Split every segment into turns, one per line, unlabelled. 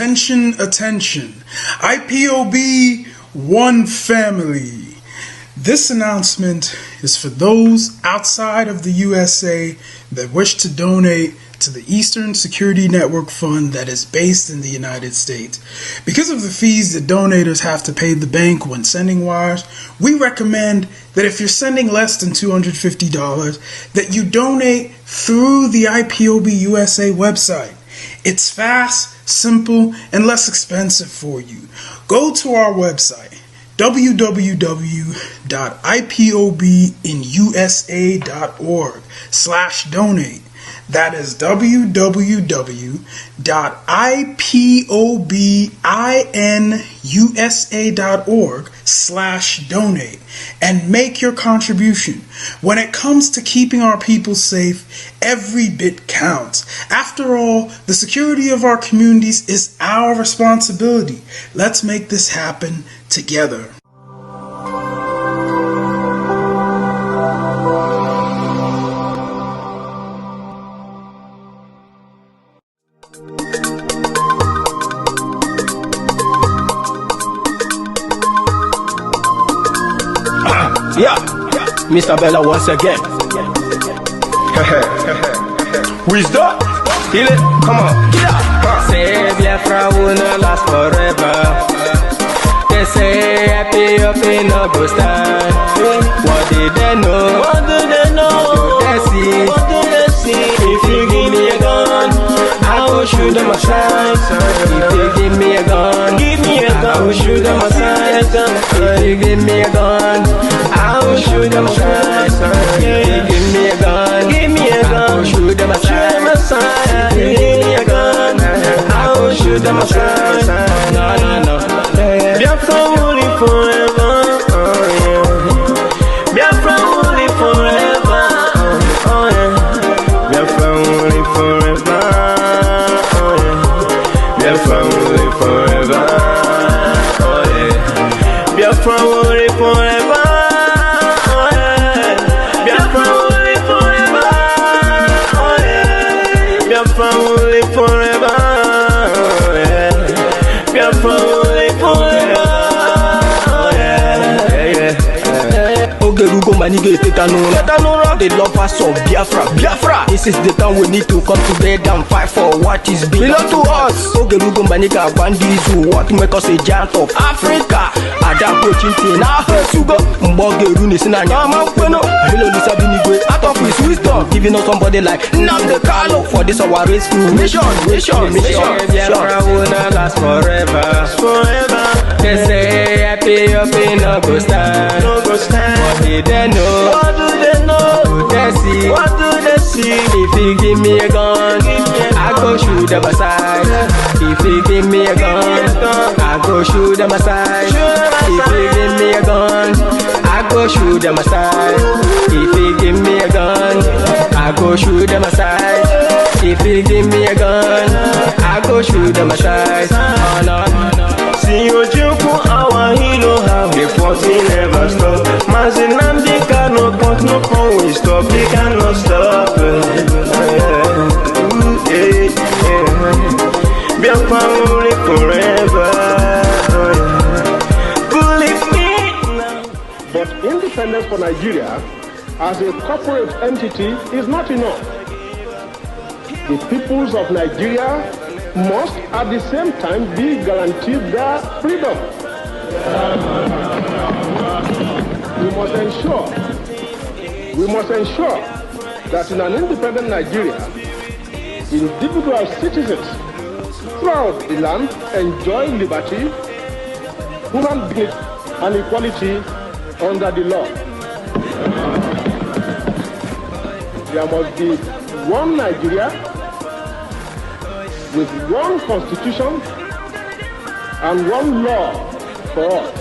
Attention, attention. IPOB, one family. This announcement is for those outside of the USA that wish to donate to the Eastern Security Network Fund that is based in the United States. Because of the fees that donators have to pay the bank when sending wires, we recommend that if you're sending less than $250, that you donate through the IPOB USA website. It's fast, simple, and less expensive for you. Go to our website, www.ipobinusa.org/donate. That is www.ipobinusa.org/donate and make your contribution. When it comes to keeping our people safe, every bit counts. After all, the security of our communities is our responsibility. Let's make this happen together.
Yeah, Mr. Bella once again. Wisdom, heal it, come on, get up.
Say Biafra will not last forever. They say happy up in a go stand. What did they know? What do they know? What do they see? What do they see? If you give me a gun, I will shoot them aside. If you give me a gun, give me a gun, I will shoot them aside. If you give me a gun, I will shoot them aside. If you give me a gun, give me a gun, I will shoot them aside. If you give me a gun, I will shoot them aside. No, no, no. Biafra will live forever. Biafra will live forever. Biafra will live forever. Biafra will live forever. Biafra will live forever. Biafra will live forever. Biafra will live forever. Biafra will live forever. Ogerugo manige tetanura. The lovers of Biafra. This is the time we need to come together and fight for what is belong to us. Ogerugo maniga bandizu, what make us a giant of Africa. Adam Pochinti na Sugo Mbogeru Nisina Nyama Kweno. Hello Lisa Binigwe, out of his wisdom, giving us somebody like nnamdi for this our race mission. Biafra will not last forever. They say happy up in a go stand. What did they know? What do they know? What do they see? What do they see? If you give me a gun, I go shoot them aside. If you give me a gun, I go shoot them aside. If you give me a gun, I go shoot them aside. If you give me a gun, I go shoot them aside. If you give me a gun, I go shoot them aside. Oh no. See Ojuku, our hero, how the fighting never stop. Nnamdi kanu, but no one will stop. They cannot stop. Biafra will live forever. Believe me now.
But independence for Nigeria as a corporate entity is not enough. The peoples of Nigeria must at the same time be guaranteed their freedom. We must ensure that in an independent Nigeria, individual citizens throughout the land enjoy liberty, human dignity, and equality under the law. There must be one Nigeria with one constitution and one law for all.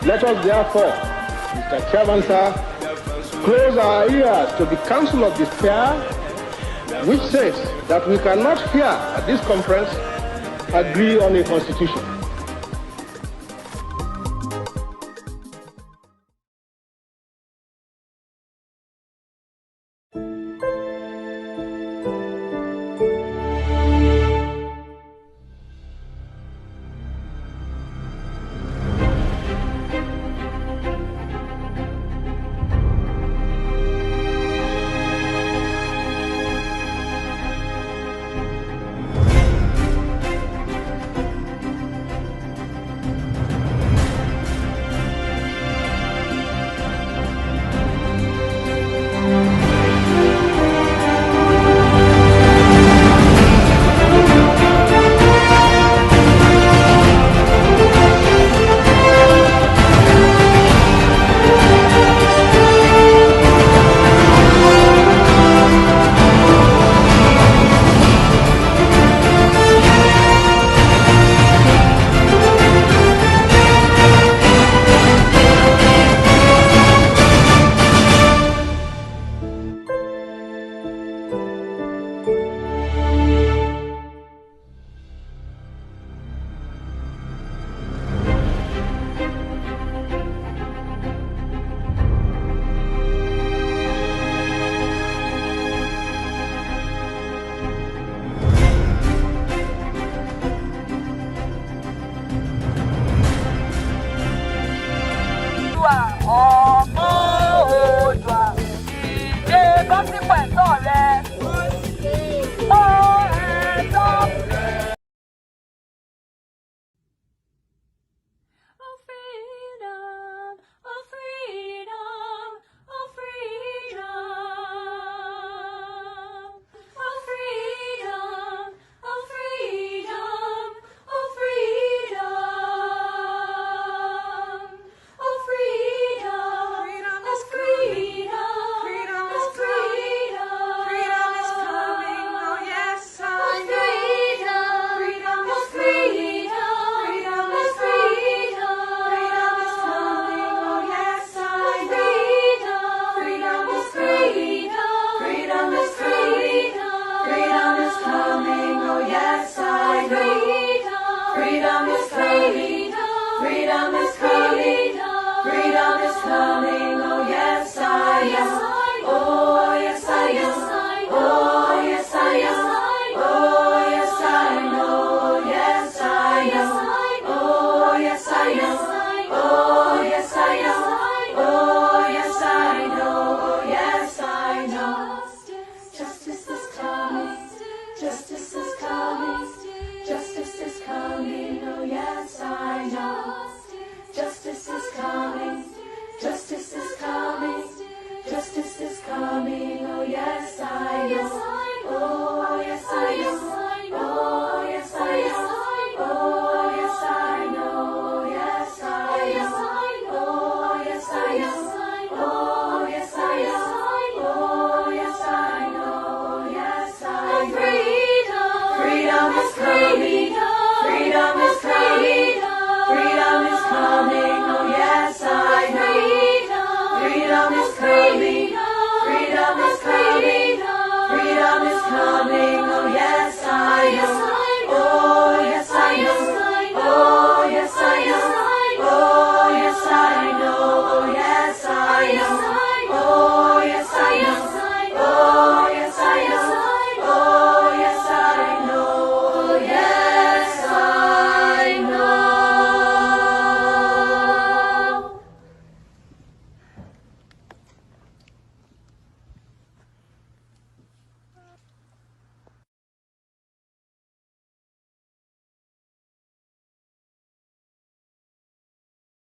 Let us therefore, Mr. Chairman, sir, close our ears to the counsel of despair, which says that we cannot here at this conference agree on a constitution.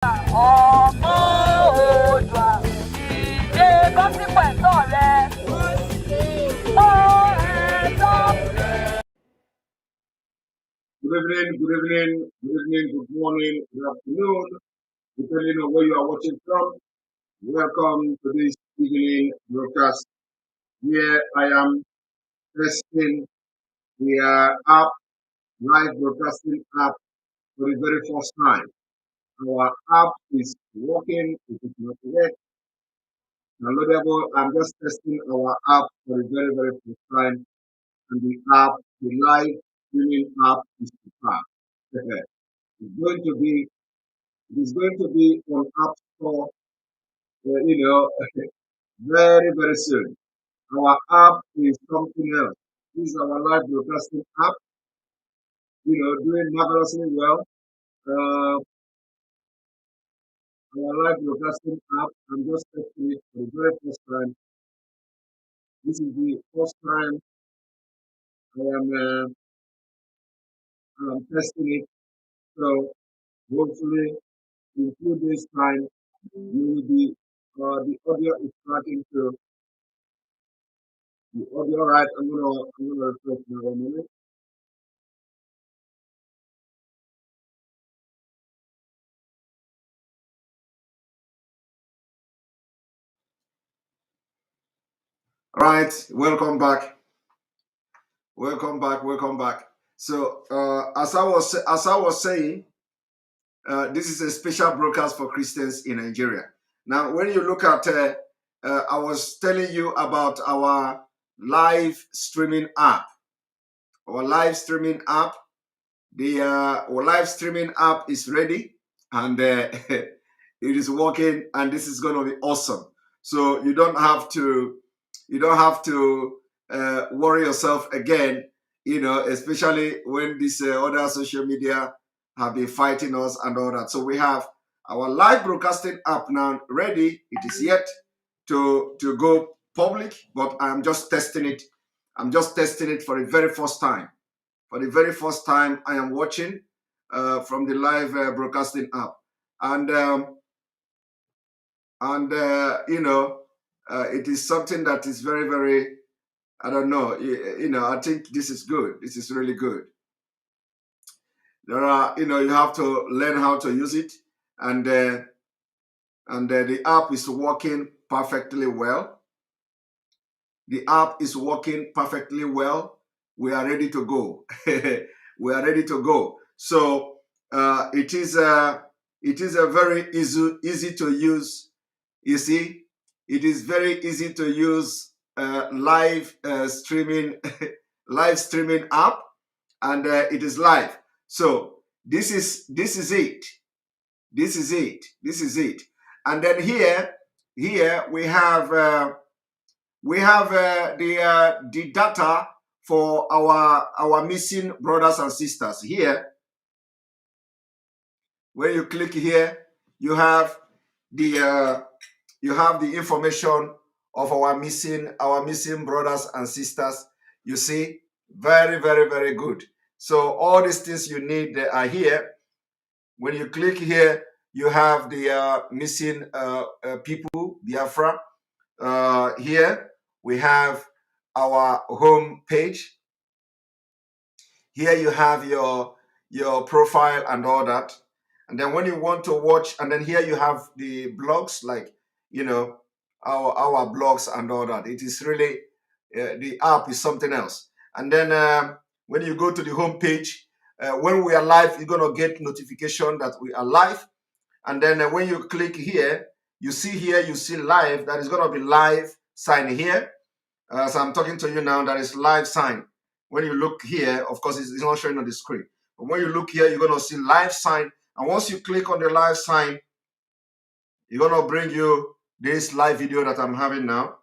Good evening, good evening, good evening, good morning, good afternoon, depending on where you are watching from. Welcome to this evening broadcast. Here I am testing the app, live broadcasting app for the very first time. Our app is working, it is not yet downloadable. I'm just testing our app for the very, very first time. And the app, the live streaming app is superb. It's going to be It is going to be on App Store, very, very soon. Our app is something else. This is our live broadcasting app, doing marvelously well. Our live broadcasting app, I'm just testing it for the very first time. This is the first time I am testing it. So hopefully in 2 days' time, you will be, the audio is starting to, the audio, right? I'm gonna refresh now a minute. All right, welcome back. Welcome back. Welcome back. So, as I was saying, this is a special broadcast for Christians in Nigeria. Now, when you look at, I was telling you about our live streaming app. Our live streaming app. Our live streaming app is ready, and it is working, and this is going to be awesome. So you don't have to worry yourself again, especially when these other social media have been fighting us and all that. So we have our live broadcasting app now ready. It is yet to go public, but I'm just testing it. I'm just testing it for the very first time. For the very first time, I am watching from the live broadcasting app, and it is something that is very, very. I don't know. I think this is good. This is really good. There are, you have to learn how to use it, and the app is working perfectly well. The app is working perfectly well. We are ready to go. We are ready to go. So it is a very easy to use. You see, it is very easy to use live streaming live streaming app, and it is live. So this is it. This is it. This is it. And then here we have the data for our missing brothers and sisters. Here, when you click here, you have the information of our missing brothers and sisters. You see, very, very, very good. So all these things you need are here. When you click here, you have the missing people, Biafra. Here we have our home page. Here you have your profile and all that. And then when you want to watch, and then here you have the blogs, like, our blogs and all that. It is really, the app is something else. And then when you go to the home page, when we are live, you're going to get notification that we are live. And then when you click here, you see live. That is going to be live sign here. As I'm talking to you now, that is live sign. When you look here, of course, it's not showing on the screen. But when you look here, you're going to see live sign. And once you click on the live sign, you're going to bring you this live video that I'm having now.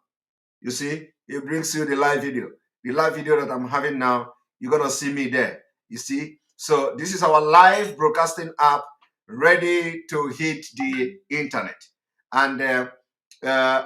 You see, it brings you the live video. The live video that I'm having now, you're going to see me there. You see? So this is our live broadcasting app ready to hit the internet. And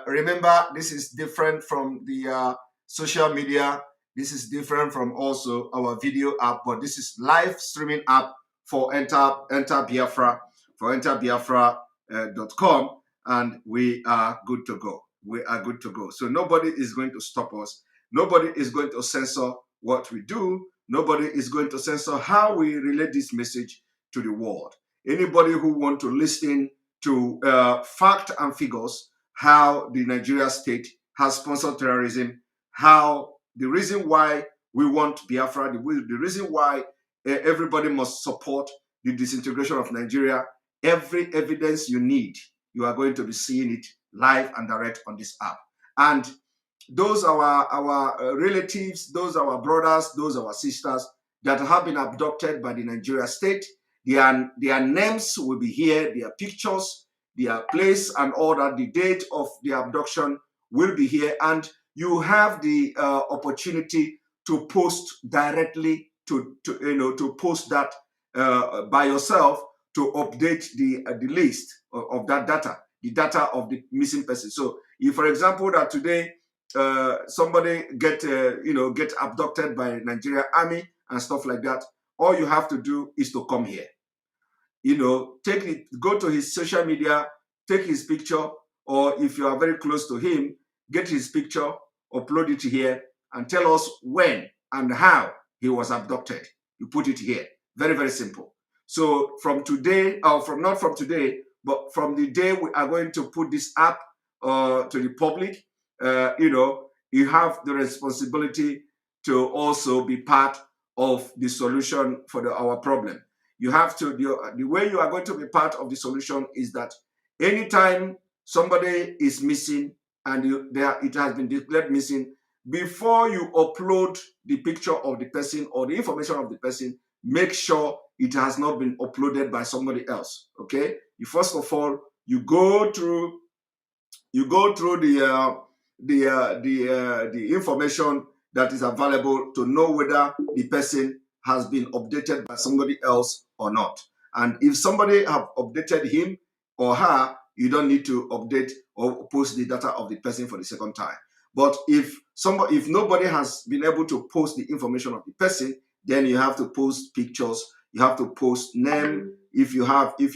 remember, this is different from the social media. This is different from also our video app, but this is live streaming app for Enter Biafra, for enterbiafra.com, and we are good to go. We are good to go. So nobody is going to stop us. Nobody is going to censor what we do. Nobody is going to censor how we relay this message to the world. Anybody who wants to listen to fact and figures, how the Nigeria state has sponsored terrorism, how the reason why we want Biafra, the reason why everybody must support the disintegration of Nigeria, every evidence you need, you are going to be seeing it live and direct on this app. And those are our relatives, those are our brothers, those are our sisters that have been abducted by the Nigeria state. Their names will be here, their pictures, their place, and all that. The date of the abduction will be here, and you have the opportunity to post directly to post that by yourself to update the list of that data, the data of the missing person. So, if, for example, that today somebody get abducted by Nigeria Army and stuff like that, all you have to do is to come here. Go to his social media, take his picture, or if you are very close to him, get his picture, upload it here, and tell us when and how he was abducted. You put it here. Very, very simple. So from today, or not from today, but from the day we are going to put this app to the public, you have the responsibility to also be part of the solution for our problem. You have to, the way you are going to be part of the solution is that anytime somebody is missing and it has been declared missing, before you upload the picture of the person or the information of the person, make sure it has not been uploaded by somebody else. Okay? First of all, you go through the information that is available to know whether the person has been updated by somebody else or not. And if somebody have updated him or her, you don't need to update or post the data of the person for the second time. But if nobody has been able to post the information of the person, then you have to post pictures, you have to post name, if you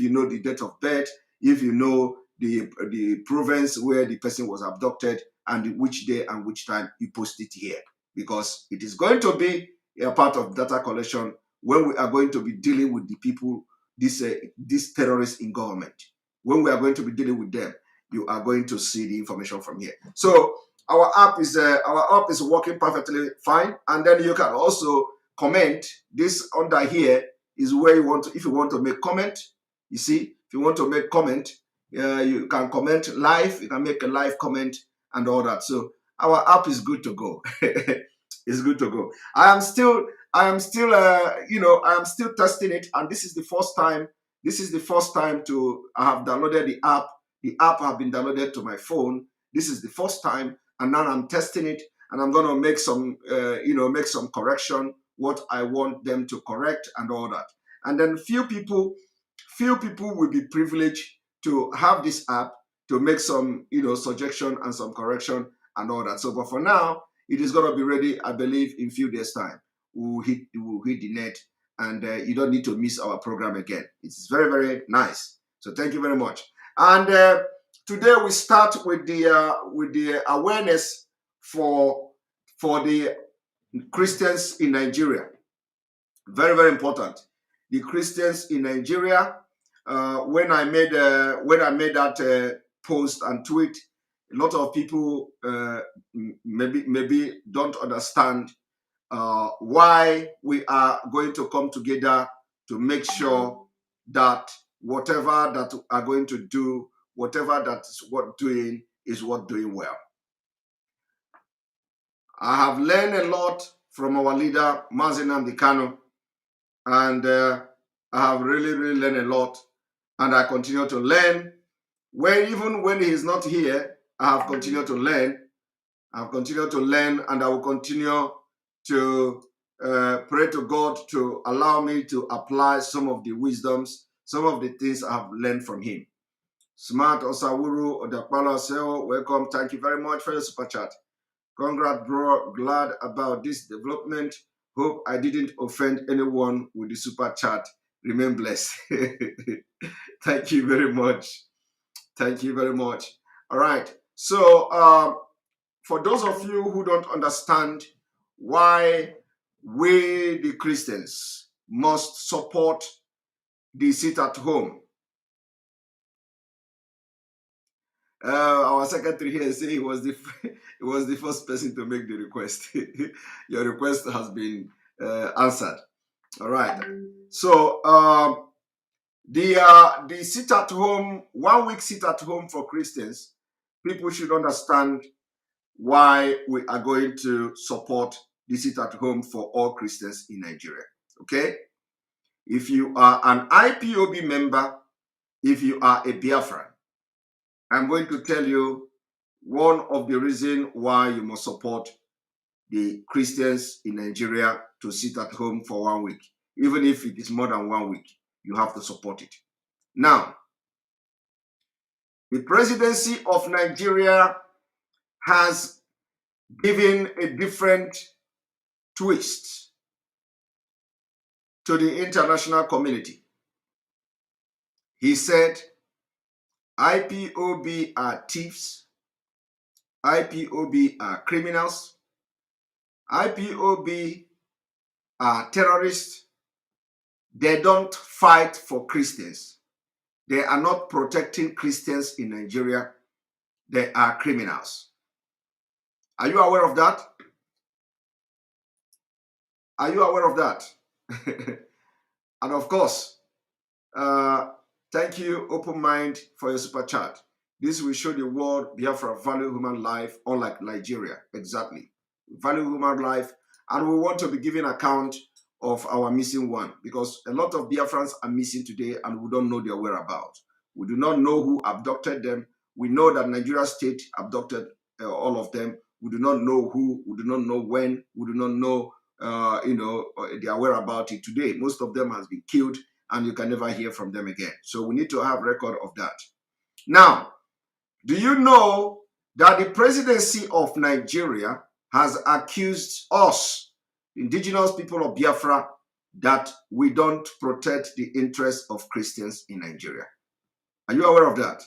know the date of birth, if you know the province where the person was abducted, and which day and which time, you post it here, because it is going to be a part of data collection when we are going to be dealing with the people, these terrorists in government. When we are going to be dealing with them, you are going to see the information from here. So our app is working perfectly fine, and then you can also comment. This under here is where if you want to make comment. You see, if you want to make comment, you can comment live. You can make a live comment and all that. So our app is good to go. It's good to go. I am still testing it, and this is the first time. This is the first time I have downloaded the app. The app have been downloaded to my phone. This is the first time, and now I'm testing it, and I'm gonna make some correction, what I want them to correct and all that. And then few people will be privileged to have this app to make some suggestion and some correction and all that. So, but for now, it is gonna be ready, I believe, in few days' time. We'll hit the net, and you don't need to miss our program again. It's very, very nice. So thank you very much. And today we start with the awareness for the Christians in Nigeria. Very, very important. The Christians in Nigeria. When I made that post and tweet, a lot of people maybe don't understand why we are going to come together to make sure that whatever that are going to do, whatever that's what doing is what doing well. I have learned a lot from our leader, nnamdi Kanu, and I have really, really learned a lot, and I continue to learn. Even when he is not here, I have continued to learn. I've continued to learn, and I will continue to pray to God to allow me to apply some of the wisdoms, some of the things I have learned from him. Smart Osawuru Odakpala Seo, welcome. Thank you very much for your super chat. Congrats, bro. Glad about this development. Hope I didn't offend anyone with the super chat. Remain blessed. Thank you very much. Thank you very much. All right. So for those of you who don't understand why we, the Christians, must support the sit-at-home, our secretary here said he was the he was the first person to make the request. Your request has been answered. All right. So the sit-at-home, 1 week sit-at-home for Christians, people should understand why we are going to support the sit-at-home for all Christians in Nigeria. Okay? If you are an IPOB member, if you are a Biafran, I'm going to tell you one of the reasons why you must support the Christians in Nigeria to sit at home for 1 week. Even if it is more than 1 week, you have to support it. Now, the presidency of Nigeria has given a different twist to the international community. He said, IPOB are thieves, IPOB are criminals, IPOB are terrorists. They don't fight for Christians. They are not protecting Christians in Nigeria. They are criminals. Are you aware of that? Are you aware of that? And of course, thank you, Open Mind, for your super chat. This will show the world Biafra value human life, unlike Nigeria. Exactly. Value human life, and we want to be giving account of our missing one, because a lot of Biafrans are missing today and we don't know their whereabouts. We do not know who abducted them. We know that Nigeria state abducted all of them. We do not know who, we do not know when, we do not know their whereabouts today. Most of them has been killed and you can never hear from them again. So we need to have record of that. Now, do you know that the presidency of Nigeria has accused us, indigenous people of Biafra, that we don't protect the interests of Christians in Nigeria? Are you aware of that?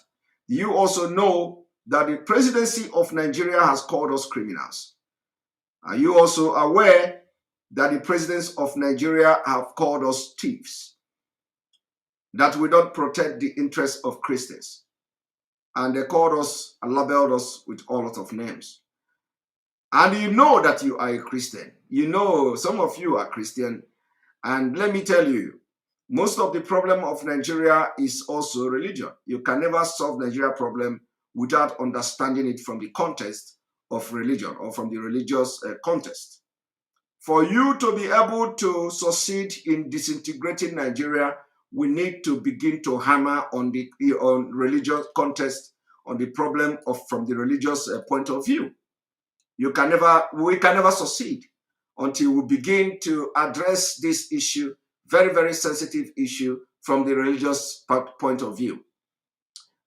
Do you also know that the presidency of Nigeria has called us criminals? Are you also aware that the presidents of Nigeria have called us thieves? That we don't protect the interests of Christians? And they called us and labeled us with all sorts of names. And you know that you are a Christian. You know, some of you are Christian. And let me tell you, most of the problem of Nigeria is also religion. You can never solve Nigeria problem without understanding it from the context of religion or from the religious context. For you to be able to succeed in disintegrating Nigeria, we need to begin to hammer on the religious context, on the problem from the religious point of view. We can never succeed until we begin to address this issue, very, very sensitive issue, from the religious point of view.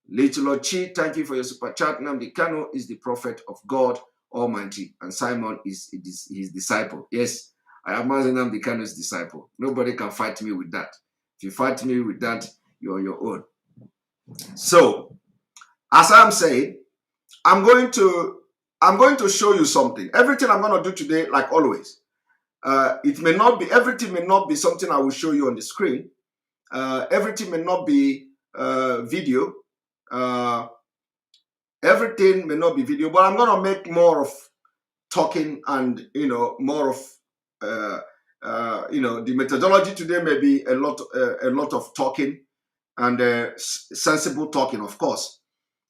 Little Lord Chi, thank you for your super chat. Nnamdi Kanu is the prophet of God Almighty, and Simon is his disciple. Yes, I am Nnamdi Kanu's disciple. Nobody can fight me with that. If you fight me with that, you're your own. So, as I'm saying, I'm going to show you something. Everything I'm going to do today, like always, everything may not be something I will show you on the screen. Everything may not be video. Everything may not be video, but I'm going to make more of talking and, more of, the methodology today may be a lot of talking and sensible talking, of course.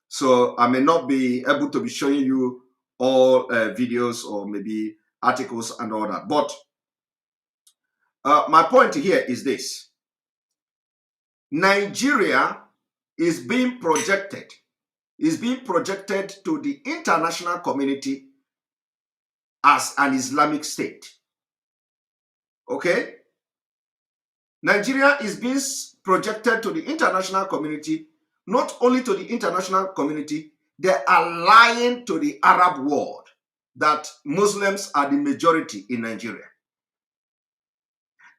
So I may not be able to be showing you all videos or maybe articles and all that. But my point here is this. Nigeria is being projected to the international community as an Islamic state. Okay? Nigeria is being projected to the international community, not only to the international community, they are lying to the Arab world that Muslims are the majority in Nigeria.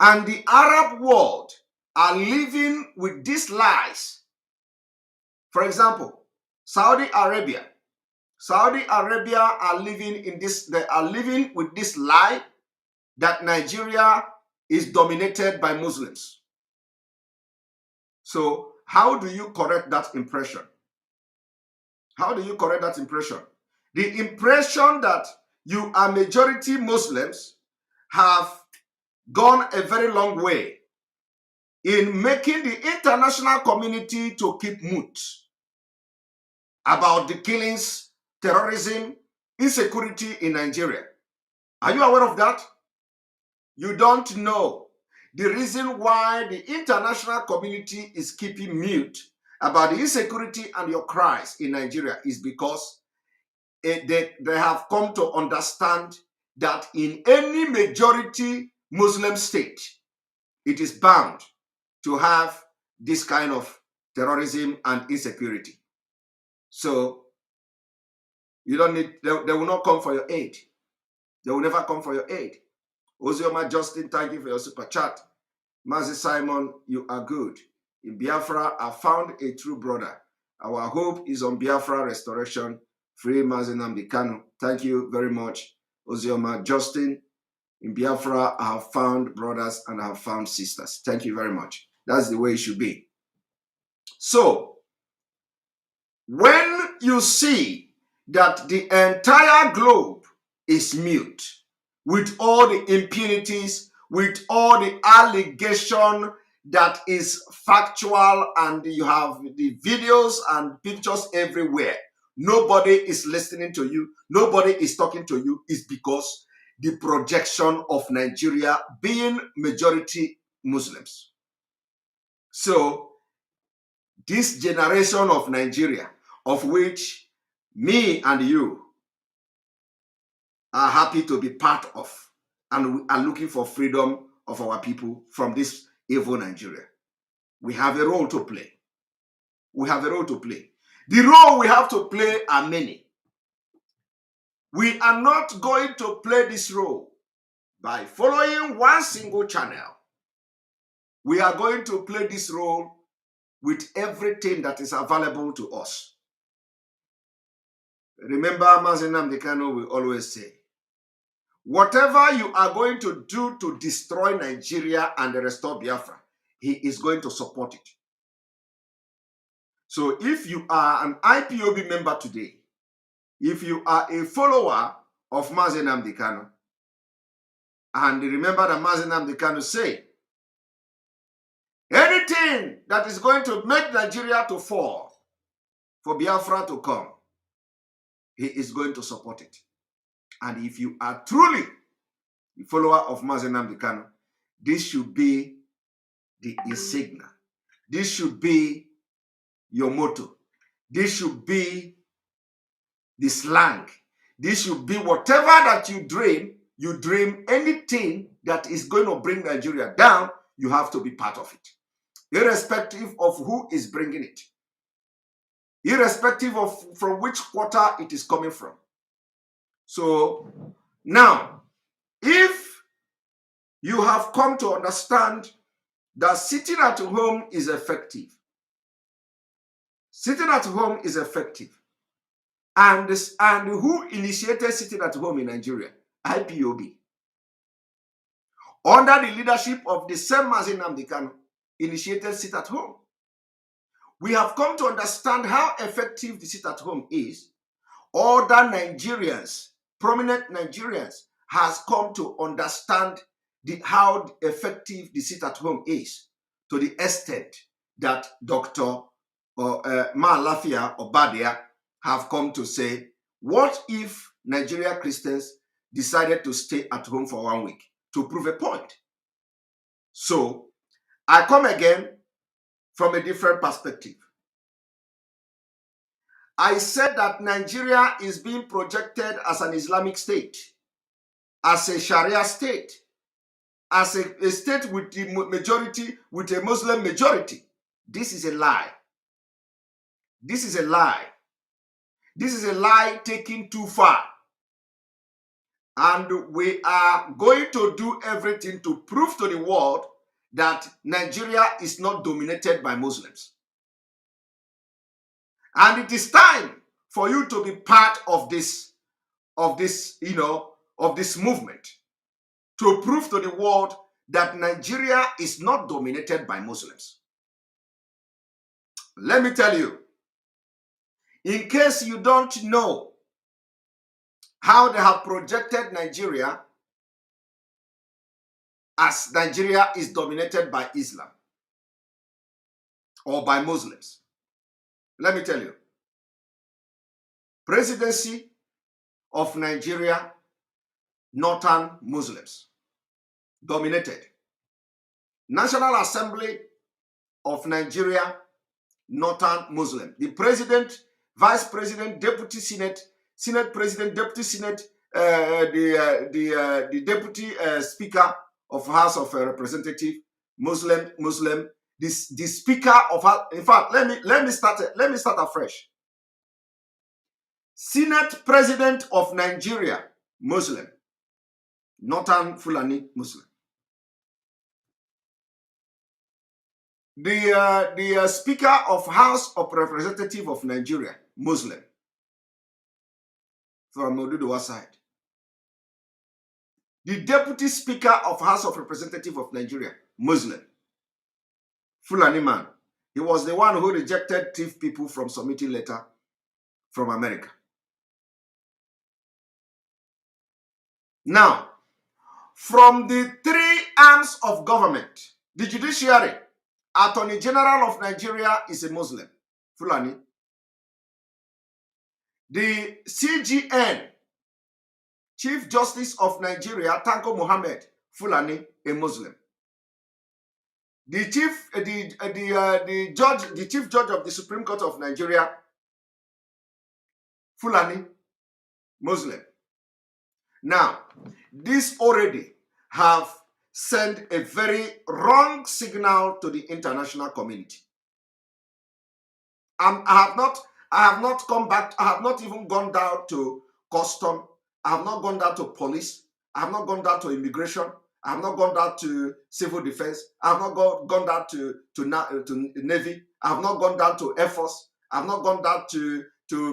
And the Arab world are living with these lies. For example, Saudi Arabia are living in this, they are living with this lie that Nigeria is dominated by Muslims. So how do you correct that impression? How do you correct that impression? The impression that you are majority Muslims have gone a very long way in making the international community to keep mute about the killings, terrorism, insecurity in Nigeria. Are you aware of that? You don't know. The reason why the international community is keeping mute about the insecurity and your cries in Nigeria is because they have come to understand that in any majority Muslim state, it is bound to have this kind of terrorism and insecurity. So you don't need, they will not come for your aid. They will never come for your aid. Ozioma Justin, thank you for your super chat. Mazi Simon, you are good. In Biafra, I found a true brother. Our hope is on Biafra restoration. Free Mazi nnamdi Kanu. Thank you very much, Ozioma Justin. In Biafra, I have found brothers and I have found sisters. Thank you very much. That's the way it should be. So, when you see that the entire globe is mute, with all the impunities, with all the allegation that is factual, and you have the videos and pictures everywhere, nobody is listening to you, nobody is talking to you, is because the projection of Nigeria being majority Muslims. So this generation of Nigeria, of which me and you are happy to be part of, and we are looking for freedom of our people from this evil Nigeria, we have a role to play. We have a role to play. The role we have to play are many. We are not going to play this role by following one single channel. We are going to play this role with everything that is available to us. Remember, Mazi nnamdi Kanu will always say, whatever you are going to do to destroy Nigeria and restore Biafra, he is going to support it. So if you are an IPOB member today, if you are a follower of Mazi nnamdi Kanu, and remember that Mazi nnamdi Kanu say, anything that is going to make Nigeria to fall, for Biafra to come, he is going to support it. And if you are truly a follower of Mazi nnamdi Kanu, this should be the insignia. This should be your motto. This should be the slang. This should be whatever that you dream anything that is going to bring Nigeria down, you have to be part of it. Irrespective of who is bringing it. Irrespective of from which quarter it is coming from. So now, if you have come to understand that sitting at home is effective, sitting at home is effective, and who initiated sitting at home in Nigeria? IPOB. Under the leadership of the same Mazi nnamdi Kanu, initiated sit at home. We have come to understand how effective the sit at home is. Other Nigerians, prominent Nigerians, has come to understand how effective the sit at home is, to the extent that Dr. Malafia Obadia have come to say, what if Nigeria Christians decided to stay at home for 1 week to prove a point? So I come again from a different perspective. I said that Nigeria is being projected as an Islamic state, as a Sharia state, as a state with the majority, with a Muslim majority. This is a lie. This is a lie. This is a lie taken too far. And we are going to do everything to prove to the world that Nigeria is not dominated by Muslims. And it is time for you to be part of this movement to prove to the world that Nigeria is not dominated by Muslims. Let me tell you, in case you don't know how they have projected Nigeria, as Nigeria is dominated by Islam or by Muslims. Let me tell you, presidency of Nigeria, Northern Muslims, dominated. National Assembly of Nigeria, Northern Muslim. The president, vice president, deputy senate, senate president, deputy senate, the deputy speaker of House of Representative, Muslim. The speaker of, in fact, let me start afresh. Senate president of Nigeria, Muslim, Northern Fulani Muslim. The speaker of House of Representative of Nigeria, Muslim, from Oduduwa side. The deputy speaker of House of Representative of Nigeria, Muslim, Fulani man. He was the one who rejected thief people from submitting letter from America. Now, from the three arms of government, the judiciary, Attorney General of Nigeria is a Muslim, Fulani. The CGN, Chief Justice of Nigeria, Tanko Mohammed, Fulani, a Muslim. The chief judge of the Supreme Court of Nigeria, Fulani, Muslim. Now, this already have sent a very wrong signal to the international community. I have not come back. I have not even gone down to custom. I have not gone down to police. I have not gone down to immigration. I have not gone down to civil defense. I have not gone down to Navy. I have not gone down to Air Force. I have not gone down to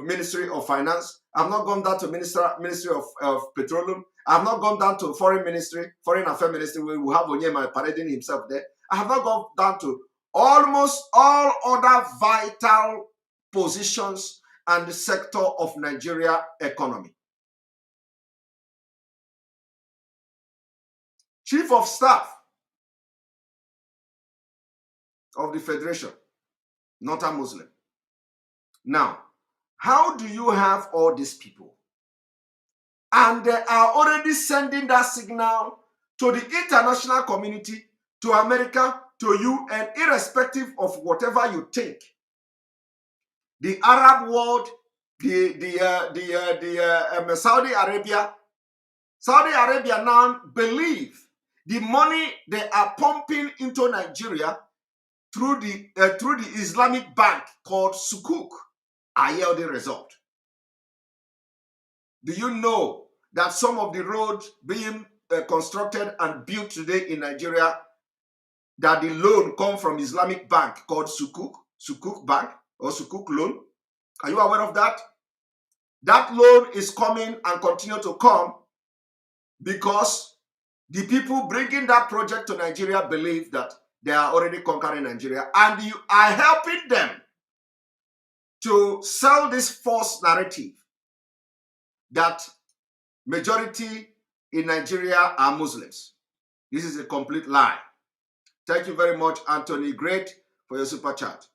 Ministry of Finance. I have not gone down to Ministry of Petroleum. I have not gone down to Foreign Affairs Ministry, where we have Onyema parading himself there. I have not gone down to almost all other vital positions and the sector of Nigeria economy. Chief of Staff of the Federation, not a Muslim. Now, how do you have all these people? And they are already sending that signal to the international community, to America, to you, and irrespective of whatever you think. The Arab world, Saudi Arabia now believe the money they are pumping into Nigeria through the Islamic bank called Sukuk are yielding result. Do you know that some of the roads being constructed and built today in Nigeria, that the loan come from Islamic bank called Sukuk Bank or Sukuk loan? Are you aware of that? That loan is coming and continue to come because the people bringing that project to Nigeria believe that they are already conquering Nigeria, and you are helping them to sell this false narrative that majority in Nigeria are Muslims. This is a complete lie. Thank you very much, Anthony Great, for your super chat.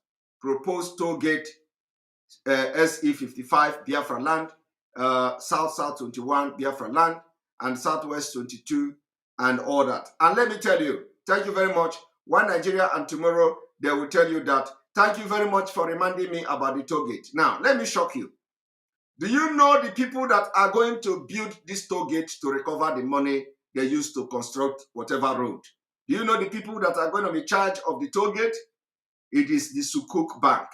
Proposed toll gate SE55 Biafra land, South 21 Biafra land, and Southwest 22, and all that. And let me tell you, thank you very much. One Nigeria and tomorrow, they will tell you that, thank you very much for reminding me about the toll gate. Now, let me shock you. Do you know the people that are going to build this toll gate to recover the money they used to construct whatever road? Do you know the people that are going to be in charge of the toll gate? It is the Sukuk Bank.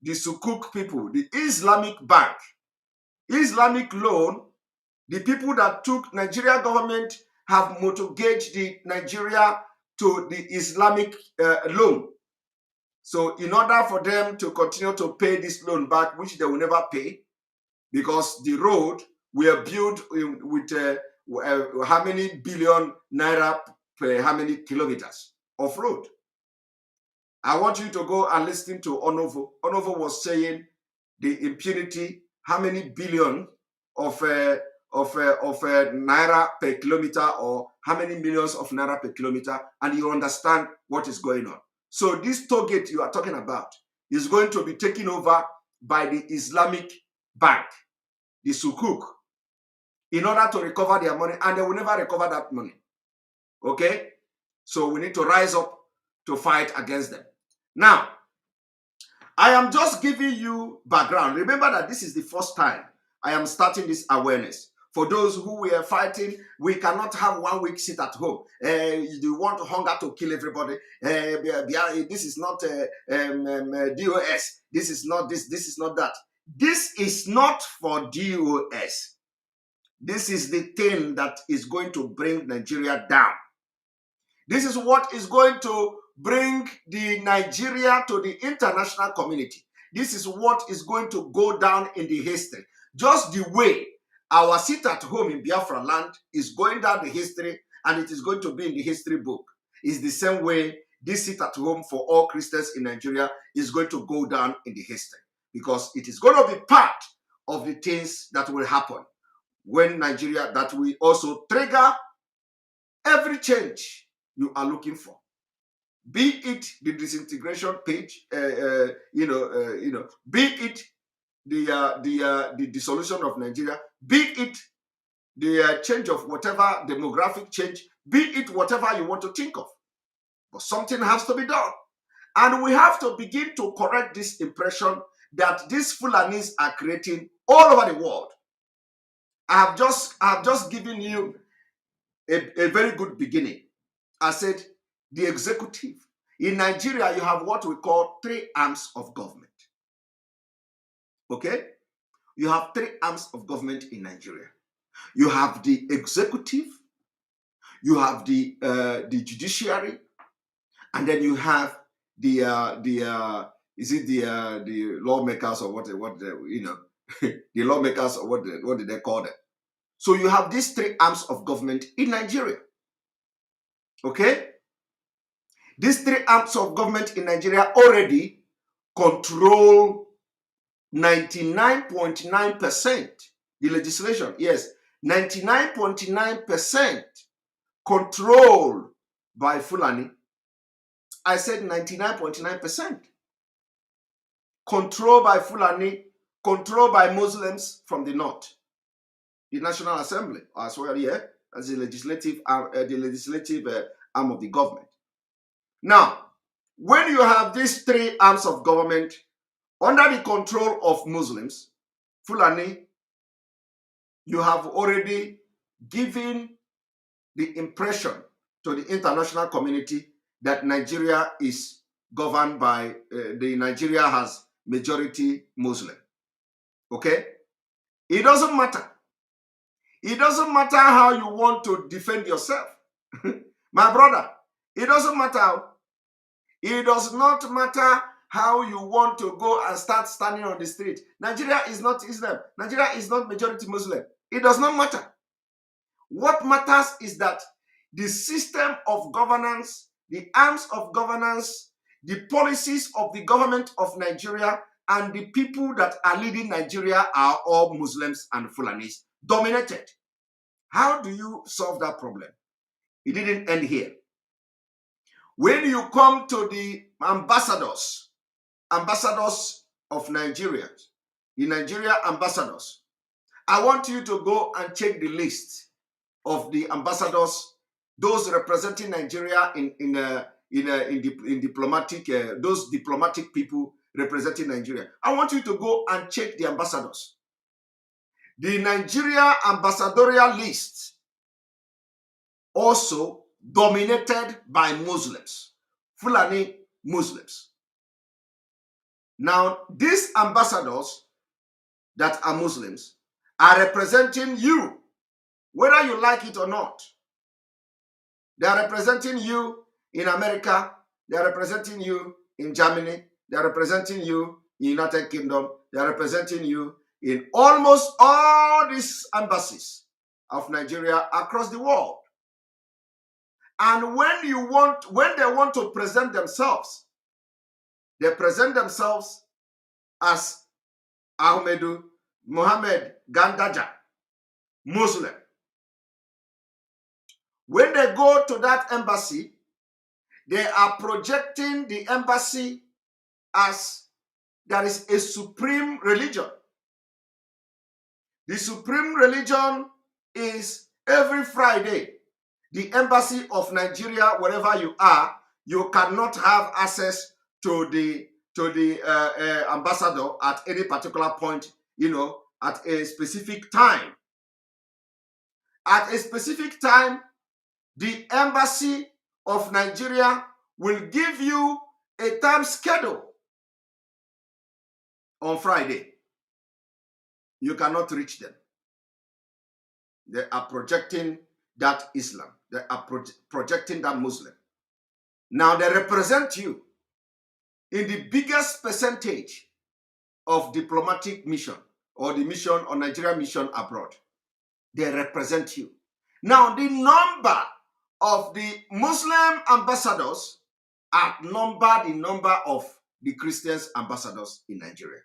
The Sukuk people, the Islamic bank. Islamic loan, the people that took Nigeria government have mortgaged the Nigeria to the Islamic loan. So in order for them to continue to pay this loan back, which they will never pay, because the road were built with how many billion naira per how many kilometers of road. I want you to go and listen to Onovo. Onovo was saying the impunity, how many billion of naira per kilometer, or how many millions of naira per kilometer, and you understand what is going on. So this toll gate you are talking about is going to be taken over by the Islamic Bank, the Sukuk, in order to recover their money, and they will never recover that money. Okay? So we need to rise up to fight against them. Now, I am just giving you background. Remember that this is the first time I am starting this awareness. For those who were fighting, we cannot have 1 week sit at home. You want hunger to kill everybody. This is not DOS. This is not this. This is not that. This is not for DOS. This is the thing that is going to bring Nigeria down. This is what is going to bring the Nigeria to the international community. This is what is going to go down in the history. Just the way our sit at home in Biafra land is going down the history, and it is going to be in the history book, is the same way this sit at home for all Christians in Nigeria is going to go down in the history, because it is going to be part of the things that will happen when Nigeria, that will also trigger every change you are looking for. Be it the disintegration page, be it the dissolution of Nigeria, be it the change of whatever demographic change, be it whatever you want to think of. But something has to be done. And we have to begin to correct this impression that these Fulanis are creating all over the world. I have just given you a very good beginning. I said the executive. In Nigeria, you have what we call 3 arms of government. Okay? You have 3 arms of government in Nigeria. You have the executive, you have the judiciary, and then you have the lawmakers, or the lawmakers, or what did they call them? So you have these 3 arms of government in Nigeria. Okay? These 3 arms of government in Nigeria already control 99.9%. The legislation, yes, 99.9% controlled by Fulani. I said 99.9%. Controlled by Fulani, controlled by Muslims from the north. The National Assembly as well, yeah, as the legislative arm of the government. Now, when you have these 3 arms of government under the control of Muslims, Fulani, you have already given the impression to the international community that Nigeria is governed by, Nigeria has majority Muslim. Okay? It doesn't matter. It doesn't matter how you want to defend yourself. My brother, it doesn't matter. It does not matter how you want to go and start standing on the street. Nigeria is not Islam. Nigeria is not majority Muslim. It does not matter. What matters is that the system of governance, the arms of governance, the policies of the government of Nigeria, and the people that are leading Nigeria are all Muslims and Fulanis dominated. How do you solve that problem? It didn't end here. When you come to the ambassadors of Nigeria, the Nigeria ambassadors, I want you to go and check the list of the ambassadors, those representing Nigeria in diplomatic, those diplomatic people representing Nigeria. I want you to go and check the ambassadors. The Nigeria ambassadorial list also dominated by Muslims, Fulani Muslims. Now, these ambassadors that are Muslims are representing you, whether you like it or not. They are representing you in America, they are representing you in Germany, they are representing you in United Kingdom, they are representing you in almost all these embassies of Nigeria across the world. And when they want to present themselves, they present themselves as Ahmedu Mohammed Gandaja, Muslim. When they go to that embassy, they are projecting the embassy as there is a supreme religion. The supreme religion is every Friday. The embassy of Nigeria, wherever you are, you cannot have access to the ambassador at any particular point, at a specific time. At a specific time, the embassy of Nigeria will give you a time schedule on Friday. You cannot reach them. They are projecting that Islam. They are projecting that Muslim. Now they represent you in the biggest percentage of diplomatic mission or the mission or Nigerian mission abroad. They represent you. Now the number of the Muslim ambassadors outnumber the number of the Christian ambassadors in Nigeria,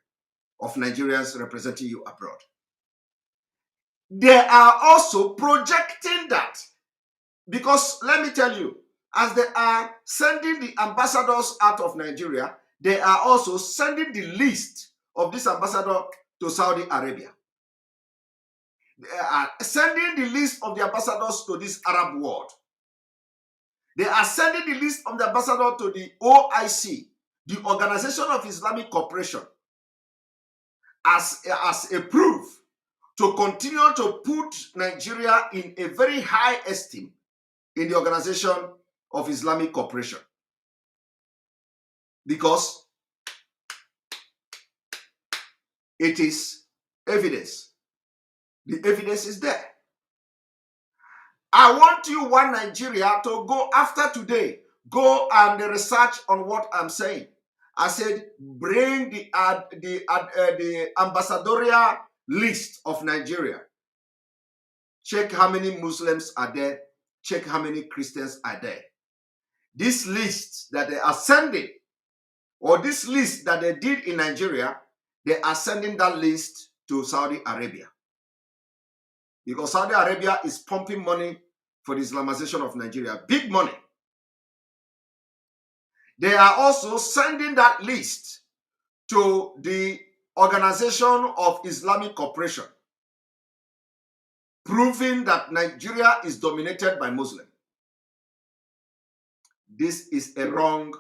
of Nigerians representing you abroad. They are also projecting that, because let me tell you, as they are sending the ambassadors out of Nigeria, they are also sending the list of this ambassador to Saudi Arabia. They are sending the list of the ambassadors to this Arab world. They are sending the list of the ambassador to the OIC, the Organization of Islamic Cooperation, as a proof to continue to put Nigeria in a very high esteem in the Organization of Islamic Cooperation. Because it is evidence. The evidence is there. I want you, one Nigeria, to go after today. Go and research on what I'm saying. I said, bring the ambassadorial list of Nigeria. Check how many Muslims are there. Check how many Christians are there. This list that they are sending, or this list that they did in Nigeria, they are sending that list to Saudi Arabia. Because Saudi Arabia is pumping money for the Islamization of Nigeria. Big money. They are also sending that list to the Organization of Islamic Cooperation, proving that Nigeria is dominated by Muslims. This is a wrong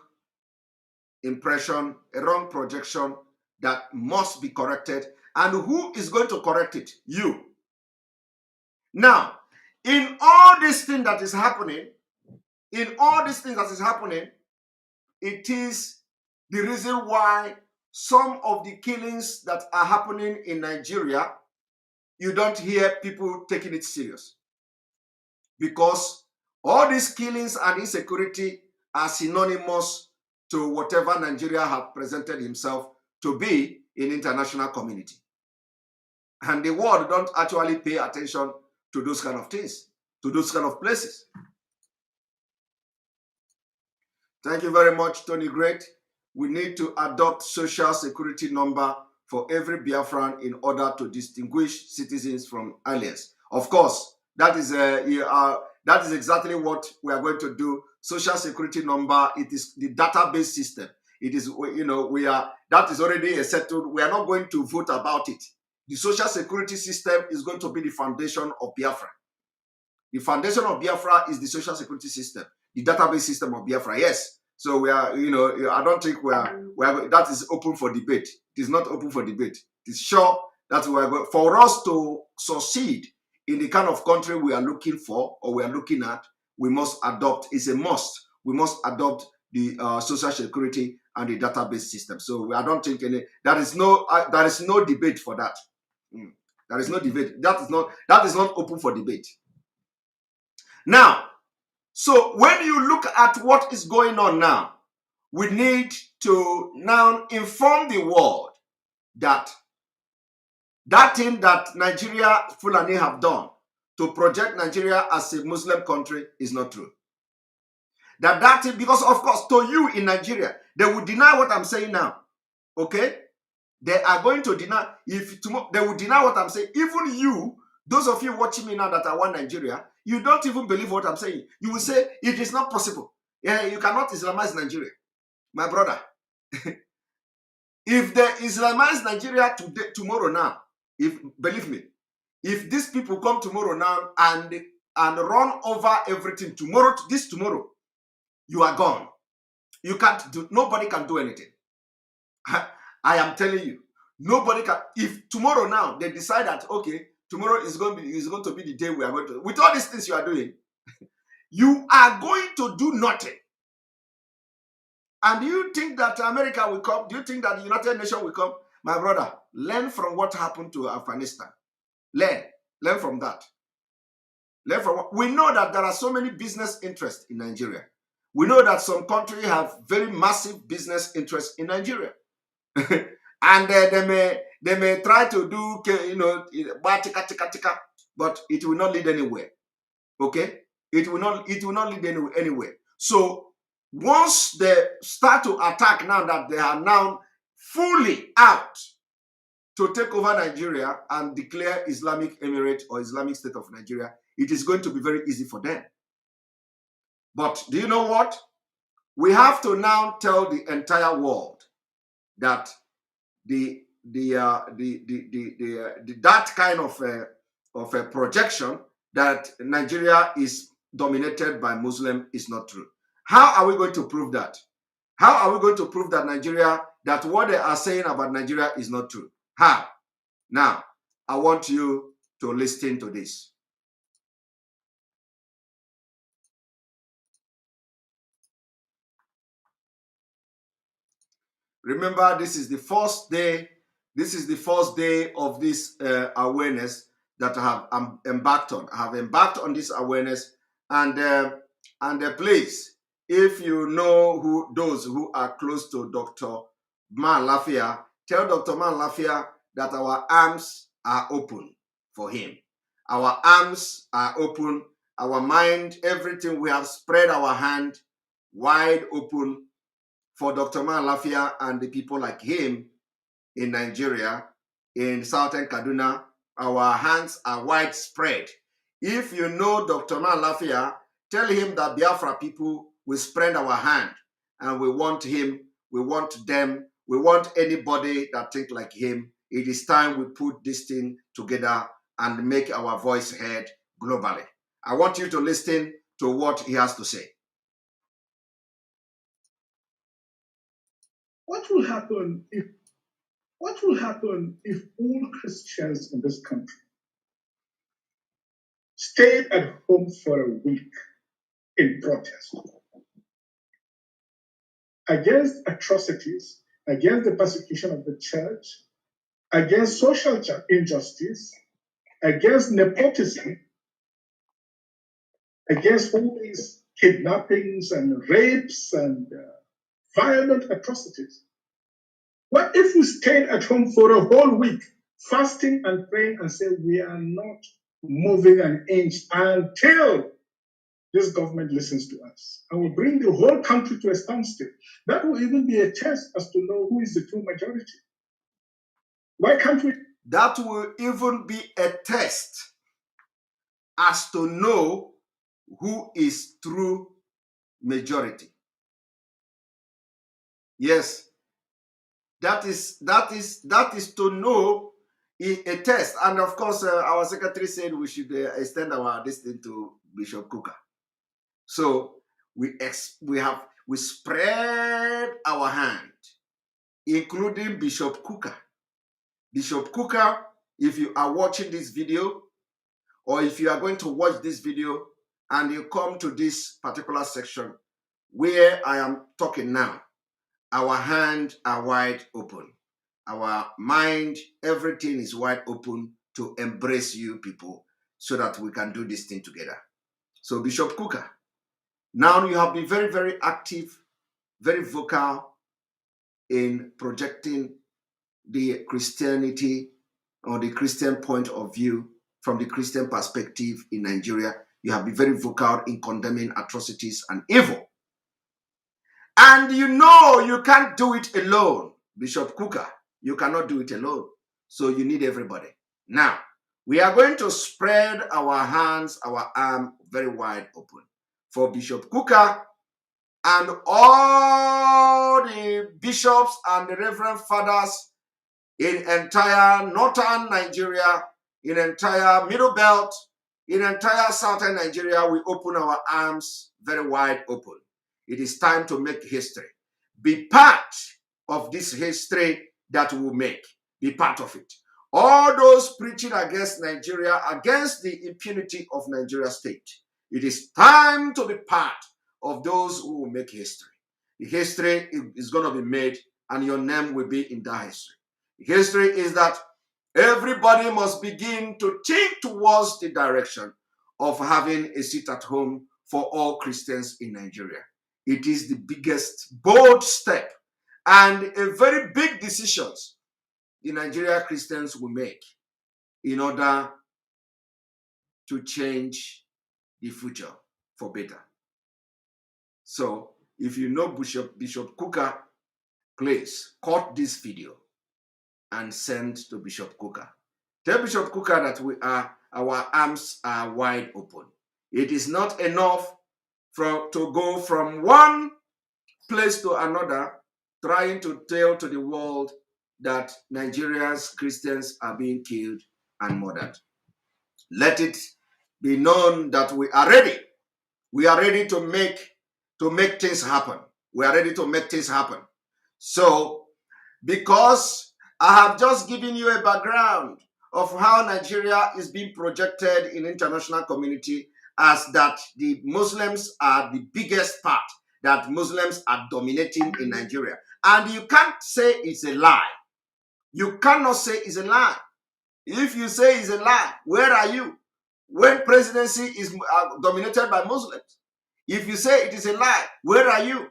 impression, a wrong projection that must be corrected. And who is going to correct it? You. Now, in all these things that is happening, it is the reason why some of the killings that are happening in Nigeria, you don't hear people taking it serious. Because all these killings and insecurity are synonymous to whatever Nigeria have presented himself to be in international community. And the world don't actually pay attention to those kind of things, to those kind of places. Thank you very much, Tony Great. We need to adopt social security number for every Biafran in order to distinguish citizens from aliens. Of course, that is exactly what we are going to do. Social security number, it is the database system. It is, that is already settled. We are not going to vote about it. The social security system is going to be the foundation of Biafra. The foundation of Biafra is the social security system, the database system of Biafra. Yes. So we are, I don't think that is open for debate. It is not open for debate. It is sure that we are going, for us to succeed in the kind of country we are looking for or we are looking at, we must adopt, it's a must. We must adopt the social security and the database system. So I don't think there is no debate for that. There is no debate. That is not open for debate. Now, So when you look at what is going on now, we need to now inform the world that that thing that Nigeria Fulani have done to project Nigeria as a Muslim country is not true. That thing, because of course to you in Nigeria, they will deny what I'm saying now. Okay? They are going to deny, if tomorrow they will deny what I'm saying. Even you, those of you watching me now that are one Nigeria, you don't even believe what I'm saying. You will say it is not possible. Yeah, you cannot Islamize Nigeria. My brother. If they Islamize Nigeria today, tomorrow now, believe me, if these people come tomorrow now and run over everything tomorrow, you are gone. You can't do, nobody can do anything. I am telling you, nobody can. If tomorrow now they decide that okay, tomorrow is going to be the day we are going to, with all these things you are doing, you are going to do nothing. And do you think that America will come? Do you think that the United Nations will come? My brother, learn from what happened to Afghanistan. Learn from that. Learn from what, we know that there are so many business interests in Nigeria. We know that some countries have very massive business interests in Nigeria. And they may try to do, but it will not lead anywhere. Okay? It will not lead anywhere. So once they start to attack now that they are now fully out to take over Nigeria and declare Islamic Emirate or Islamic State of Nigeria, it is going to be very easy for them. But do you know what? We have to now tell the entire world that that kind of a projection that Nigeria is dominated by Muslim is not true. How are we going to prove that? How are we going to prove that that what they are saying about Nigeria is not true? How? Now, I want you to listen to this. Remember, this is the first day. This is the first day of this awareness that I have embarked on. I have embarked on this awareness, and please, if you know those who are close to Dr. Man Lafia, tell Dr. Man Lafia that our arms are open for him. Our arms are open. Our mind, everything, we have spread our hand wide open for Dr. Man Lafia and the people like him in Nigeria, in Southern Kaduna. Our hands are widespread. If you know Dr. Man Lafia, tell him that Biafra people will spread our hand, and we want him, we want them, we want anybody that think like him. It is time we put this thing together and make our voice heard globally. I want you to listen to what he has to say.
What will happen if all Christians in this country stayed at home for a week in protest against atrocities, against the persecution of the church, against social injustice, against nepotism, against all these kidnappings and rapes and violent atrocities? What if we stayed at home for a whole week, fasting and praying and say we are not moving an inch until this government listens to us, and will bring the whole country to a standstill? That will even be a test as to know who is the true majority. Why can't we?
That will even be a test as to know who is true majority. Yes, that is to know a test. And of course, our secretary said we should extend our destiny to Bishop Kuka. So we spread our hand, including Bishop Kuka. Bishop Kuka, if you are watching this video, or if you are going to watch this video and you come to this particular section where I am talking now, our hands are wide open. Our mind, everything is wide open to embrace you people so that we can do this thing together. So Bishop Kuka, Now you have been very, very active, very vocal in projecting the Christianity or the Christian point of view from the Christian perspective in Nigeria. You have been very vocal in condemning atrocities and evil. And you know you can't do it alone, Bishop Kuka. You cannot do it alone. So you need everybody. Now, we are going to spread our hands, our arm very wide open for Bishop Kuka and all the bishops and the reverend fathers in entire northern Nigeria, in entire middle belt, in entire southern Nigeria. We open our arms very wide open. It is time to make history. Be part of this history that we will make. Be part of it. All those preaching against Nigeria, against the impunity of Nigeria state, it is time to be part of those who will make history. The history is going to be made, and your name will be in that history. The history is that everybody must begin to think towards the direction of having a seat at home for all Christians in Nigeria. It is the biggest bold step and a very big decisions the Nigeria Christians will make in order to change the future for better. So if you know Bishop Kuka, please cut this video and send to Bishop Kuka. Tell Bishop Kuka that our arms are wide open. It is not enough to go from one place to another trying to tell to the world that Nigeria's Christians are being killed and murdered. Let it be known that we are ready. We are ready to make things happen. We are ready to make things happen. So, because I have just given you a background of how Nigeria is being projected in international community as that the Muslims are the biggest part, that Muslims are dominating in Nigeria. And you can't say it's a lie. You cannot say it's a lie. If you say it's a lie, where are you when presidency is dominated by Muslims? If you say it is a lie, where are you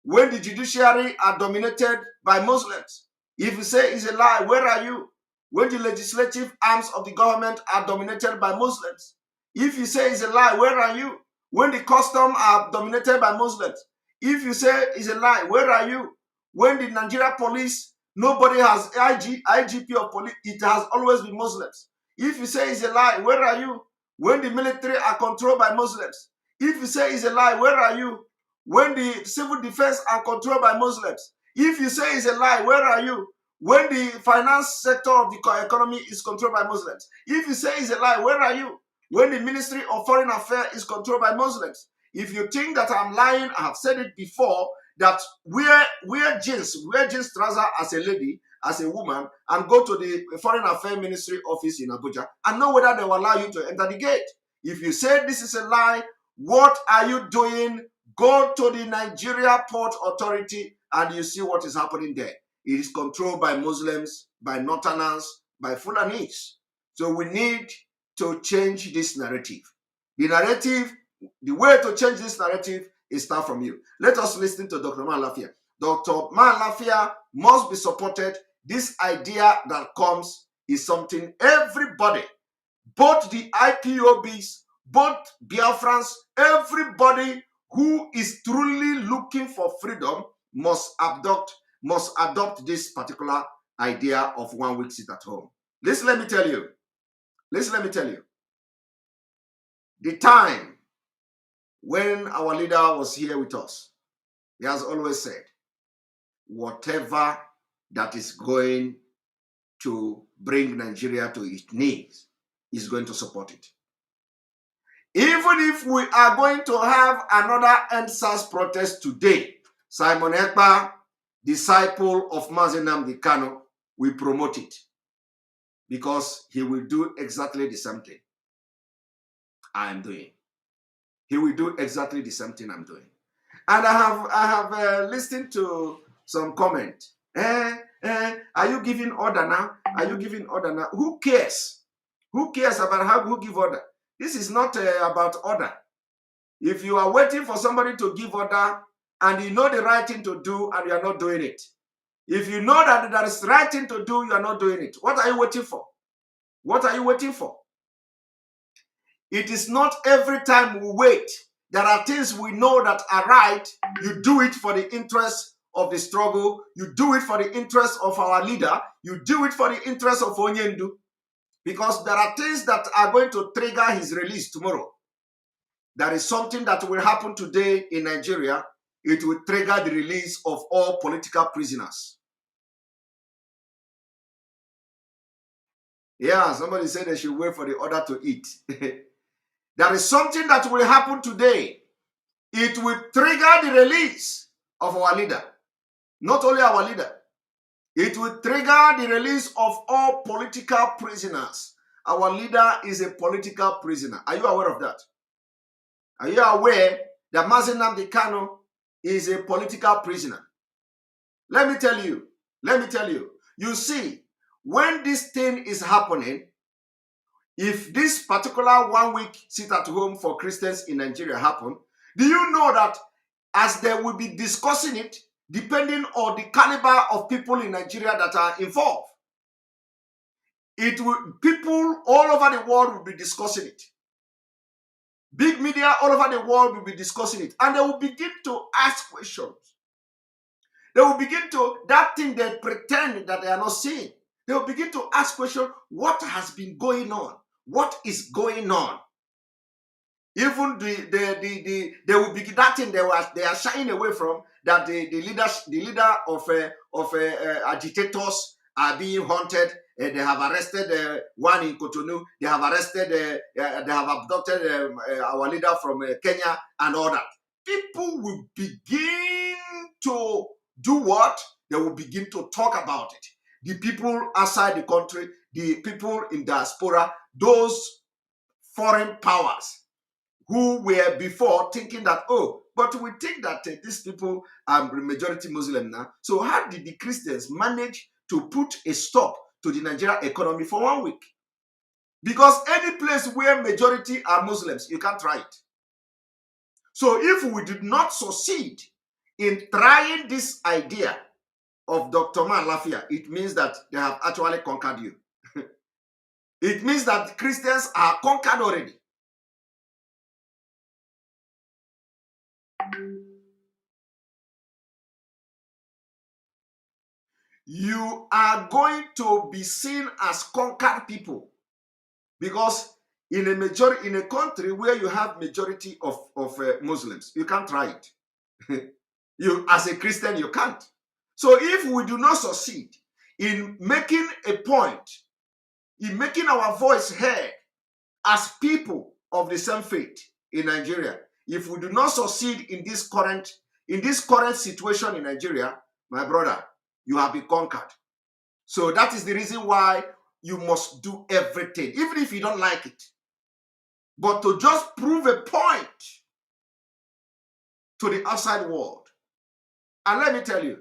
when the judiciary are dominated by Muslims? If you say it's a lie, where are you when the legislative arms of the government are dominated by Muslims? If you say it's a lie, where are you when the custom are dominated by Muslims? If you say it's a lie, where are you when the Nigeria police, nobody has IGP of police, it has always been Muslims? If you say it's a lie, where are you when the military are controlled by Muslims? If you say it's a lie, where are you when the civil defense are controlled by Muslims? If you say it's a lie, where are you when the finance sector of the economy is controlled by Muslims? If you say it's a lie, where are you when the Ministry of Foreign Affairs is controlled by Muslims? If you think that I'm lying, I have said it before, that wear jeans trouser as a lady, as a woman, and go to the Foreign Affairs Ministry office in Abuja and know whether they will allow you to enter the gate. If you say this is a lie, what are you doing? Go to the Nigeria Port Authority and you see what is happening there. It is controlled by Muslims, by Northerners, by Fulanis. So we need to change this narrative. The way to change this narrative is start from you. Let us listen to Dr. Malafia. Dr. Malafia must be supported. This idea that comes is something everybody, both the IPOBs, both Biafrans, everybody who is truly looking for freedom must adopt this particular idea of 1 week sit at home. Listen, let me tell you. The time when our leader was here with us, he has always said, whatever that is going to bring Nigeria to its knees is going to support it. Even if we are going to have another EndSARS protest today, Simon Ekpa, disciple of nnamdi, Kanu, will promote it because he will do exactly the same thing I am doing. He will do exactly the same thing I'm doing. And I have listened to some comment. Are you giving order now? Are you giving order now? Who cares? Who cares about who give order? This is not about order. If you are waiting for somebody to give order and you know the right thing to do and you are not doing it, if you know that there is the right thing to do, you are not doing it, what are you waiting for? What are you waiting for? It is not every time we wait. There are things we know that are right. You do it for the interest of the struggle. You do it for the interest of our leader. You do it for the interest of Onyendu. Because there are things that are going to trigger his release tomorrow. There is something that will happen today in Nigeria. It will trigger the release of all political prisoners. Yeah, somebody said they should wait for the order to eat. There is something that will happen today. It will trigger the release of our leader. Not only our leader. It will trigger the release of all political prisoners. Our leader is a political prisoner. Are you aware of that? Are you aware that nnamdi Kanu is a political prisoner? Let me tell you. You see, when this thing is happening, if this particular 1 week sit at home for Christians in Nigeria happen, do you know that as they will be discussing it, depending on the caliber of people in Nigeria that are involved, people all over the world will be discussing it. Big media all over the world will be discussing it, and they will begin to ask questions. They will begin to, that thing they pretend that they are not seeing, they will begin to ask questions. What has been going on? What is going on? Even they will begin, that thing they are shying away from, that the leader of agitators are being haunted. They have arrested one in Cotonou. They have arrested, they have abducted our leader from Kenya and all that. People will begin to do what? They will begin to talk about it. The people outside the country, the people in diaspora, those foreign powers who were before thinking that, oh, but we think that these people are majority Muslim now. So how did the Christians manage to put a stop to the Nigerian economy for 1 week? Because any place where majority are Muslims, you can't try it. So if we did not succeed in trying this idea of Dr. Man Lafia, it means that they have actually conquered you. It means that Christians are conquered already. You are going to be seen as conquered people, because in a country where you have majority of Muslims, you can't try it. You, as a Christian, you can't. So if we do not succeed in making a point, in making our voice heard as people of the same faith in Nigeria, if we do not succeed in this current situation in Nigeria, my brother, you have been conquered. So that is the reason why you must do everything, even if you don't like it. But to just prove a point to the outside world. And let me tell you,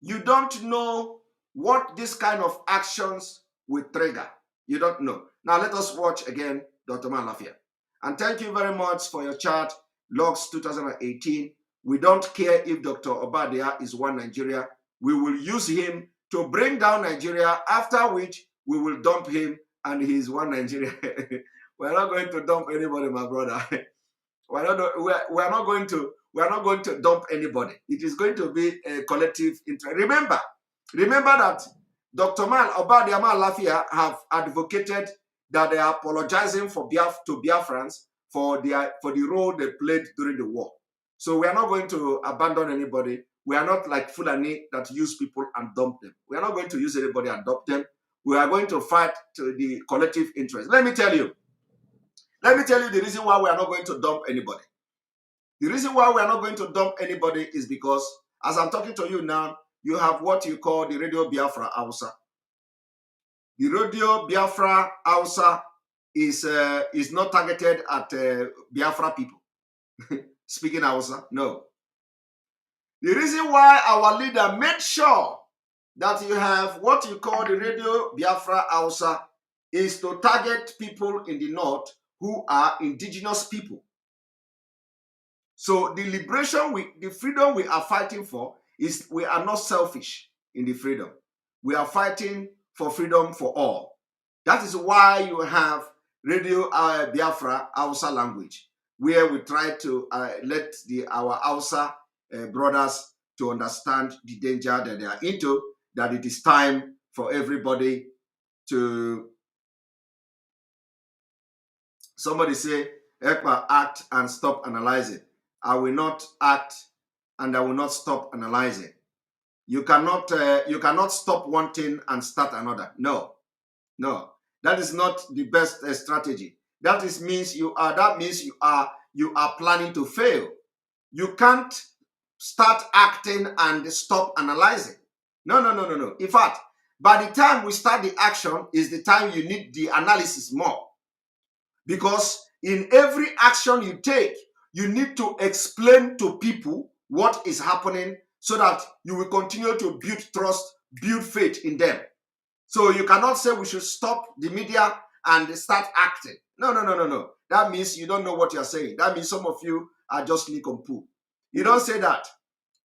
you don't know what this kind of actions will trigger. You don't know. Now let us watch again Dr. Man Lafia. And thank you very much for your chat, Logs 2018. We don't care if Dr. Obadia is one Nigeria. We will use him to bring down Nigeria, after which we will dump him and he is one Nigeria. We're not going to dump anybody, my brother. We're not going to dump anybody. It is going to be a collective interest. Remember that Dr. Obadia Lafia have advocated that they are apologizing to Biafrans for the role they played during the war. So we are not going to abandon anybody. We are not like Fulani that use people and dump them. We are not going to use anybody and dump them. We are going to fight to the collective interest. Let me tell you the reason why we are not going to dump anybody. The reason why we are not going to dump anybody is because, as I'm talking to you now, you have what you call the Radio Biafra Hausa. The Radio Biafra Hausa is not targeted at Biafra people. Speaking Hausa, no. The reason why our leader made sure that you have what you call the Radio Biafra Hausa is to target people in the north who are indigenous people. So the liberation, the freedom we are fighting for is we are not selfish in the freedom. We are fighting for freedom for all. That is why you have Radio Biafra Hausa language, where we try to let our Hausa brothers to understand the danger that they are into, that it is time for everybody to, somebody say, Ekpa, act and stop analyzing. I will not act and I will not stop analyzing. You cannot stop one thing and start another. No, that is not the best strategy. That means you are planning to fail. You can't start acting and stop analyzing. No. In fact, by the time we start the action is the time you need the analysis more. Because in every action you take, you need to explain to people what is happening so that you will continue to build trust, build faith in them. So you cannot say we should stop the media and start acting. No. That means you don't know what you're saying. That means some of you are just lick on poo. You don't say that.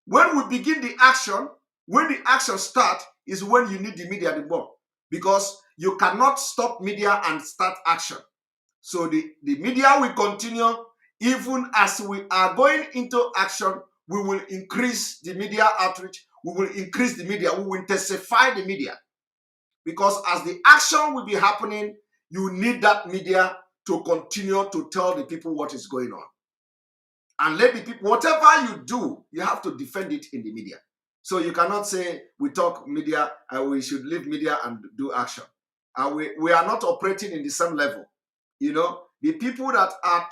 When we begin the action, when the action starts, is when you need the media the more. Because you cannot stop media and start action. So the media will continue. Even as we are going into action, we will increase the media outreach. We will increase the media. We will intensify the media. Because as the action will be happening, you need that media to continue to tell the people what is going on. And let the people, whatever you do, you have to defend it in the media. So you cannot say, we talk media, we should leave media and do action. We are not operating in the same level. You know, the people that are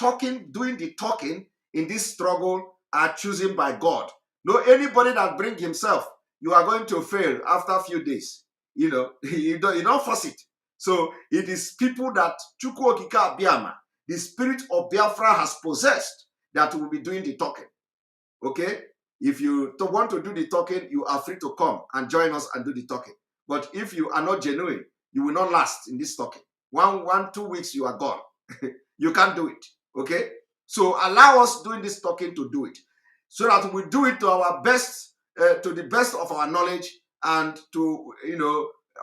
doing the talking in this struggle are chosen by God. No, anybody that brings himself, you are going to fail after a few days. You know, you don't force it. So it is people that Chukwu Okike Abiama, the spirit of Biafra has possessed, that will be doing the talking. Okay? If you want to do the talking, you are free to come and join us and do the talking. But if you are not genuine, you will not last in this talking. 2 weeks, you are gone. You can't do it. Okay? So allow us doing this talking to do it. So that we do it to our best, to the best of our knowledge and to,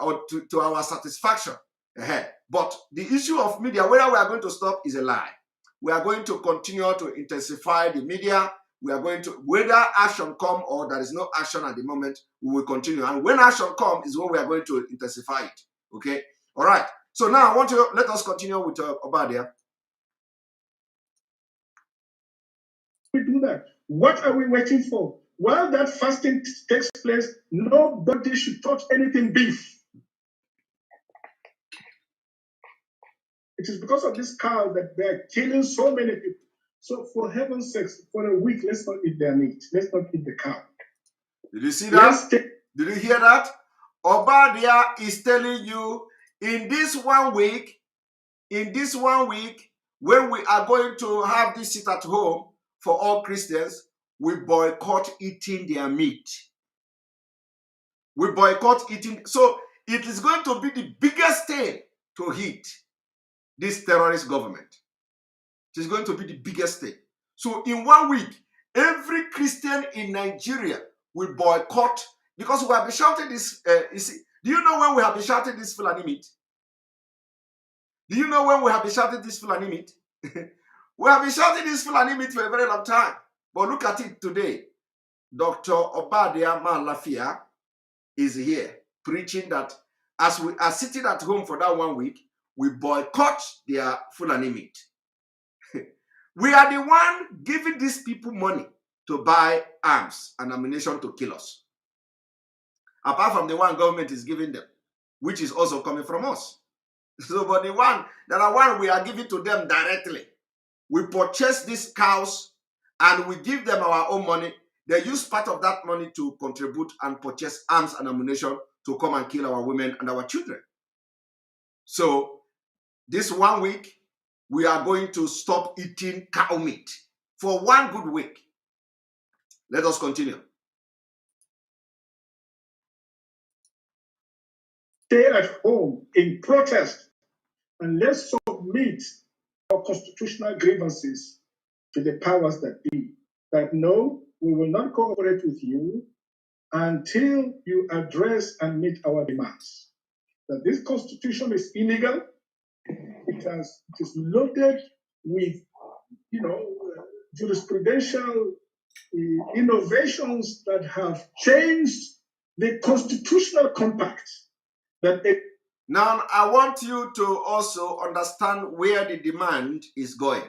or to our satisfaction. But the issue of media, whether we are going to stop, is a lie. We are going to continue to intensify the media. We are going to, whether action come or there is no action at the moment, we will continue. And when action comes is when we are going to intensify it. Okay? All right. So now I want to let us continue with Obadia.
We do that. What are we waiting for? While that fasting takes place, nobody should touch anything beef. It is because of this cow that they are killing so many people. So for heaven's sakes, for a week, let's not eat their meat. Let's not eat the cow.
Did you see that? Did you hear that? Obadia is telling you in this 1 week, when we are going to have this sit at home for all Christians, we boycott eating their meat. We boycott eating. So it is going to be the biggest thing to hit this terrorist government. It is going to be the biggest thing. So in 1 week, every Christian in Nigeria will boycott, because we have been shouting this. Do you know when we have been shouting this Fulani meat? Do you know when we have been shouting this Fulani meat? We have been shouting this Fulani meat for a very long time. But look at it today. Dr. Obadia Malafia is here preaching that as we are sitting at home for that 1 week, we boycott their Fulani meat. We are the one giving these people money to buy arms and ammunition to kill us. Apart from the one government is giving them, which is also coming from us. So, but the one we are giving to them directly. We purchase these cows and we give them our own money. They use part of that money to contribute and purchase arms and ammunition to come and kill our women and our children. So, this 1 week, we are going to stop eating cow meat for 1 good week. Let us continue.
Stay at home in protest and let's submit our constitutional grievances to the powers that be. that no, we will not cooperate with you until you address and meet our demands. That this constitution is illegal. It is loaded with, jurisprudential innovations that have changed the constitutional compact.
Now, I want you to also understand where the demand is going.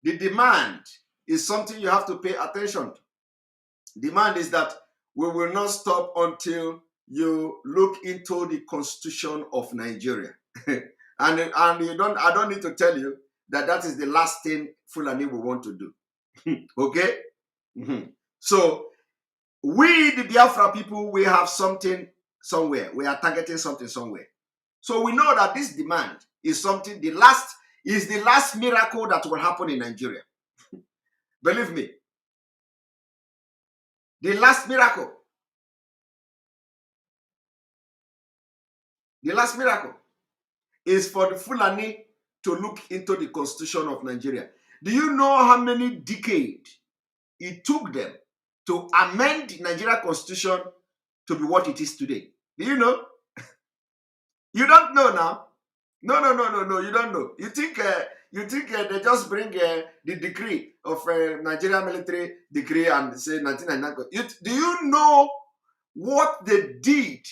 The demand is something you have to pay attention to. Demand is that we will not stop until you look into the Constitution of Nigeria. and you don't, I don't need to tell you that that is the last thing Fulani will want to do. Okay? So, we, the Biafra people, we have something somewhere. We are targeting something somewhere. So we know that this demand is something, the last miracle that will happen in Nigeria. Believe me. The last miracle. The last miracle is for the Fulani to look into the Constitution of Nigeria. Do you know how many decades it took them to amend the Nigeria Constitution to be what it is today? Do you know? You don't know now. No, you don't know. You think they just bring the decree of Nigeria military decree and say 1999. Do you know what they did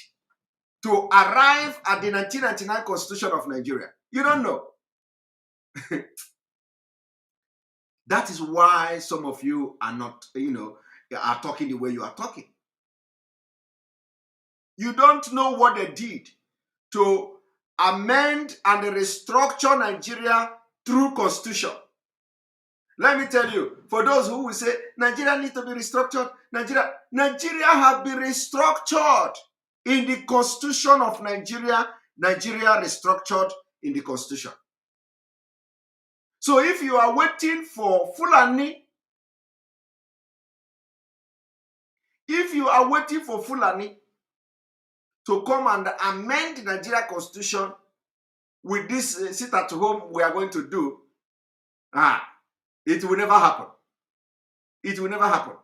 to arrive at the 1999 Constitution of Nigeria? You don't know. That is why some of you are not, are talking the way you are talking. You don't know what they did to amend and restructure Nigeria through Constitution. Let me tell you, for those who will say Nigeria needs to be restructured, Nigeria have been restructured in the Constitution of Nigeria. Nigeria restructured in the Constitution. So if you are waiting for Fulani, to come and amend the Nigeria Constitution with this sit at home we are going to do, it will never happen. It will never happen.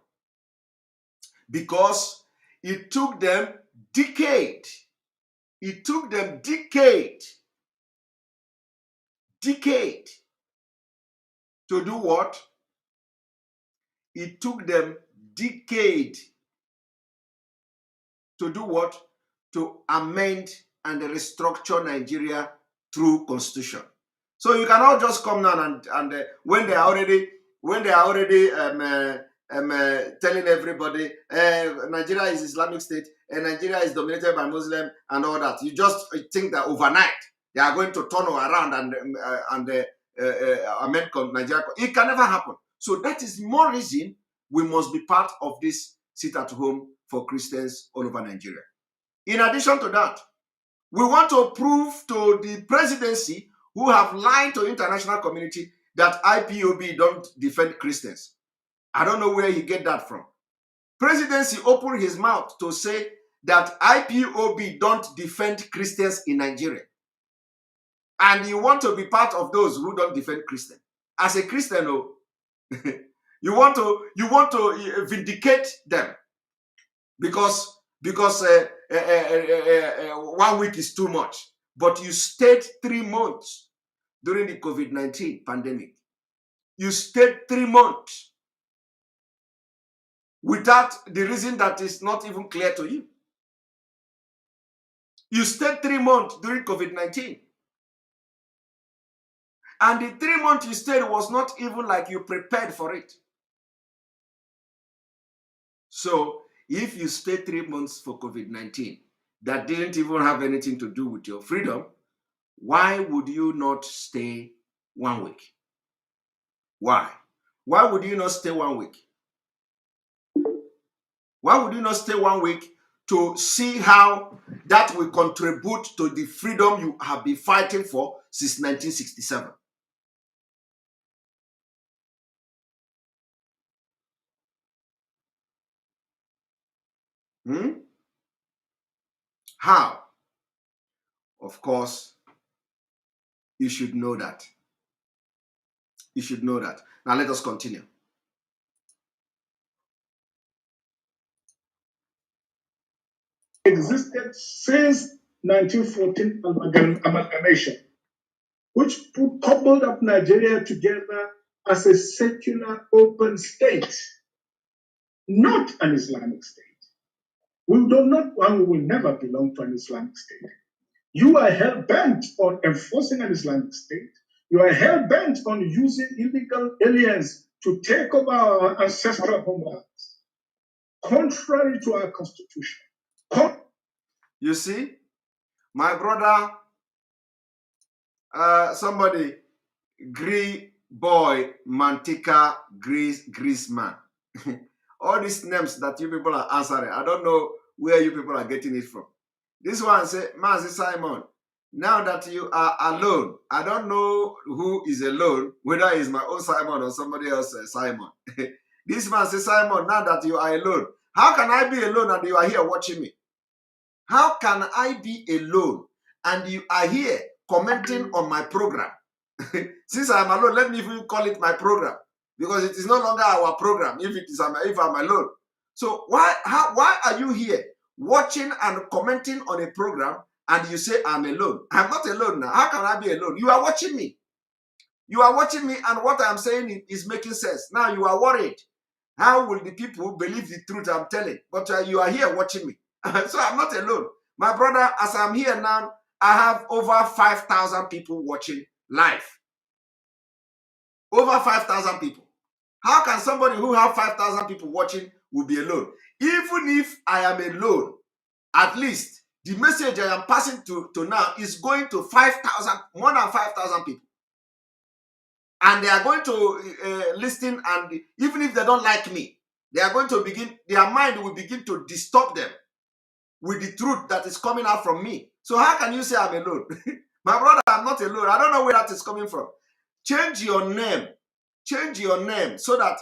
Because it took them decade. It took them decade to do what? It took them decade to do what? To amend and restructure Nigeria through Constitution. So you cannot just come now and when they are already telling everybody Nigeria is Islamic State and Nigeria is dominated by Muslim and all that. You just think that overnight they are going to turn around and amend Nigeria. It can never happen. So that is more reason we must be part of this sit at home for Christians all over Nigeria. In addition to that, we want to prove to the presidency who have lied to international community that IPOB don't defend Christians. I don't know where he get that from. Presidency opened his mouth to say that IPOB don't defend Christians in Nigeria. And you want to be part of those who don't defend Christians. As a Christian, you want to vindicate them because 1 week is too much. But you stayed 3 months during the COVID-19 pandemic. You stayed 3 months without the reason that is not even clear to you. You stayed 3 months during COVID-19. And the 3 months you stayed was not even like you prepared for it. So, if you stay 3 months for COVID-19, that didn't even have anything to do with your freedom, why would you not stay 1 week? Why? Why would you not stay 1 week? Why would you not stay 1 week to see how that will contribute to the freedom you have been fighting for since 1967? How? Of course, you should know that. You should know that. Now let us continue.
existed since 1914 amalgamation, which coupled up Nigeria together as a secular open state, not an Islamic state. We do not and we will never belong to an Islamic state. You are hell-bent on enforcing an Islamic state. You are hell-bent on using illegal aliens to take over our ancestral homelands, contrary to our constitution.
You see, my brother, somebody, boy, Mantika, Grease man. All these names that you people are answering, I don't know where you people are getting it from. This one say, Mazi Simon, now that you are alone, I don't know who is alone, whether it's my own Simon or somebody else's Simon. This man says, Simon, now that you are alone, how can I be alone and you are here watching me? How can I be alone and you are here commenting on my program? Since I'm alone, let me even call it my program, because it is no longer our program if I'm alone. So why are you here watching and commenting on a program and you say I'm alone? I'm not alone now. How can I be alone? You are watching me. You are watching me, and what I'm saying is making sense. Now you are worried. How will the people believe the truth I'm telling? But you are here watching me. So I'm not alone. My brother, as I'm here now, I have over 5,000 people watching live. Over 5,000 people. How can somebody who have 5,000 people watching will be alone? Even if I am alone, at least the message I am passing to now is going to 5,000, more than 5,000 people. And they are going to listen, and even if they don't like me, they are going to begin, their mind will begin to disturb them with the truth that is coming out from me. So how can you say I'm alone? My brother, I'm not alone. I don't know where that is coming from. Change your name. Change your name so that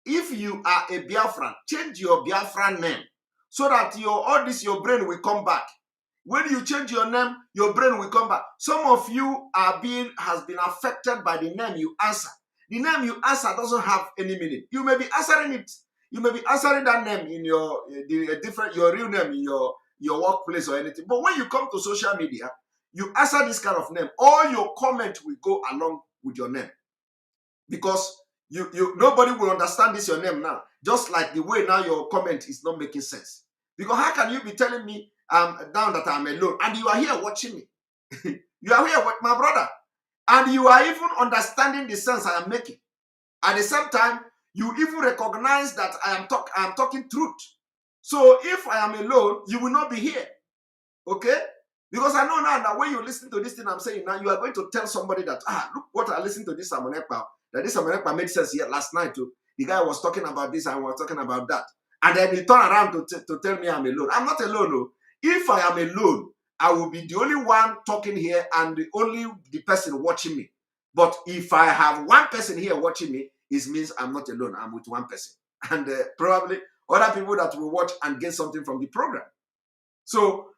if you are a Biafran, change your Biafran name so that your brain will come back. When you change your name, your brain will come back. Some of you has been affected by the name you answer. The name you answer doesn't have any meaning. You may be answering it. You may be answering that name in your real name in your workplace or anything. But when you come to social media, you answer this kind of name. All your comment will go along with your name. Because nobody will understand this your name now. Just like the way now your comment is not making sense. Because how can you be telling me down that I'm alone and you are here watching me? You are here with my brother. And you are even understanding the sense I am making. At the same time, you even recognize that I am talking truth. So if I am alone, you will not be here. Okay? Because I know now that when you listen to this thing I'm saying now, you are going to tell somebody that, look what I listened to this Amonekpa. That this Amonekpa made sense here last night too. The guy was talking about this and was talking about that. And then he turned around to tell me I'm alone. I'm not alone. No. If I am alone, I will be the only one talking here and the person watching me. But if I have one person here watching me, it means I'm not alone. I'm with one person. And probably other people that will watch and get something from the program. So,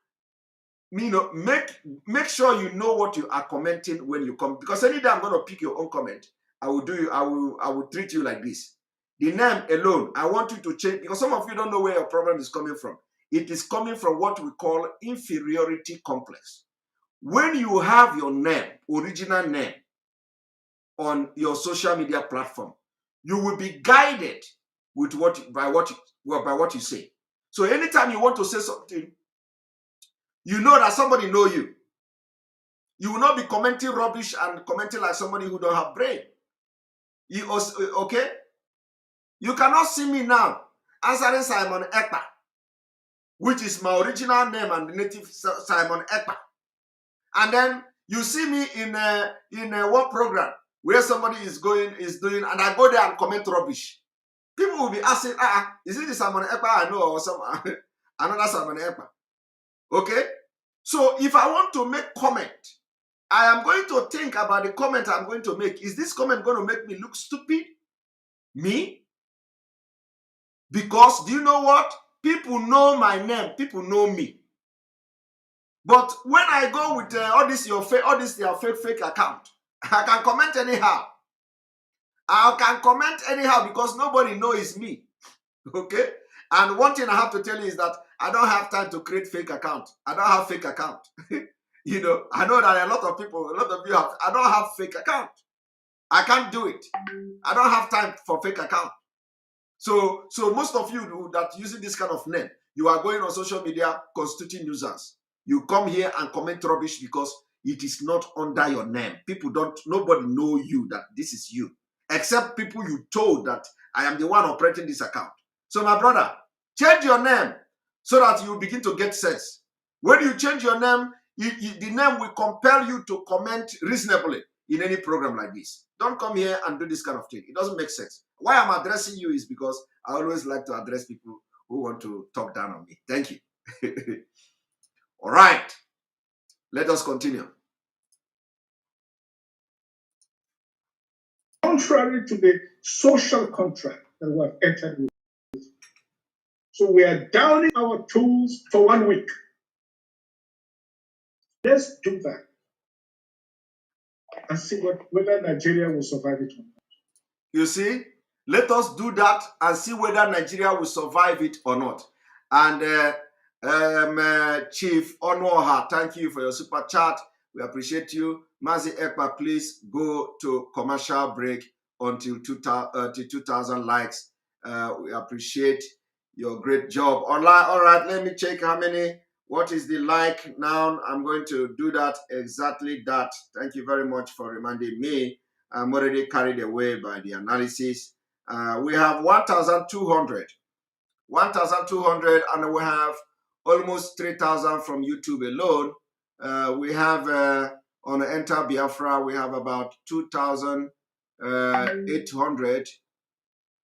make sure you know what you are commenting when you come, because any day I'm going to pick your own comment, I will treat you like this. The name alone, I want you to change, because some of you don't know where your problem is coming from. It is coming from what we call inferiority complex. When you have your name, original name, on your social media platform, you will be guided with by what you say. So anytime you want to say something, you know that somebody know you. You will not be commenting rubbish and commenting like somebody who don't have brain. Okay? You cannot see me now answering Simon Ekpa, which is my original name and the native Simon Ekpa. And then you see me in a work program where somebody is doing, and I go there and comment rubbish. People will be asking, is it the Simon Ekpa I know or some another Simon Ekpa? Okay? So if I want to make comment, I am going to think about the comment I'm going to make. Is this comment going to make me look stupid? Me? Because do you know what? People know my name. People know me. But when I go with all this your fake account, I can comment anyhow. I can comment anyhow because nobody knows it's me. Okay? And one thing I have to tell you is that I don't have time to create fake account. I don't have fake account. You know, I know that a lot of people, a lot of you have, I don't have fake account. I can't do it. I don't have time for fake account. So most of you that using this kind of name, you are going on social media constituting nuisance. You come here and comment rubbish because it is not under your name. People don't, nobody know you that this is you, except people you told that I am the one operating this account. So my brother, change your name so that you begin to get sense. When you change your name, the name will compel you to comment reasonably in any program like this. Don't come here and do this kind of thing. It doesn't make sense. Why I'm addressing you is because I always like to address people who want to talk down on me. Thank you. All right. Let us continue.
Contrary to the social contract that we have entered with. So we are downing our tools for 1 week. Let's do that and see whether Nigeria will survive it or not.
You see, let us do that and see whether Nigeria will survive it or not. And Chief Onoha, thank you for your super chat. We appreciate you. Mazi Ekpa, please go to commercial break until 2,000 likes. We appreciate your great job. All right, let me check how many. What is the like now? I'm going to do that, exactly that. Thank you very much for reminding me. I'm already carried away by the analysis. We have 1,200. 1,200, and we have almost 3,000 from YouTube alone. We have on Enter Biafra, we have about 2,800.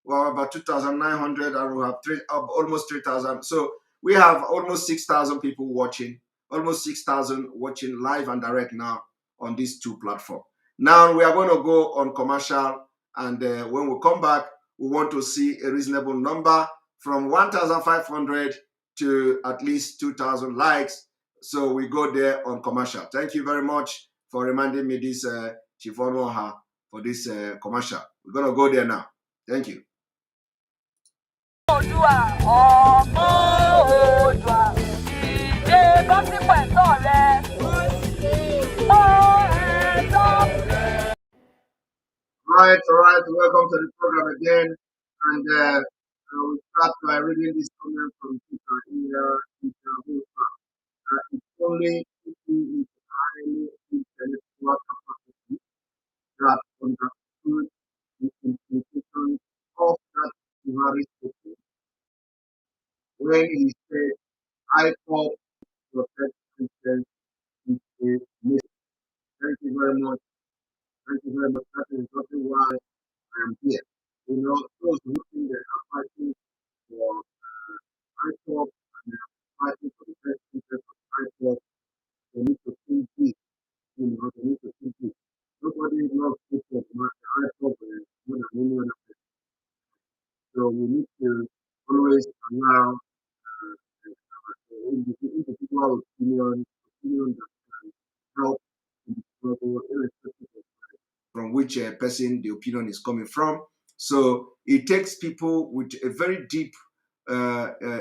Well, about 2,900, and we have almost 3,000. So we have almost 6,000 people watching, almost 6,000 watching live and direct now on these two platforms. Now we are going to go on commercial, and when we come back, we want to see a reasonable number from 1,500 to at least 2,000 likes. So we go there on commercial. Thank you very much for reminding me this, Chief Onoha, for this commercial. We're going to go there now. Thank you. All right, welcome to the program again. And we start by reading this comment from Peter here. It's only people with highly intellectual capacity that understood the implications of that Buhari statement when he said, I call protect Christians with a message. Thank you very much. Thank you very much. That is exactly why I am here. You know, those who think they are fighting for Ipob and they are fighting for the best interest of Ipob, they need to think deep. You know, they need to think deep. Nobody loves Ipob, not Ipob, more than anyone else. So we need to always allow individual opinion that can help in the struggle, irrespective of from which person the opinion is coming from. So it takes people with a very deep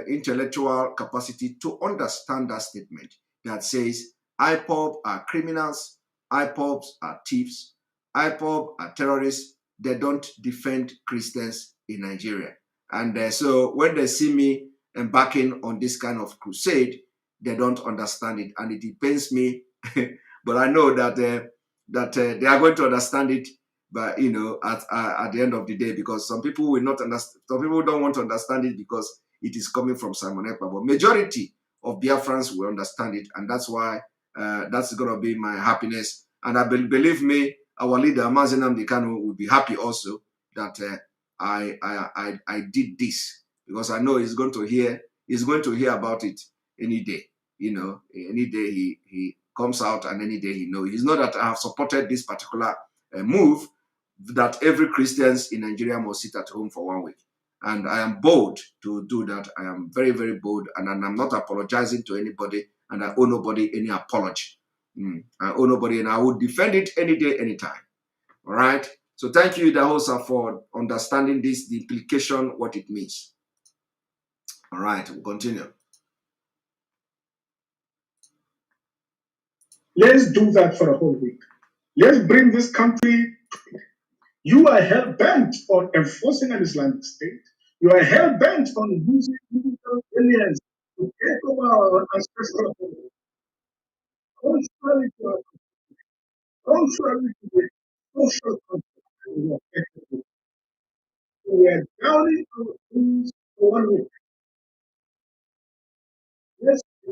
intellectual capacity to understand that statement that says Ipob are criminals, Ipobs are thieves, Ipob are terrorists. They don't defend Christians in Nigeria. And so when they see me embarking on this kind of crusade, they don't understand it, and it pains me. But I know that they are going to understand it, but you know, at the end of the day, because some people will not understand. Some people don't want to understand it because it is coming from Simon Ekpa. But majority of Biafrans will understand it, and that's why that's going to be my happiness. And believe me, our leader nnamdi Kanu will be happy also that I did this, because I know he's going to hear about it any day. You know, any day he comes out, and any day he knows. He's not that I have supported this particular move that every Christians in Nigeria must sit at home for 1 week. And I am bold to do that. I am very, very bold, and I'm not apologizing to anybody, and I owe nobody any apology. I owe nobody, and I will defend it any day, anytime. All right? So thank you, Idahosa, for understanding this, the implication, what it means. All right, we'll continue.
Let's do that for a whole week. Let's bring this country. You are hell bent on enforcing an Islamic State. You are hell bent on using illegal aliens to take over our ancestral homeland. Contrary to the social contract, we are downing our tools for 1 week. Let's do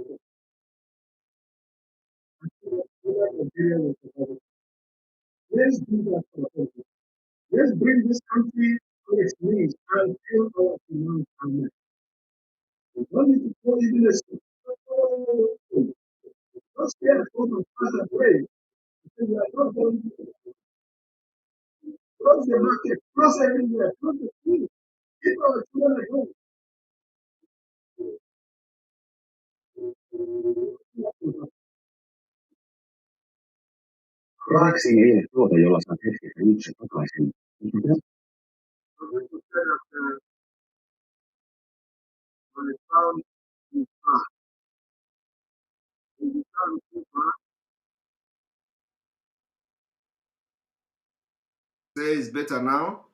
that for a whole week. Let's bring this country to its knees and fill our demands and met. We don't need to go even a step. Don't stay at home and pass and pray. We are not going to close the market, close everywhere, close the school. Keep our children at home.
Raaksin eilen tuota, jolla saat hetkessä itse takaisin.
Say it's better now.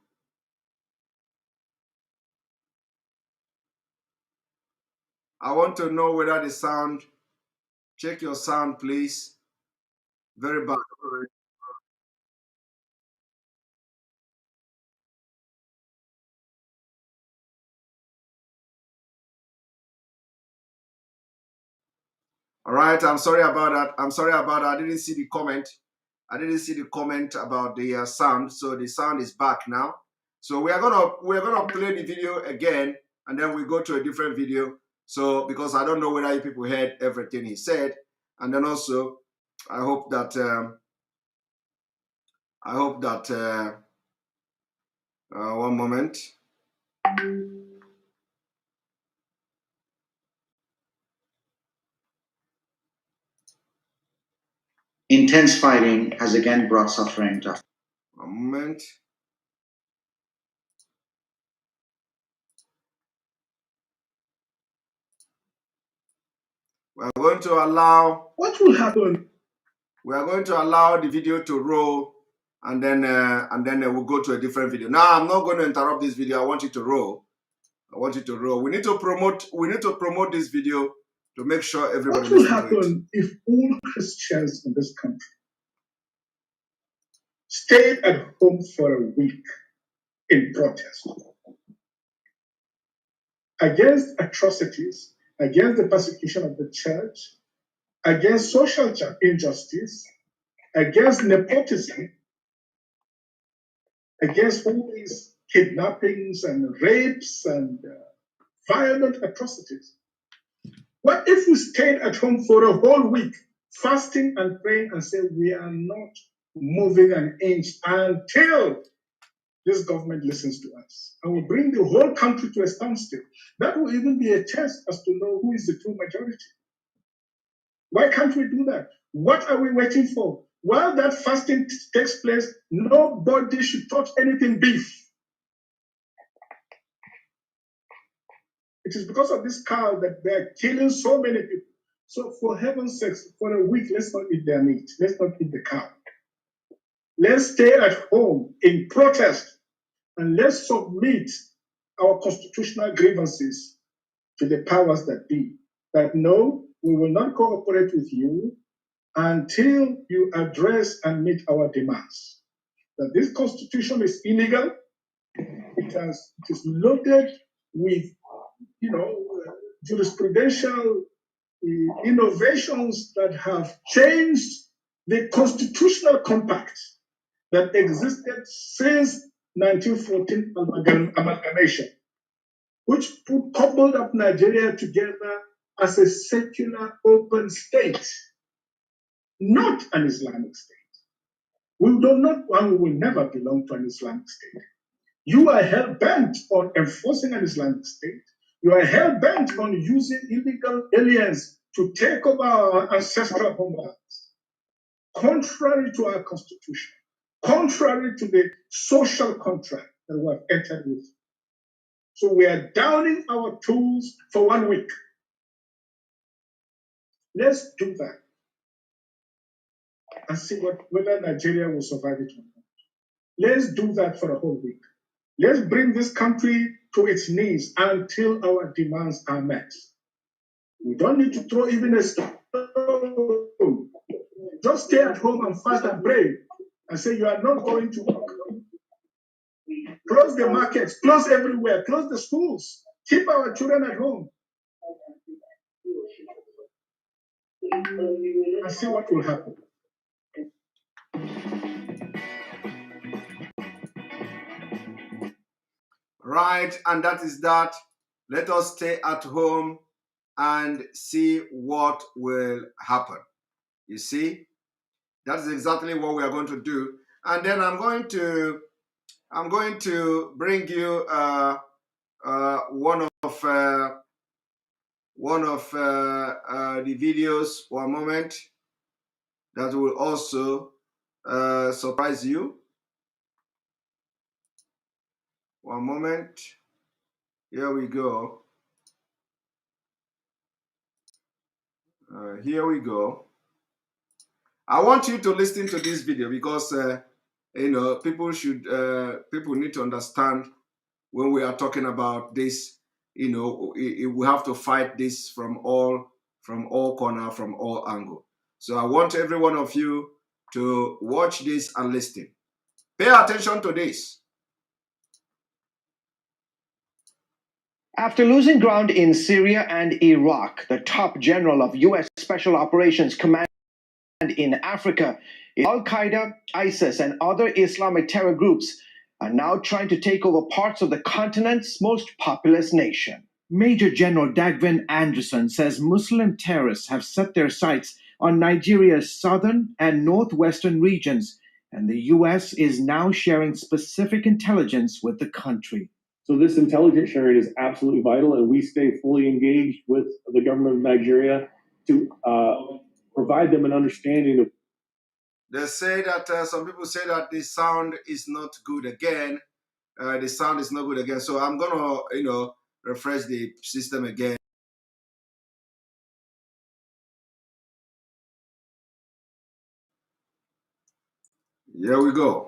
I want to know whether the sound, check your sound, please. Very bad. All right, I'm sorry about that. I'm sorry about that. I didn't see the comment. I didn't see the comment about the sound. So the sound is back now. So we're gonna play the video again, and then we go to a different video. So because I don't know whether you people heard everything he said, and then also I hope that one moment.
Intense fighting has again brought suffering to.
One moment. We're going to allow.
What will happen?
We are going to allow the video to roll, and then we'll go to a different video. Now I'm not going to interrupt this video. I want it to roll. I want it to roll. We need to promote this video to make sure everybody.
What will happen if all Christians in this country stayed at home for a week in protest against atrocities, against the persecution of the church, against social injustice, against nepotism, against all these kidnappings and rapes and violent atrocities? What if we stayed at home for a whole week, fasting and praying and say we are not moving an inch until this government listens to us and will bring the whole country to a standstill? That will even be a test as to know who is the true majority. Why can't we do that? What are we waiting for? While that fasting takes place, nobody should touch anything beef. It is because of this cow that they're killing so many people. So for heaven's sakes, for a week, let's not eat their meat. Let's not eat the cow. Let's stay at home in protest and let's submit our constitutional grievances to the powers that be. That no, we will not cooperate with you until you address and meet our demands. That this constitution is illegal. It is loaded with, jurisprudential innovations that have changed the constitutional compact that existed since 1914 amalgamation, which coupled up Nigeria together as a secular open state, not an Islamic state. We do not and we will never belong to an Islamic state. You are hell-bent on enforcing an Islamic state. You are hell-bent on using illegal aliens to take over our ancestral homelands, contrary to our constitution, contrary to the social contract that we have entered with. So we are downing our tools for 1 week. Let's do that. and see whether Nigeria will survive it or not. Let's do that for a whole week. Let's bring this country to its knees until our demands are met. We don't need to throw even a stone. Just stay at home and fast and pray and say you are not going to work. Close the markets, close everywhere, close the schools. Keep our children at home. And see what will happen.
Right, and that is that. Let us stay at home and see what will happen. You see, that is exactly what we are going to do. And then I'm going to bring you one of the videos. One moment, that will also surprise you. One moment. Here we go. Here we go. I want you to listen to this video because you know, people need to understand when we are talking about this. You know, we have to fight this from all corners, from all angles. So I want every one of you to watch this and listen. Pay attention to this.
After losing ground in Syria and Iraq, the top general of U.S. Special Operations Command in Africa, Al-Qaeda, ISIS, and other Islamic terror groups are now trying to take over parts of the continent's most populous nation. Major General Dagvin Anderson says Muslim terrorists have set their sights on Nigeria's southern and northwestern regions, and the U.S. is now sharing specific intelligence with the country.
So this intelligence sharing is absolutely vital, and we stay fully engaged with the government of Nigeria to provide them an understanding of.
They say that some people say that the sound is not good again. The sound is not good again. So I'm gonna, you know, refresh the system again. Here we go.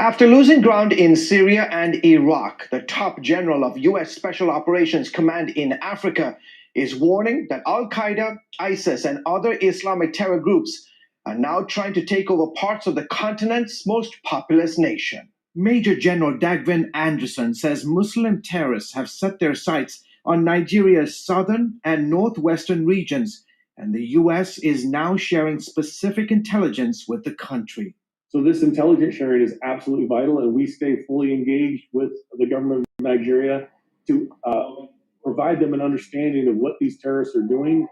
After losing ground in Syria and Iraq, the top general of U.S. Special Operations Command in Africa is warning that Al-Qaeda, ISIS, and other Islamic terror groups are now trying to take over parts of the continent's most populous nation. Major General Dagvin Anderson says Muslim terrorists have set their sights on Nigeria's southern and northwestern regions, and the U.S. is now sharing specific intelligence with the country.
So this intelligence sharing is absolutely vital, and we stay fully engaged with the government of Nigeria to provide them an understanding of what these terrorists are doing.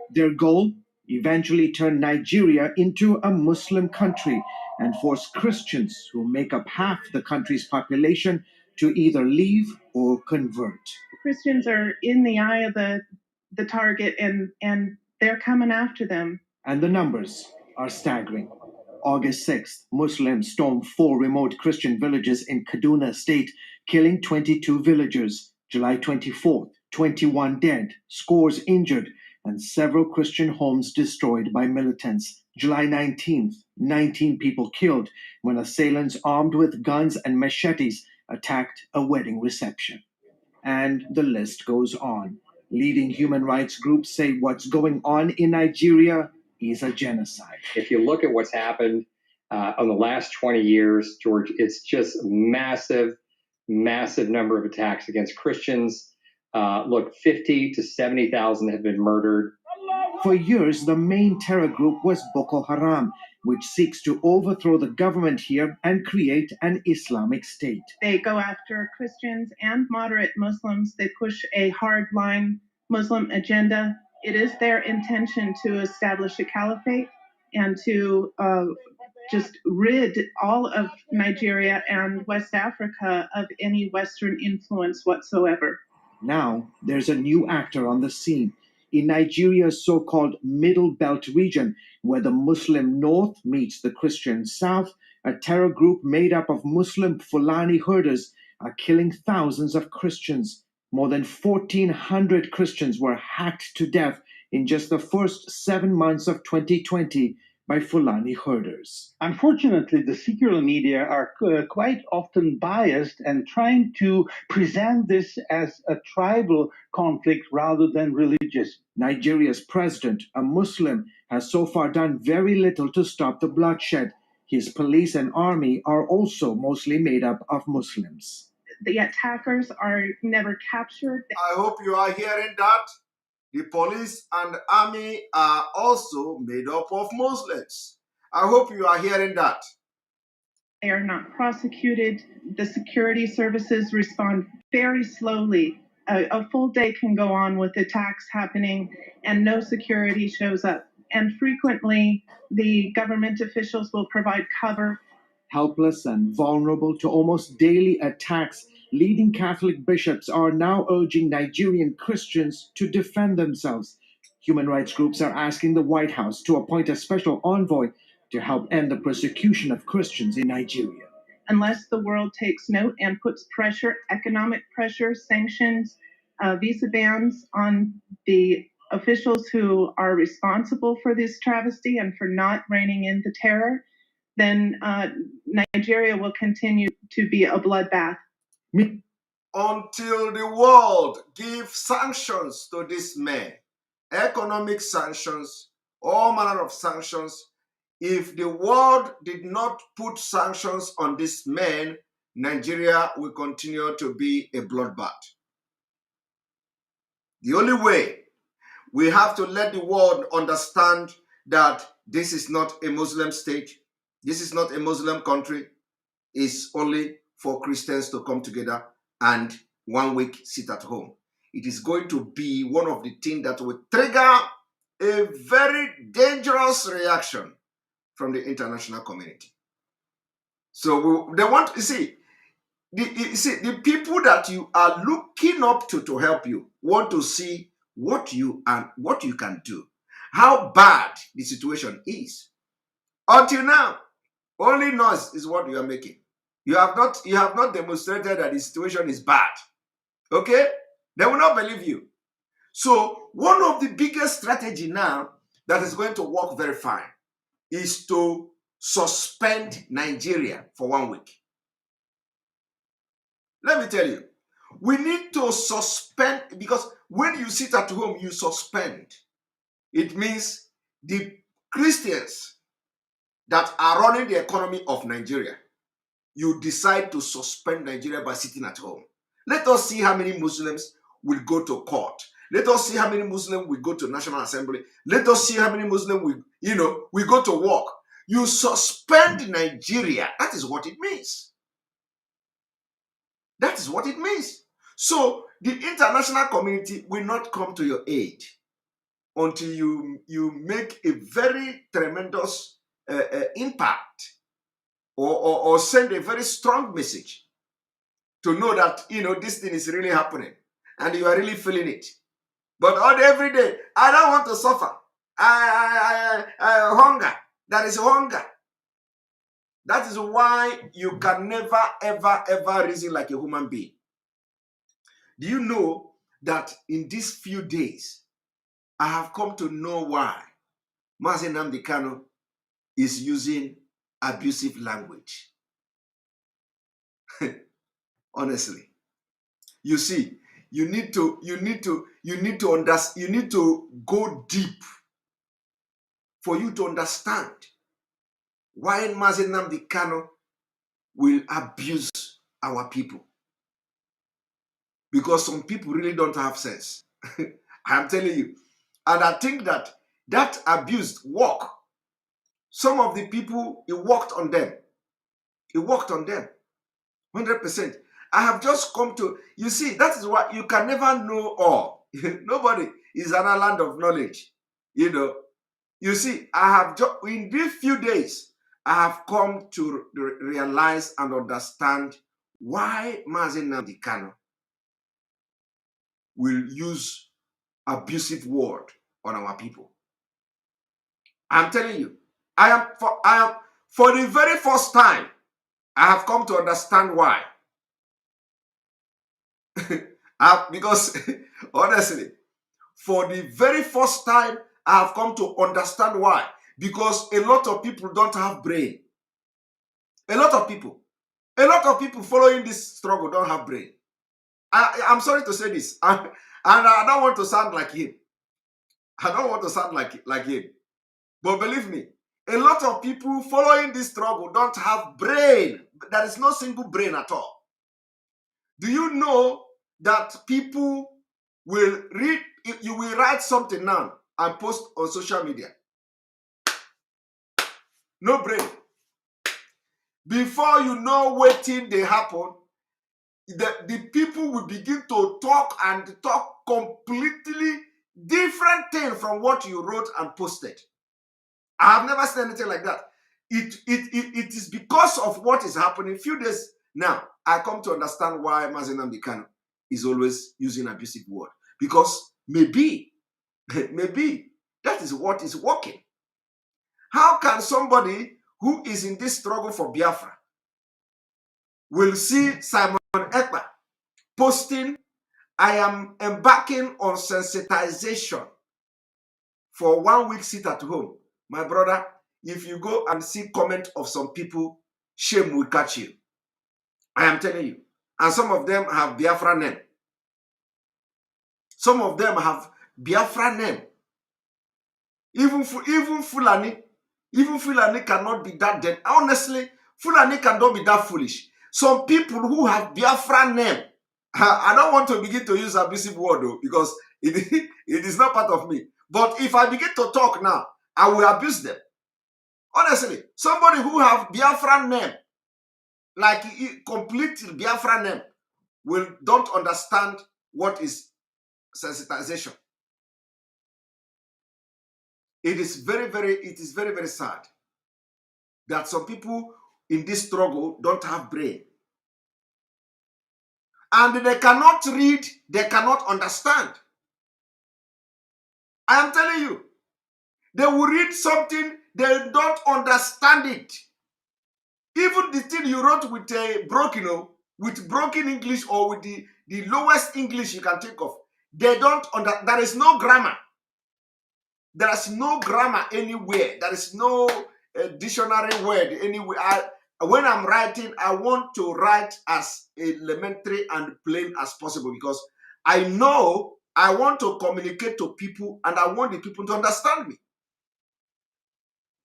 Their goal? Eventually turn Nigeria into a Muslim country and force Christians, who make up half the country's population, to either leave or convert.
Christians are in the eye of the target, and they're coming after them.
And the numbers are staggering. August 6th, Muslims stormed 4 remote Christian villages in Kaduna State, killing 22 villagers. July 24th, 21 dead, scores injured, and several Christian homes destroyed by militants. July 19th, 19 people killed when assailants armed with guns and machetes attacked a wedding reception. And the list goes on. Leading human rights groups say what's going on in Nigeria is a genocide.
If you look at what's happened on the last 20 years, George, it's just massive number of attacks against Christians. Look, 50 to 70,000 have been murdered.
For years, the main terror group was Boko Haram, which seeks to overthrow the government here and create an Islamic state.
They go after Christians and moderate Muslims. They push a hardline Muslim agenda. It is their intention to establish a caliphate and to just rid all of Nigeria and West Africa of any Western influence whatsoever.
Now, there's a new actor on the scene.
in Nigeria's so-called Middle Belt region, where the Muslim north meets the Christian south, a terror group made up of Muslim Fulani herders are killing thousands of Christians. More than 1,400 Christians were hacked to death in just the first 7 months of 2020 by Fulani herders.
Unfortunately, the secular media are quite often biased and trying to present this as a tribal conflict rather than religious.
Nigeria's president, a Muslim, has so far done very little to stop the bloodshed. His police and army are also mostly made up of Muslims.
The attackers are never captured.
I hope you are hearing that. The police and army are also made up of Muslims. I hope you are hearing that.
They are not prosecuted. The security services respond very slowly. A full day can go on with attacks happening and no security shows up. And frequently, the government officials will provide cover.
Helpless and vulnerable to almost daily attacks, leading Catholic bishops are now urging Nigerian Christians to defend themselves. Human rights groups are asking the White House to appoint a special envoy to help end the persecution of Christians in Nigeria.
Unless the world takes note and puts pressure, economic pressure, sanctions, visa bans on the officials who are responsible for this travesty and for not reining in the terror, then Nigeria will continue to be a bloodbath.
Until the world gives sanctions to these men, economic sanctions, all manner of sanctions, if the world did not put sanctions on these men, Nigeria will continue to be a bloodbath. The only way, we have to let the world understand that this is not a Muslim state, this is not a Muslim country, it's only for Christians to come together and 1 week sit at home. It is going to be one of the things that will trigger a very dangerous reaction from the international community. So they want to see the people that you are looking up to help you want to see what you can do, how bad the situation is. Until now, only noise is what you are making. You have not demonstrated that the situation is bad. Okay? They will not believe you. So one of the biggest strategy now that is going to work very fine is to suspend Nigeria for 1 week. Let me tell you, we need to suspend, because when you sit at home, you suspend. It means the Christians that are running the economy of Nigeria, you decide to suspend Nigeria by sitting at home. Let us see how many Muslims will go to court. Let us see how many Muslims will go to National Assembly. Let us see how many Muslims will go to work. You suspend Nigeria. That is what it means. That is what it means. So the international community will not come to your aid until you make a very tremendous impact or send a very strong message to know that this thing is really happening and you are really feeling it. But every day, I don't want to suffer. I hunger. That is hunger. That is why you can never, ever, ever reason like a human being. Do you know that in these few days, I have come to know why nnamdi Kanu is using abusive language? Honestly, you see, you need to understand. You need to go deep for you to understand why nnamdi Kanu will abuse our people. Because some people really don't have sense. I'm telling you. And I think that abuse worked. Some of the people, it worked on them. It worked on them. 100%. I have just come to, you see, that is why you can never know all. Nobody is an island of knowledge. You see, I have just, in these few days, I have come to realize and understand why nnamdi Kanu will use abusive word on our people. I'm telling you, I am for the very first time, I have come to understand why. Because honestly, for the very first time, I have come to understand why. Because a lot of people don't have brain. A lot of people following this struggle don't have brain. I'm sorry to say this, and I don't want to sound like him. I don't want to sound like him. But believe me, a lot of people following this struggle don't have brain. There is no single brain at all. Do you know that people will read, you will write something now and post on social media? No brain. Before you know what thing they happen, the people will begin to talk and talk completely different thing from what you wrote and posted. I have never seen anything like that. It is because of what is happening. A few days now, I come to understand why nnamdi Kanu is always using abusive word. Because maybe that is what is working. How can somebody who is in this struggle for Biafra will see Simon Ekpa posting, I am embarking on sensitization for 1 week sit at home? My brother, if you go and see comment of some people, shame will catch you. I am telling you. And some of them have Biafra name. Some of them have Biafra name. Even Fulani cannot be that dead. Honestly, Fulani cannot be that foolish. Some people who have Biafra name, I don't want to begin to use abusive word though, because it is not part of me. But if I begin to talk now, I will abuse them. Honestly, somebody who have Biafra name, like complete Biafra name, don't understand what is sensitization. It is very, very sad that some people in this struggle don't have brain. And they cannot read, they cannot understand. I am telling you, they will read something, they don't understand it. Even the thing you wrote with broken English or with the lowest English you can think of, they don't understand. There is no grammar. There is no grammar anywhere. There is no dictionary word anywhere. When I'm writing, I want to write as elementary and plain as possible, because I know I want to communicate to people and I want the people to understand me.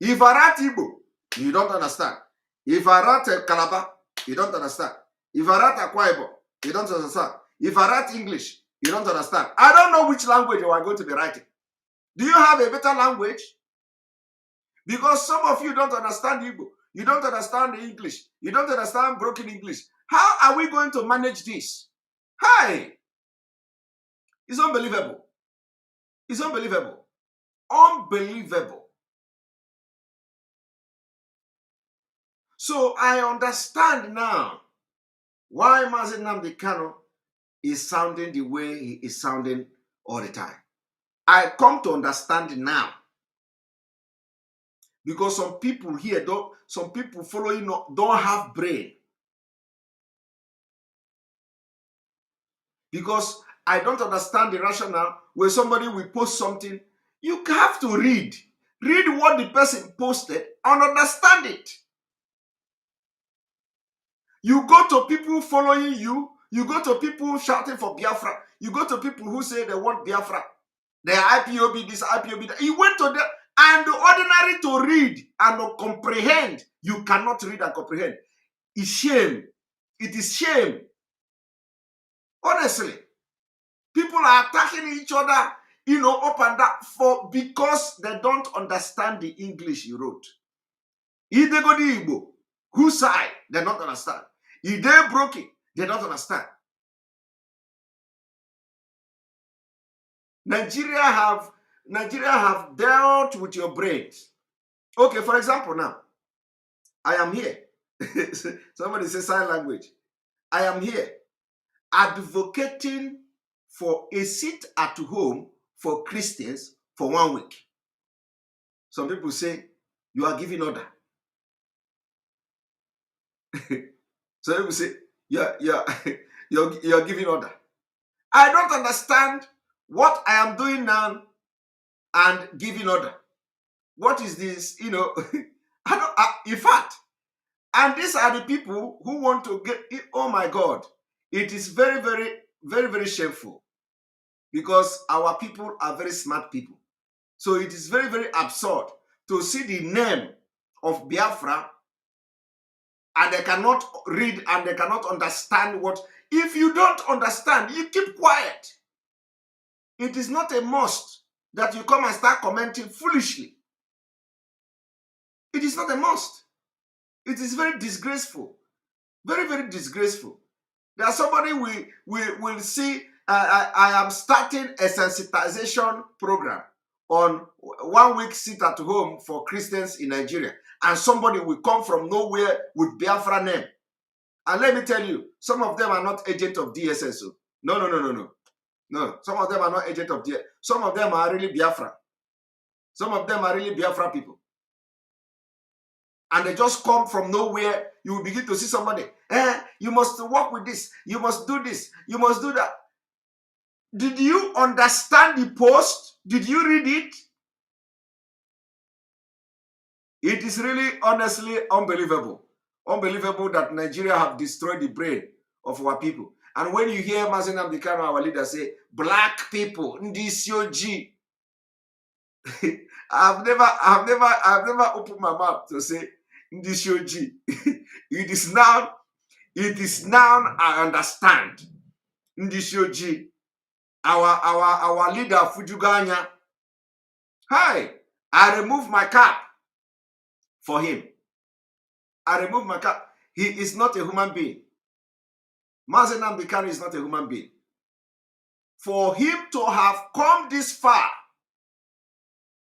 If I write Igbo, you don't understand. If I write Calabar, you don't understand. If I write Akwa Ibom, you don't understand. If I write English, you don't understand. I don't know which language you are going to be writing. Do you have a better language? Because some of you don't understand Igbo. You don't understand the English. You don't understand broken English. How are we going to manage this? Hi! It's unbelievable. It's unbelievable. Unbelievable. So I understand now why nnamdi Kanu is sounding the way he is sounding all the time. I come to understand now. Because some people here, some people following don't have brain. Because I don't understand the rationale where somebody will post something. You have to read. Read what the person posted and understand it. You go to people following you. You go to people shouting for Biafra. You go to people who say they want Biafra. They are IPOB this, IPOB that. You went to them, and the ordinary to read and comprehend. You cannot read and comprehend. It's shame. It is shame. Honestly. People are attacking each other, up and down because they don't understand the English you wrote. If they go to Igbo, whose side, they don't understand. If they broke it, they don't understand. Nigeria have dealt with your brains. Okay, for example, now, I am here. Somebody say sign language. I am here advocating for a seat at home for Christians for 1 week. Some people say you are giving order. Some people say you're giving order. I don't understand what I am doing now and giving order. What is this? You know, in fact, and these are the people who want to get it. Oh my God, it is very, very, very, very shameful because our people are very smart people. So it is very, very absurd to see the name of Biafra and they cannot read and they cannot understand what. If you don't understand, you keep quiet. It is not a must that you come and start commenting foolishly. It is not a must. It is very disgraceful. Very, very disgraceful. There's somebody we will see. I am starting a sensitization program on 1 week sit at home for Christians in Nigeria. And somebody will come from nowhere with Biafra name. And let me tell you, some of them are not agents of DSS. No. No, some of them are not agents of DSS. Some of them are really Biafra. Some of them are really Biafra people. And they just come from nowhere. You will begin to see somebody. You must work with this. You must do this. You must do that. Did you understand the post? Did you read it? It is really, honestly, unbelievable. Unbelievable that Nigeria have destroyed the brain of our people. And when you hear nnamdi Kanu, our leader, say, black people, ndisi I've never opened my mouth to say ndisi It is now I understand. Ndisi our leader Fujuganya. Hi, I remove my cap for him. I remove my cap. He is not a human being. nnamdi Kanu is not a human being. For him to have come this far,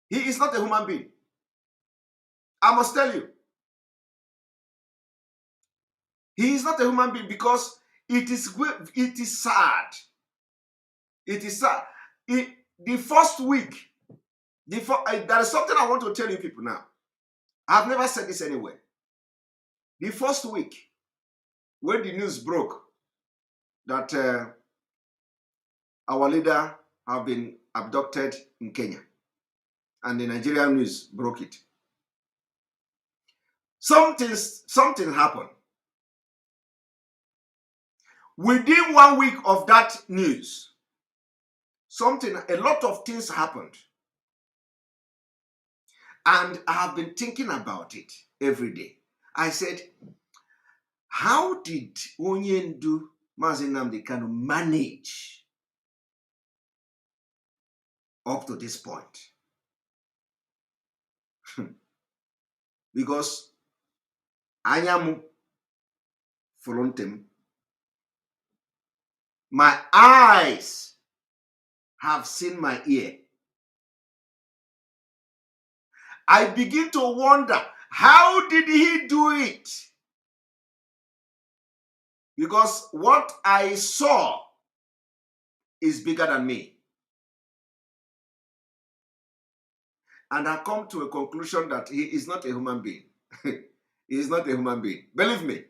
he is not a human being. I must tell you. He is not a human being because it is sad. It is sad. The first week, there is something I want to tell you people now. I've never said this anywhere. The first week, when the news broke that our leader have been abducted in Kenya, and the Nigerian news broke it, something happened. Within 1 week of that news, a lot of things happened. And I have been thinking about it every day. I said, how did Onyendu nnamdi Kanu manage up to this point? Because Anyamu Folontem, my eyes have seen my ear. I begin to wonder, how did he do it? Because what I saw is bigger than me. And I come to a conclusion that he is not a human being. He is not a human being. Believe me.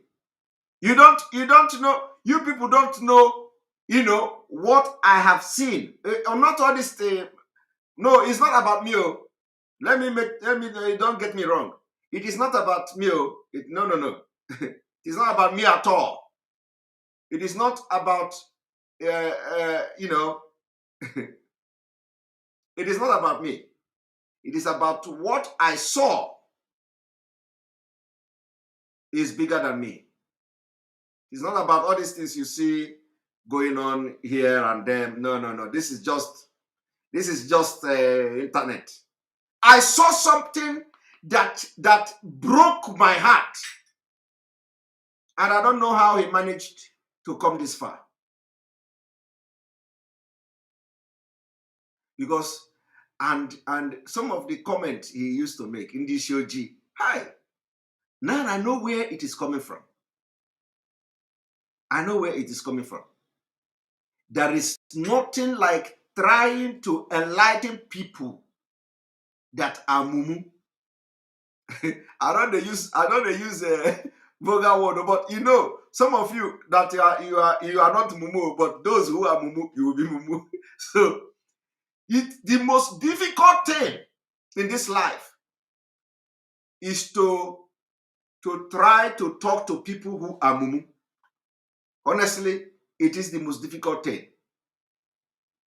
You don't know, you people don't know, what I have seen. Not all this thing. No, it's not about me. Let me don't get me wrong. It is not about me. No. It's not about me at all. It is not about, it is not about me. It is about what I saw is bigger than me. It's not about all these things you see going on here and there. No. This is just internet. I saw something that broke my heart. And I don't know how he managed to come this far. Because, and some of the comments he used to make in this show, hi, now I know where it is coming from. I know where it is coming from. There is nothing like trying to enlighten people that are mumu. I don't use vulgar word, but you know, some of you that you are not mumu, but those who are mumu, you will be mumu. So the most difficult thing in this life is to try to talk to people who are mumu. Honestly, it is the most difficult thing.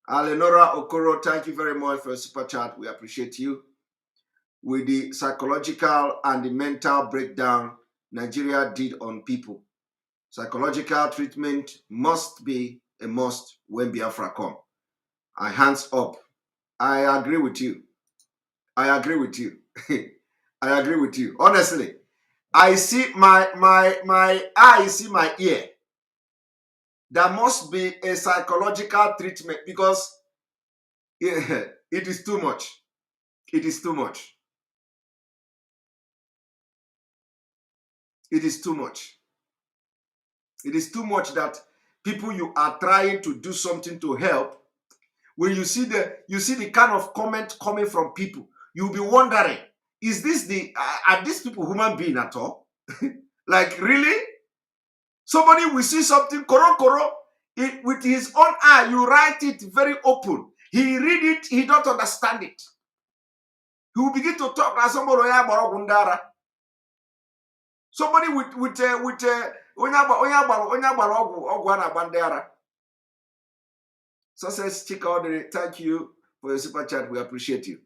Alenora Okoro, thank you very much for your super chat. We appreciate you. With the psychological and the mental breakdown Nigeria did on people, psychological treatment must be a must when Biafra come. Hands up. I agree with you. I agree with you. I agree with you. Honestly, I see my eye, see my ear. There must be a psychological treatment because it is too much. It is too much. It is too much. It is too much that people you are trying to do something to help, when you see the kind of comment coming from people, you'll be wondering, is this are these people human being at all? Like, really? Somebody will see something, koro, with his own eye, you write it very open. He read it, he don't understand it. He will begin to talk like somebody with Success Chika, thank you for your super chat. We appreciate you.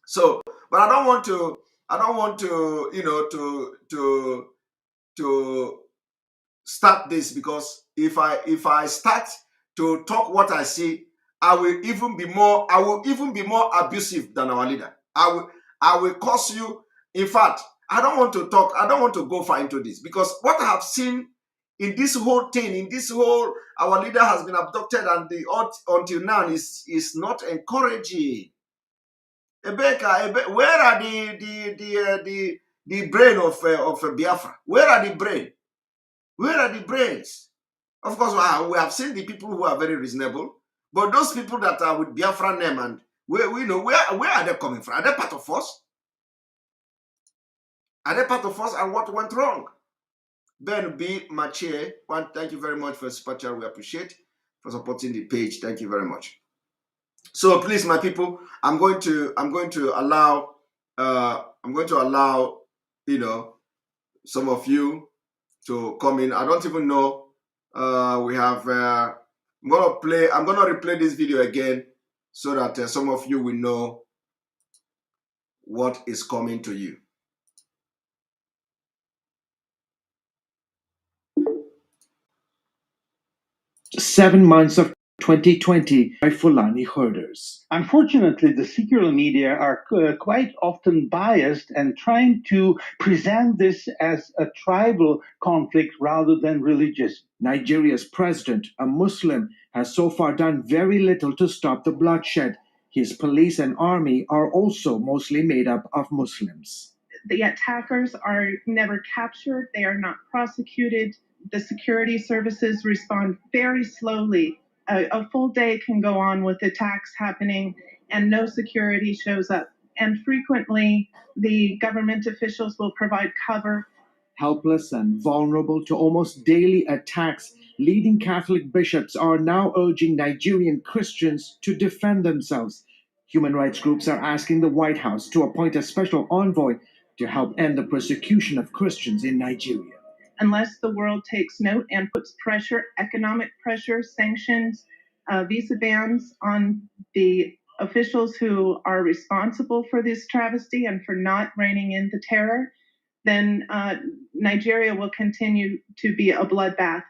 So, but I don't want to, to start this, because if I start to talk what I see, I will even be more abusive than our leader. I will cause you. In fact, I don't want to talk. I don't want to go far into this, because what I have seen in this whole thing, our leader has been abducted, and until now is not encouraging. Ebeka, where are the brain of Biafra? Where are the brain? Where are the brains? Of course, we have seen the people who are very reasonable, but those people that are with Biafra name, and we know where are they coming from? Are they part of us? Are they part of us? And what went wrong? Ben B. Mache, thank you very much for super chat. We appreciate for supporting the page. Thank you very much. So please, my people, I'm going to allow some of you to come in. I don't even know. We have. I'm gonna replay this video again so that some of you will know what is coming to you.
7 months of 2020 by Fulani herders.
Unfortunately, the secular media are quite often biased and trying to present this as a tribal conflict rather than religious.
Nigeria's president, a Muslim, has so far done very little to stop the bloodshed. His police and army are also mostly made up of Muslims.
The attackers are never captured. They are not prosecuted. The security services respond very slowly. A full day can go on with attacks happening and no security shows up. And frequently, the government officials will provide cover.
Helpless and vulnerable to almost daily attacks, leading Catholic bishops are now urging Nigerian Christians to defend themselves. Human rights groups are asking the White House to appoint a special envoy to help end the persecution of Christians in Nigeria.
Unless the world takes note and puts pressure, economic pressure, sanctions, visa bans on the officials who are responsible for this travesty and for not reining in the terror, then Nigeria will continue to be a bloodbath.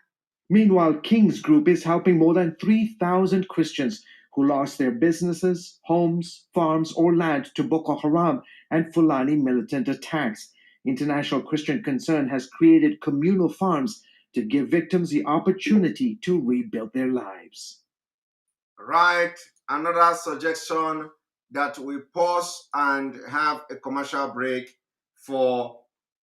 Meanwhile, King's Group is helping more than 3,000 Christians who lost their businesses, homes, farms, or land to Boko Haram and Fulani militant attacks. International Christian Concern has created communal farms to give victims the opportunity to rebuild their lives.
Right. Another suggestion that we pause and have a commercial break for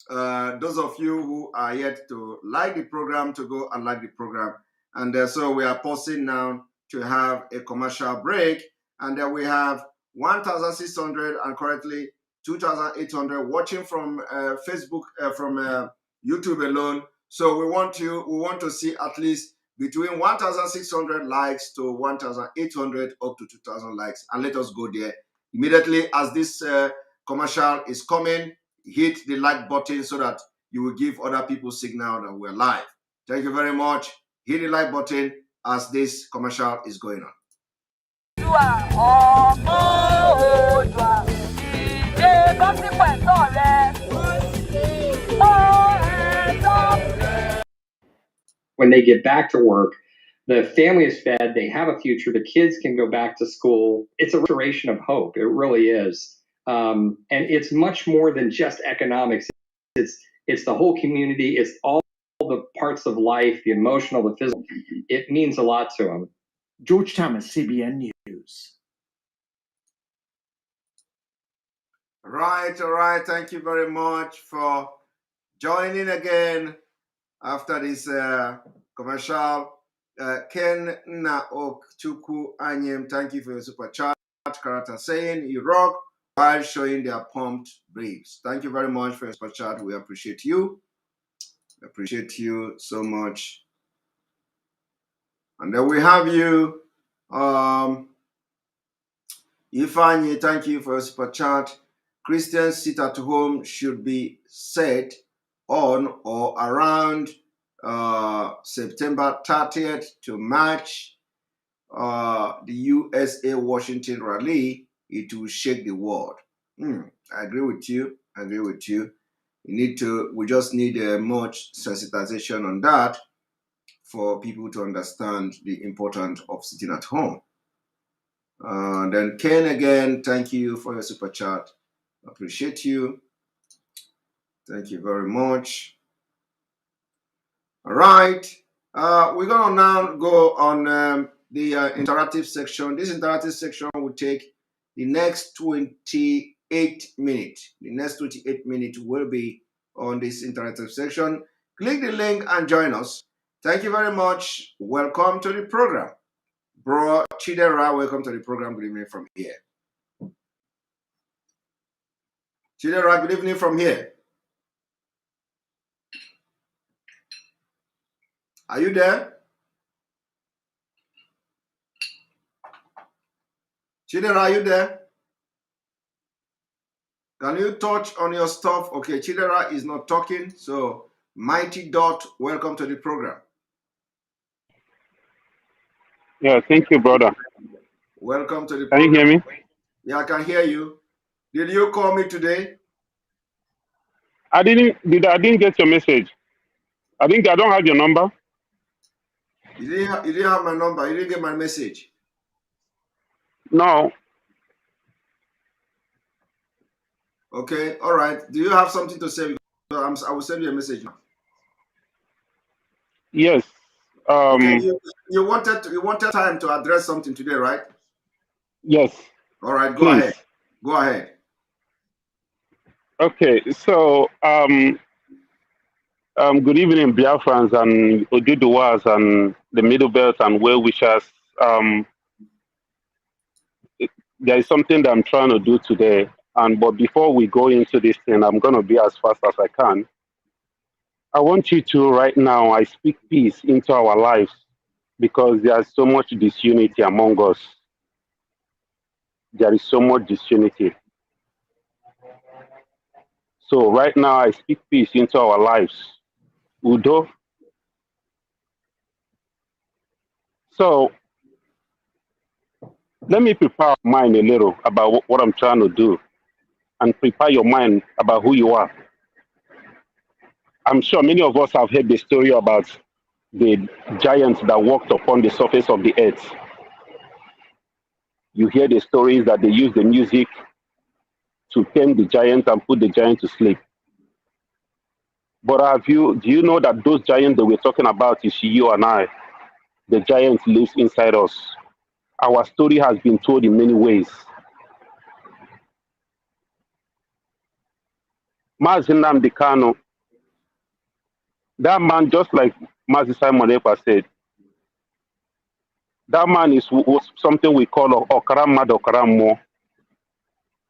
those of you who are yet to like the program, to go and like the program. And so we are pausing now to have a commercial break. And then we have 1,600 and currently 2,800 watching from Facebook, from YouTube alone. So we want to see at least between 1,600 likes to 1,800 up to 2,000 likes, and let us go there immediately as this commercial is coming. Hit the like button so that you will give other people signal that we're live. Thank you very much. Hit the like button as this commercial is going on.
When they get back to work, the family is fed, they have a future, the kids can go back to school. It's a restoration of hope. It really is. And it's much more than just economics. It's the whole community. It's all the parts of life, the emotional, the physical. It means a lot to them.
George Thomas, CBN News.
All right. Thank you very much for joining again after this commercial. Ken Naok Chuku Anyem, thank you for your super chat. Karata saying you rock while showing their pumped briefs. Thank you very much for your super chat. We appreciate you. We appreciate you so much. And then we have you, Ifanye, thank you for your super chat. Christians sit at home should be set on or around September 30th to March the USA Washington rally. It will shake the world. I agree with you. We just need much sensitization on that for people to understand the importance of sitting at home. Then Ken again, thank you for your super chat. Appreciate you. Thank you very much. All right. We're going to now go on the interactive section. This interactive section will take the next 28 minutes. The next 28 minutes will be on this interactive section. Click the link and join us. Thank you very much. Welcome to the program. Bro Chidera, welcome to the program. Good evening from here. Chidera, good evening from here. Are you there? Chidera, are you there? Can you touch on your stuff? Okay, Chidera is not talking. So, Mighty Dot, welcome to the program.
Yeah, thank you, brother.
Welcome to the
program. Can you hear me?
Yeah, I can hear you. Did you call me today?
I didn't get your message. I don't have your number.
You didn't have my number. You didn't get my message.
No.
Okay, all right. Do you have something to say? I will send you a message now.
Yes.
Okay, you wanted time to address something today, right?
Yes.
All right, go
Please.
ahead. Go ahead.
Okay, so good evening, Biafrans and Oduduwas and the Middle Belt and well-wishers. There is something that I'm trying to do today, but before we go into this thing, I'm going to be as fast as I can. I want you to, right now, I speak peace into our lives because there's so much disunity among us. There is so much disunity. So right now, I speak peace into our lives. Udo. So let me prepare our mind a little about what I'm trying to do and prepare your mind about who you are. I'm sure many of us have heard the story about the giants that walked upon the surface of the earth. You hear the stories that they use the music to tame the giant and put the giant to sleep. But do you know that those giants that we're talking about is you and I? The giant lives inside us. Our story has been told in many ways. Nnamdi Kanu, that man, just like Mazi Simon Ekpa said, That man was something we call Okaram Okarammo.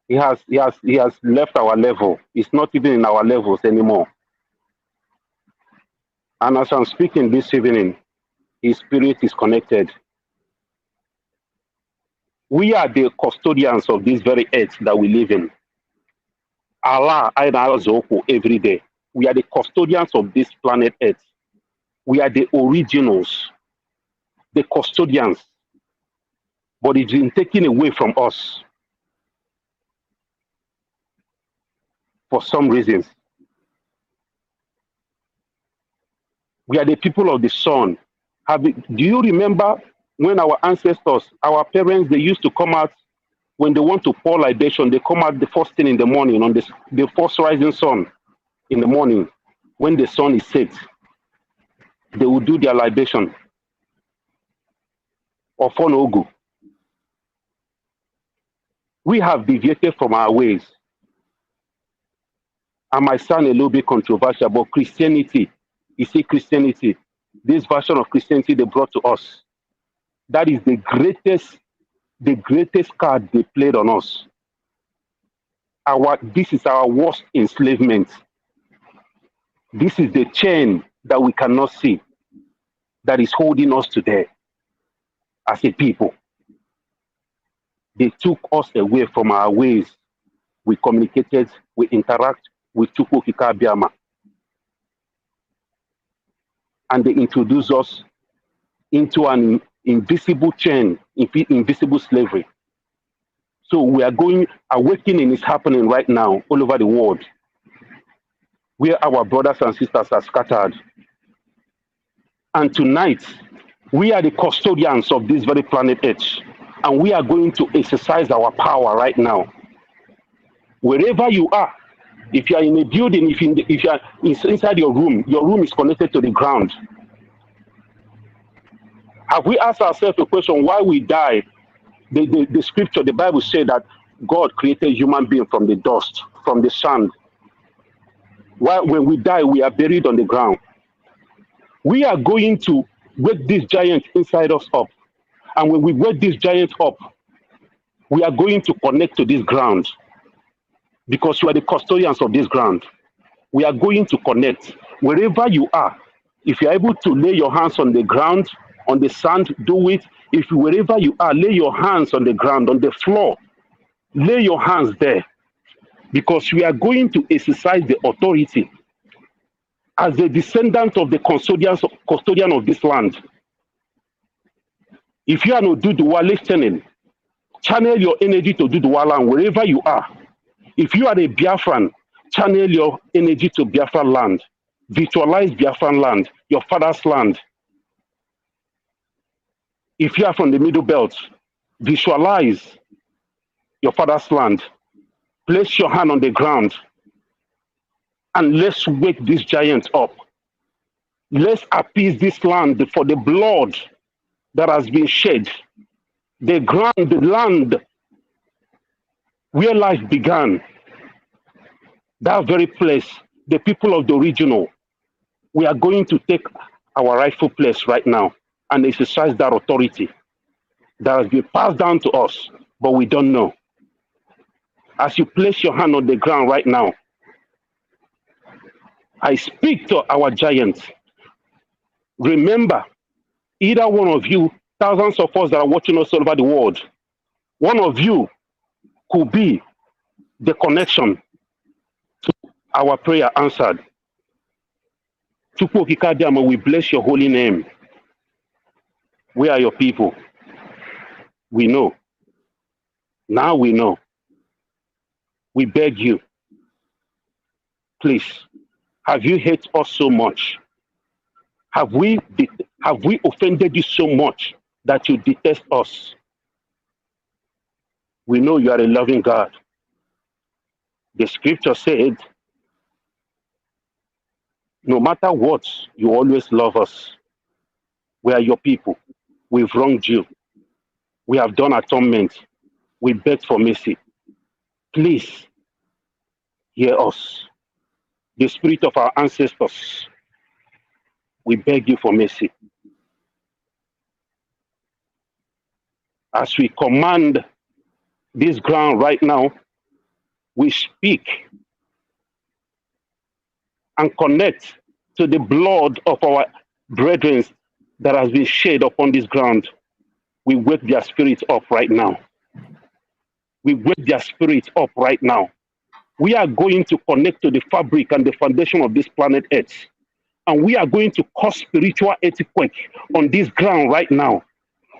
He has left our level. He's not even in our levels anymore. And as I'm speaking this evening, his spirit is connected. We are the custodians of this very earth that we live in. Allah Zoko every day. We are the custodians of this planet earth. We are the originals, the custodians. But it's been taken away from us for some reasons. We are the people of the sun. Do you remember when our ancestors, our parents, they used to come out when they want to pour libation, they come out the first thing in the morning on the first rising sun in the morning. When the sun is set, they will do their libation or fonogu. We have deviated from our ways. I might sound a little bit controversial, but Christianity, you see Christianity, this version of Christianity they brought to us, that is the greatest card they played on us. This is our worst enslavement. This is the chain that we cannot see that is holding us today as a people. They took us away from our ways. We communicated, we interact with Chukwu Kikabiama. And they introduced us into an invisible chain, invisible slavery. So we are awakening is happening right now all over the world, where our brothers and sisters are scattered. And tonight, we are the custodians of this very planet Earth, and we are going to exercise our power right now. Wherever you are, if you are in a building, if you are inside your room is connected to the ground. Have we asked ourselves a question why we die? The scripture, the Bible said that God created human being from the dust, from the sand. When we die, we are buried on the ground. We are going to wake this giant inside us up. And when we wake this giant up, we are going to connect to this ground. Because we are the custodians of this ground. We are going to connect. Wherever you are, if you are able to lay your hands on the ground, on the sand, do it. If wherever you are, lay your hands on the ground, on the floor. Lay your hands there. Because we are going to exercise the authority as the descendant of the custodian of this land. If you are not Duduwa listening, channel your energy to Duduwa land wherever you are. If you are a Biafran, channel your energy to Biafran land. Visualize Biafran land, your father's land. If you are from the Middle Belt, visualize your father's land. Place your hand on the ground and let's wake this giant up. Let's appease this land for the blood that has been shed. The ground, the land where life began. That very place, the people of the original, we are going to take our rightful place right now and exercise that authority that has been passed down to us, but we don't know. As you place your hand on the ground right now, I speak to our giants. Remember, either one of you, thousands of us that are watching us all over the world, one of you could be the connection to our prayer answered. Chukwu Okikadiama, we bless your holy name. We are your people. We know. Now we know. We beg you, please, have you hated us so much? Have we offended you so much that you detest us? We know you are a loving God. The scripture said, no matter what, you always love us. We are your people. We've wronged you. We have done atonement. We beg for mercy. Please hear us. The spirit of our ancestors, we beg you for mercy. as we command this ground right now, we speak and connect to the blood of our brethren that has been shed upon this ground. We wake their spirits up right now. We wake their spirits up right now. We are going to connect to the fabric and the foundation of this planet Earth. And we are going to cause spiritual earthquake on this ground right now.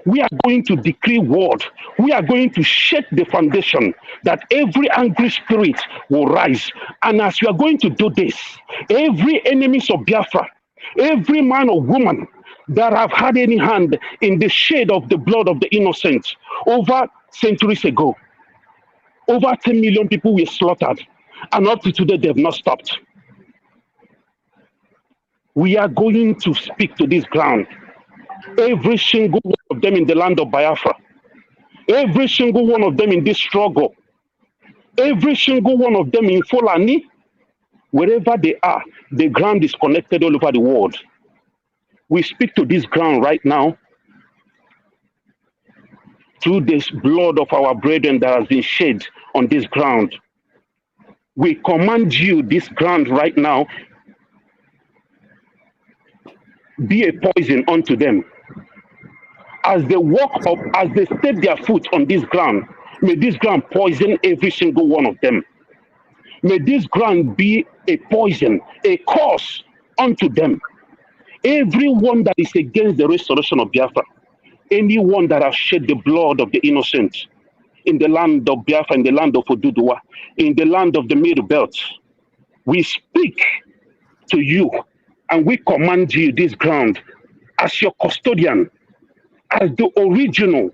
We are going to decree word. We are going to shake the foundation that every angry spirit will rise. And as we are going to do this, every enemies of Biafra, every man or woman that have had any hand in the shade of the blood of the innocent over centuries ago, over 10 million people were slaughtered, and up to today they have not stopped. We are going to speak to this ground. Every single one of them in the land of Biafra, every single one of them in this struggle, every single one of them in Fulani, wherever they are, the ground is connected all over the world. We speak to this ground right now through this blood of our brethren that has been shed on this ground. We command you, this ground right now, be a poison unto them. As they walk up, as they step their foot on this ground, may this ground poison every single one of them. May this ground be a poison, a curse unto them. Everyone that is against the restoration of Biafra, anyone that has shed the blood of the innocent in the land of Biafra, in the land of Oduduwa, in the land of the Middle Belt, we speak to you and we command you this ground as your custodian, as the original.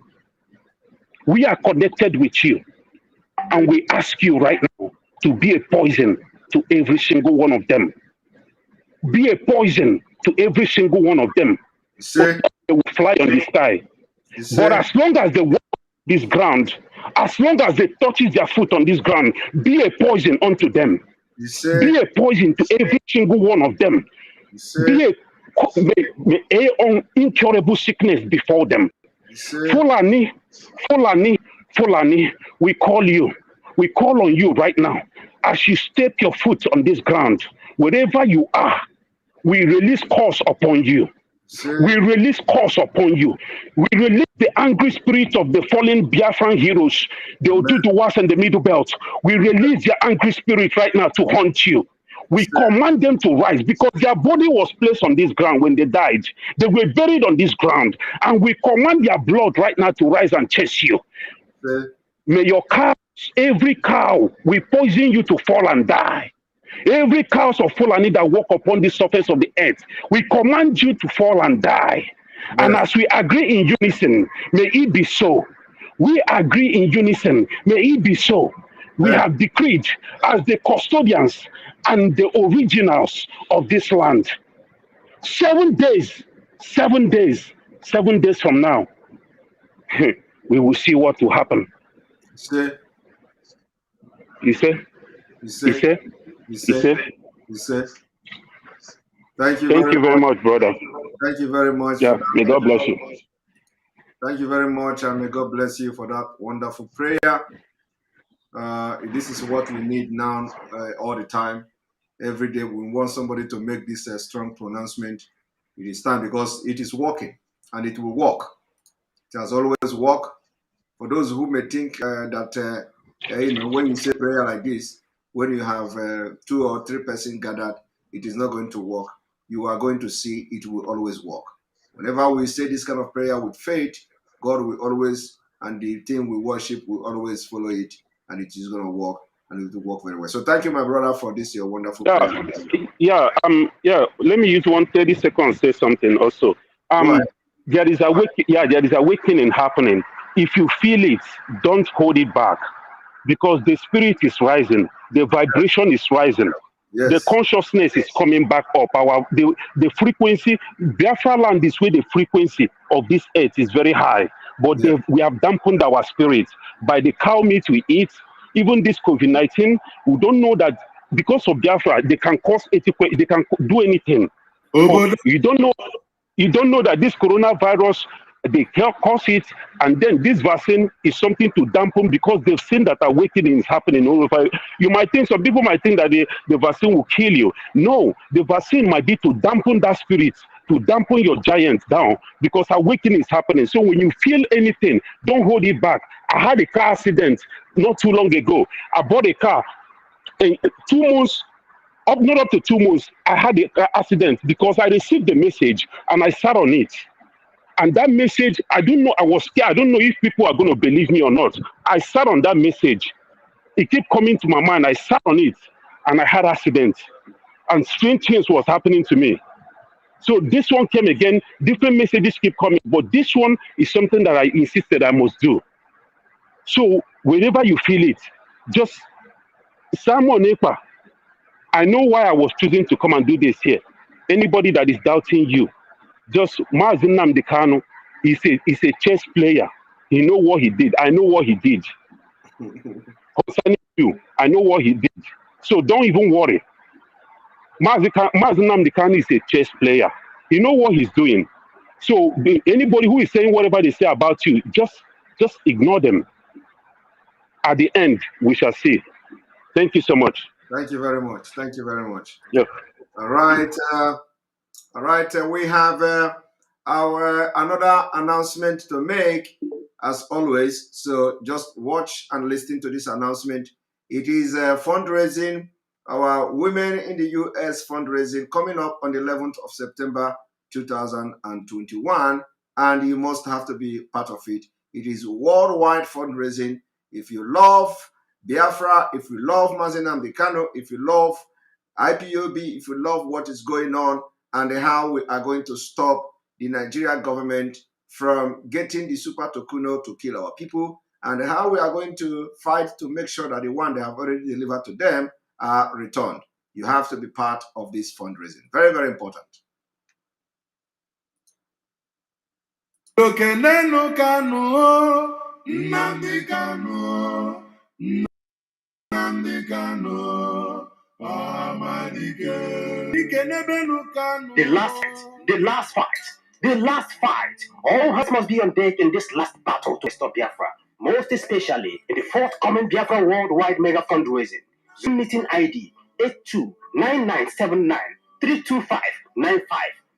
We are connected with you and we ask you right now to be a poison to every single one of them. Be a poison to every single one of them. So they will fly on the sky. But as long as they walk this ground, as long as they touch their foot on this ground, be a poison unto them. Be a poison to every single one of them. Be a incurable sickness before them. Fulani, we call you. We call on you right now. As you step your foot on this ground, wherever you are, we release curse upon you. We release curse upon you. We release the angry spirit of the fallen Biafran heroes, the Oduduwas and the Middle Belt. We release their angry spirit right now to haunt you. We command them to rise because their body was placed on this ground when they died. They were buried on this ground. And we command their blood right now to rise and chase you. May your cows, every cow, we poison you to fall and die. Every cows of Fulani that walk upon the surface of the earth, we command you to fall and die. And as we agree in unison, may it be so. We agree in unison, may it be so. We have decreed as the custodians and the originals of this land. 7 days from now, we will see what will happen. You say?
Thank you very much, brother. Thank you very much.
Yeah, may God bless you.
Thank you very much, and may God bless you for that wonderful prayer. This is what we need now, all the time. Every day we want somebody to make this strong pronouncement. It is time because it is working and it will work. It has always worked. For those who may think that when you say prayer like this, when you have 2 or 3 persons gathered, it is not going to work. You are going to see it will always work. Whenever we say this kind of prayer with faith, God will always, and the thing we worship will always follow it, and it is going to work, and it will work very well. So thank you, my brother, for this your wonderful prayer.
Let me use 130 seconds to say something also. There is awakening happening. If you feel it, don't hold it back, because the spirit is rising, the vibration is rising. Yes. The consciousness is coming back up. The frequency, Biafra land is where the frequency of this earth is very high. But we have dampened our spirit by the cow meat we eat. Even this COVID-19, we don't know that because of Biafra, they can cause earthquake, they can do anything. You don't know that this coronavirus they cause it, and then this vaccine is something to dampen because they've seen that awakening is happening all over. You might think, some people might think that the vaccine will kill you. No, the vaccine might be to dampen that spirit, to dampen your giants down, because awakening is happening. So when you feel anything, don't hold it back. I had a car accident not too long ago. I bought a car, and 2 months, not up to 2 months, I had an accident because I received the message and I sat on it. And that message, I don't know, I was scared. I don't know if people are going to believe me or not. I sat on that message. It kept coming to my mind. I sat on it and I had accident. And strange things was happening to me. So this one came again, different messages keep coming. But this one is something that I insisted I must do. So wherever you feel it, just Simon Epa, I know why I was choosing to come and do this here. Anybody that is doubting you, just nnamdi Kanu is a chess player. He know what he did. I know what he did. Concerning you, I know what he did. So don't even worry. Nnamdi Kanu is a chess player. He know what he's doing. So anybody who is saying whatever they say about you, just ignore them. At the end, we shall see. Thank you so much.
Thank you very much. Thank you very much.
Yeah.
All right. All right. We have our another announcement to make, as always. So just watch and listen to this announcement. It is fundraising, our Women in the US fundraising, coming up on the 11th of September 2021, and you must have to be part of it. It is worldwide fundraising. If you love Biafra, if you love nnamdi Kanu, if you love IPOB, if you love what is going on and how we are going to stop the Nigerian government from getting the super tokuno to kill our people, and how we are going to fight to make sure that the one they have already delivered to them are returned. You have to be part of this fundraising. Very, very important.
Nnamdi Kanu, Nnamdi Kanu,
the last fight. All hands must be on deck in this last battle to restore Biafra, most especially in the forthcoming Biafra worldwide mega fundraising. Zoom meeting ID 829979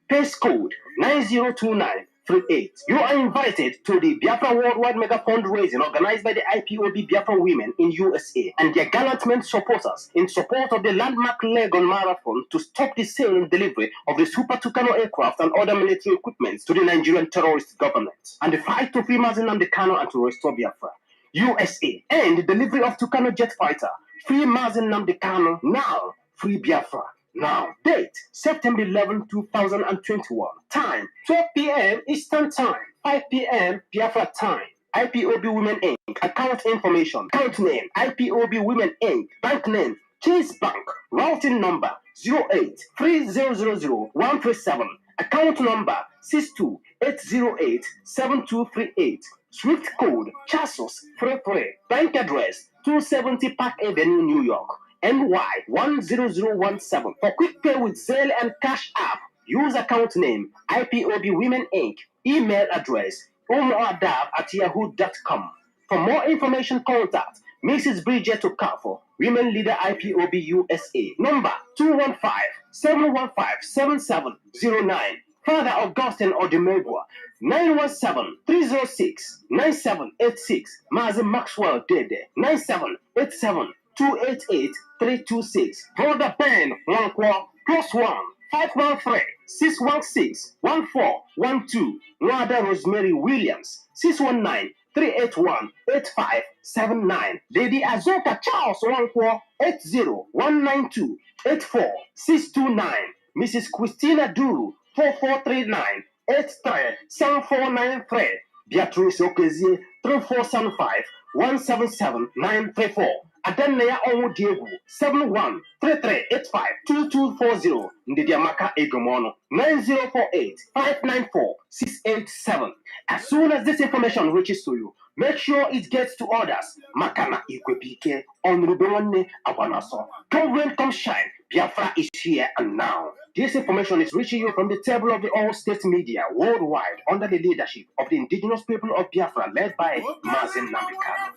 pace code 902938. You are invited to the Biafra Worldwide Mega Fundraising organized by the IPOB Biafra women in USA and their gallant men supporters in support of the landmark Legon Marathon to stop the sale and delivery of the Super Tucano aircraft and other military equipment to the Nigerian terrorist government, and the fight to free nnamdi Kanu and to restore Biafra. USA and the delivery of Tucano jet fighter. Free nnamdi Kanu now. Free Biafra now. Date September 11, 2021. Time 12 p.m. Eastern Time, 5 p.m. Biafra time. IPOB Women Inc. Account information. Account name IPOB Women Inc. Bank name Chase Bank. Routing number 0830000137. Account number 628087238. Swift code Chasos 33. Bank address 270 Park Avenue, New York. NY 10017. For quick pay with Zelle and Cash App, use account name IPOB Women Inc. Email address umadab@yahoo.com. For more information, contact Mrs. Bridget Okafor, Women Leader IPOB USA. Number 215-715-7709. Father Augustine Odimegwa, 917-306-9786. Mazi Maxwell Dede, 9787-288-326. Brother Ben Wankwa, +1 513-616-1412. Nwada Rosemary Williams, 619-381-8579. Lady Azoka Charles Wankwa, 80-192-84629. Mrs. Christina Duru, 4439-837493. Beatrice Okezie, 3475-177934. Adanaya Onwudiegu, 71-3385-2240. Ndidiamaka Egomono, 9048-594-687. As soon as this information reaches to you, Make sure it gets to others. Makana Ikwepike, Onrubelone Abanaso. Come rain, come shine. Biafra is here and now. This information is reaching you from the table of the all-state media worldwide under the leadership of the indigenous people of Biafra, led by Mazen Namikano.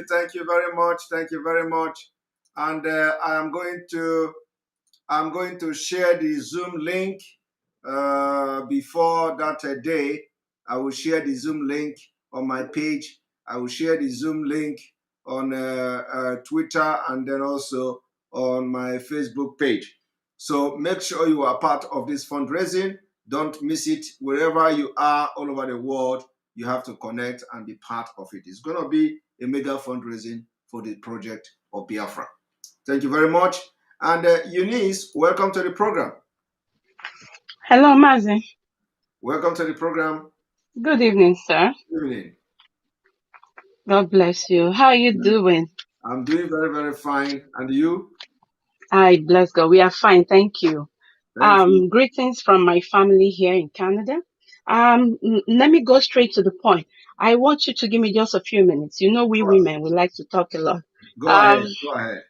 Thank you very much. Thank you very much. And I'm going to share the Zoom link before that day. I will share the Zoom link on my page. I will share the Zoom link on Twitter and then also on my Facebook page. So make sure you are part of this fundraising. Don't miss it. Wherever you are all over the world, you have to connect and be part of it. It's going to be a mega fundraising for the project of Biafra. Thank you very much. And Eunice, welcome to the program.
Hello, Mazi.
Welcome to the program.
Good evening, sir.
Good evening.
God bless you. How are you doing?
I'm doing very, very fine. And you?
I bless God. We are fine. Thank you.
Thank you.
Greetings from my family here in Canada. Let me go straight to the point. I want you to give me just a few minutes. You know, we women, we like to talk a lot.
Go ahead. Go ahead.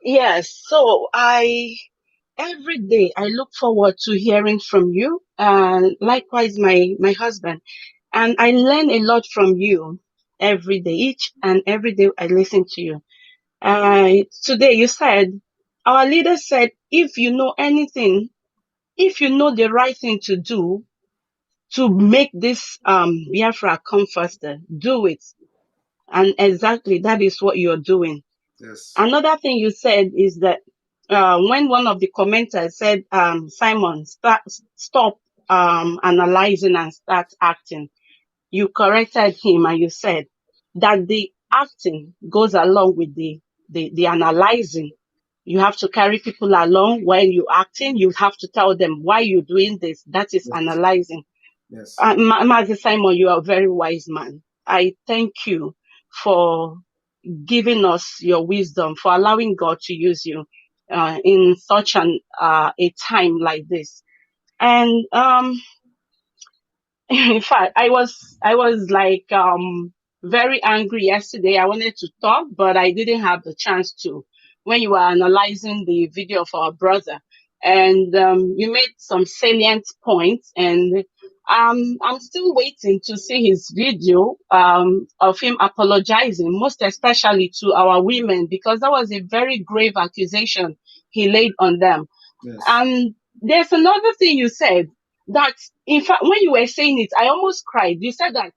Yes. So every day I look forward to hearing from you, and likewise my husband. And I learn a lot from you every day. Each and every day I listen to you. Today you said, our leader said, if you know anything, if you know the right thing to do to make this Biafra come faster, do it. And exactly that is what you're doing.
Yes.
Another thing you said is that when one of the commenters said, Simon, stop analyzing and start acting, you corrected him and you said that the acting goes along with the analyzing. You have to carry people along when you're acting. You have to tell them why you're doing this. That is analyzing.
Yes.
Mazi Simon, you are a very wise man. I thank you for giving us your wisdom, for allowing God to use you in such a time like this. And in fact, I was like very angry yesterday. I wanted to talk, but I didn't have the chance to. When you were analyzing the video of our brother, and you made some salient points, and I'm still waiting to see his video of him apologizing, most especially to our women, because that was a very grave accusation he laid on them.
Yes.
And there's another thing you said that, in fact, when you were saying it, I almost cried. You said that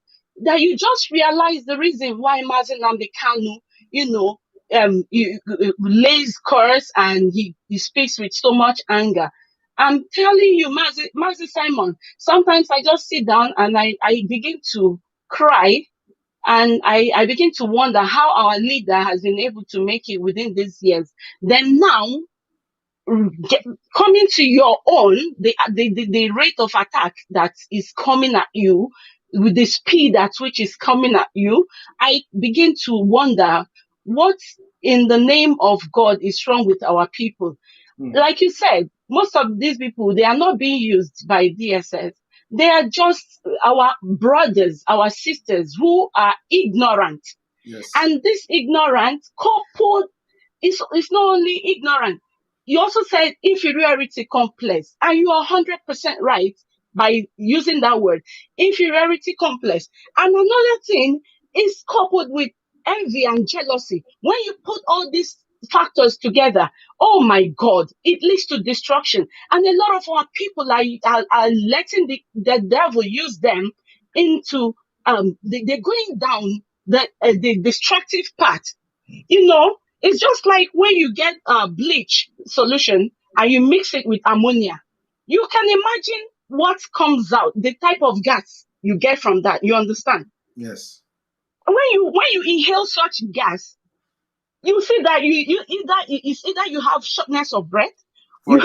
you just realized the reason why nnamdi Kanu, lays curse and he speaks with so much anger. I'm telling you, Mazi Simon, sometimes I just sit down and I begin to cry, and I begin to wonder how our leader has been able to make it within these years. Then now, coming to your own, the rate of attack that is coming at you, with the speed at which is coming at you, I begin to wonder what in the name of God is wrong with our people. Like you said, most of these people, they are not being used by DSS. They are just our brothers, our sisters who are ignorant.
Yes.
And this ignorance coupled, it's not only ignorant. You also said inferiority complex, and you are 100% right by using that word, inferiority complex. And another thing is coupled with envy and jealousy. When you put all these factors together, oh my God, it leads to destruction. And a lot of our people are letting the devil use them into, they're going down the destructive path. It's just like when you get a bleach solution and you mix it with ammonia. You can imagine what comes out, the type of gas you get from that. You understand?
Yes.
When you inhale such gas, you see that it's either you have shortness of breath,
For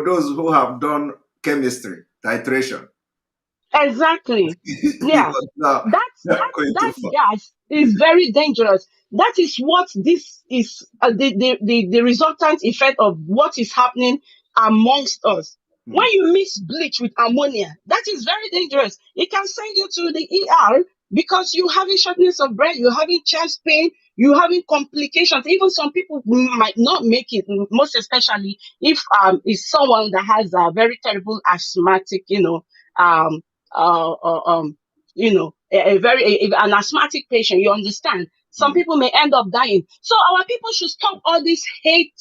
those who have done chemistry, titration.
Exactly. Yeah. That gas is very dangerous. That is what this is, the resultant effect of what is happening amongst us. When you mix bleach with ammonia, that is very dangerous. It can send you to the ER because you're having shortness of breath, you're having chest pain, you're having complications. Even some people might not make it, most especially if it's someone that has a very terrible asthmatic, um, an asthmatic patient. You understand? Some people may end up dying. So our people should stop all this hate,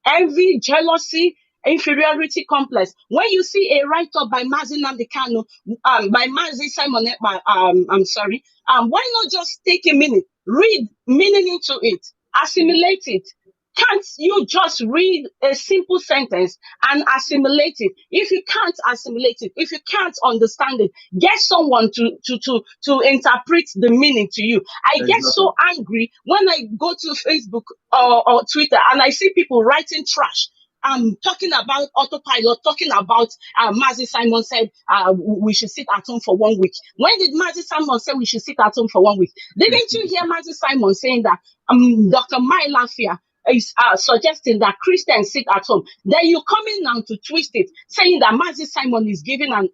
envy, jealousy, inferiority complex. When you see a write-up by nnamdi Kanu, by Mazi Simon Ekpa, why not just take a minute, read meaning into it, assimilate it? Can't you just read a simple sentence and assimilate it? If you can't assimilate it, if you can't understand it, get someone to interpret the meaning to you. I get so angry when I go to Facebook or Twitter and I see people writing trash. Talking about autopilot, talking about Mazi Simon said we should sit at home for 1 week. When did Mazi Simon say we should sit at home for 1 week? Didn't you hear Mazi Simon saying that Dr. Mai Lafia is suggesting that Christians sit at home? Then you're coming now to twist it, saying that Mazi Simon is giving an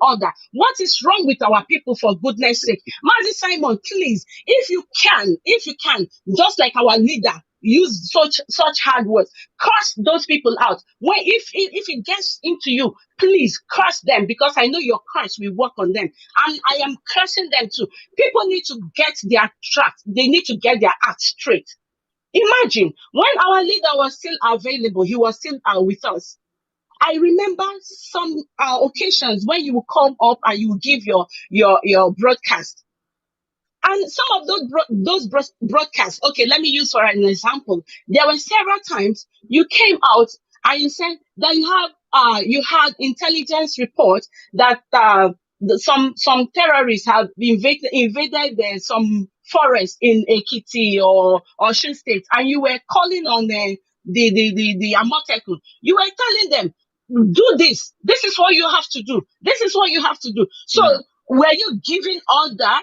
order. What is wrong with our people, for goodness sake? Mazi Simon, please, if you can, just like our leader, use such hard words, curse those people out. When if it gets into you, please curse them, because I know your curse will work on them, and I am cursing them too. People need to get their track. They need to get their act straight. Imagine when our leader was still available, he was still with us. I remember some occasions when you will come up and you will give your broadcast. And some of those broadcasts, okay, let me use for an example. There were several times you came out and you said that you had intelligence reports that some terrorists have invaded some forest in Ekiti or Osun State, and you were calling on the Amotekun. You were telling them, do this. This is what you have to do. This is what you have to do. So were you giving order?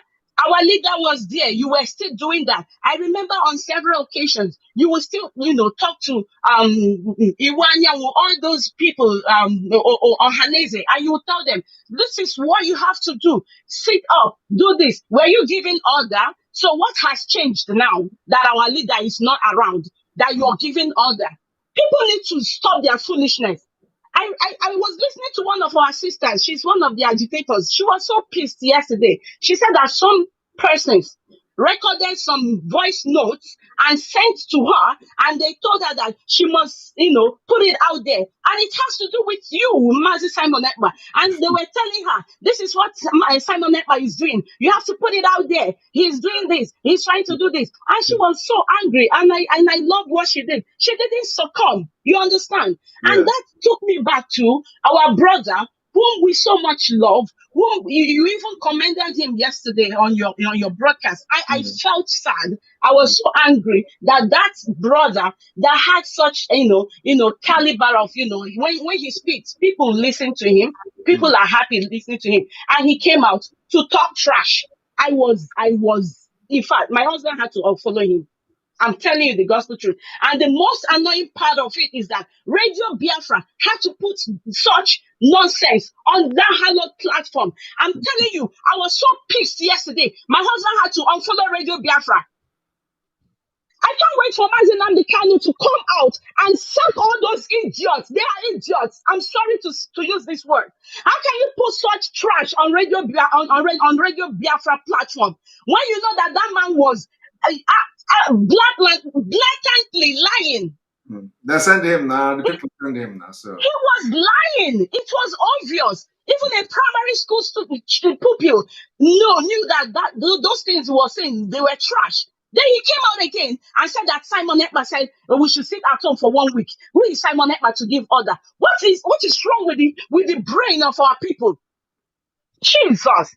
Our leader was there. You were still doing that. I remember on several occasions, you will still, talk to Iwanya, all those people, or Hanese, and you will tell them, this is what you have to do. Sit up, do this. Were you giving order? So what has changed now that our leader is not around, that you're giving order? People need to stop their foolishness. I was listening to one of our sisters. She's one of the agitators. She was so pissed yesterday. She said that some persons recorded some voice notes and sent to her, and they told her that she must, put it out there. And it has to do with you, Mazi Simon Ekpa. And they were telling her, this is what Simon Ekpa is doing. You have to put it out there. He's doing this. He's trying to do this. And she was so angry. And I love what she did. She didn't succumb. You understand? Yeah. And that took me back to our brother, whom we so much love, whom you even commended him yesterday on your broadcast. I felt sad. I was so angry that brother that had such caliber of when he speaks, people listen to him. People are happy listening to him, and he came out to talk trash. I was in fact, my husband had to unfollow him. I'm telling you the gospel truth. And the most annoying part of it is that Radio Biafra had to put such nonsense on that hallowed platform. I'm telling you, I was so pissed yesterday. My husband had to unfollow Radio Biafra. I can't wait for Mazi Nnamdi Kanu to come out and sack all those idiots. They are idiots. I'm sorry to use this word. How can you put such trash on Radio Biafra platform when you know that man was blatantly lying?
They send him now. The people send him now. So
he was lying. It was obvious. Even a primary school pupil knew that those things he was saying, they were trash. Then he came out again and said that Simon Ekpa said we should sit at home for 1 week. Who is Simon Ekpa to give order? What is wrong with the brain of our people? Jesus.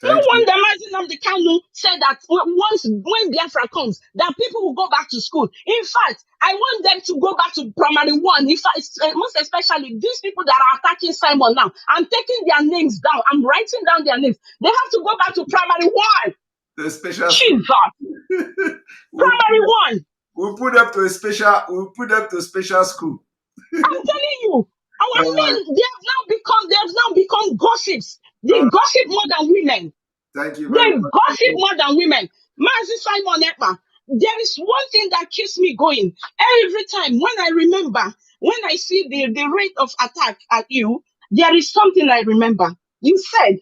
No wonder Mazi Nnamdi Kanu said that when Biafra comes, that people will go back to school. In fact, I want them to go back to primary one. In fact, most especially these people that are attacking Simon now. I'm taking their names down. I'm writing down their names. They have to go back to primary one.
The special
Jesus. Primary one.
We'll put up to a special school.
I'm telling you, Our men, they have now become gossips. They gossip more than women.
Thank you very
They
much.
gossip more than women. Mazi Simon Ekpa, there is one thing that keeps me going. Every time when I remember, when I see the rate of attack at you, there is something I remember. You said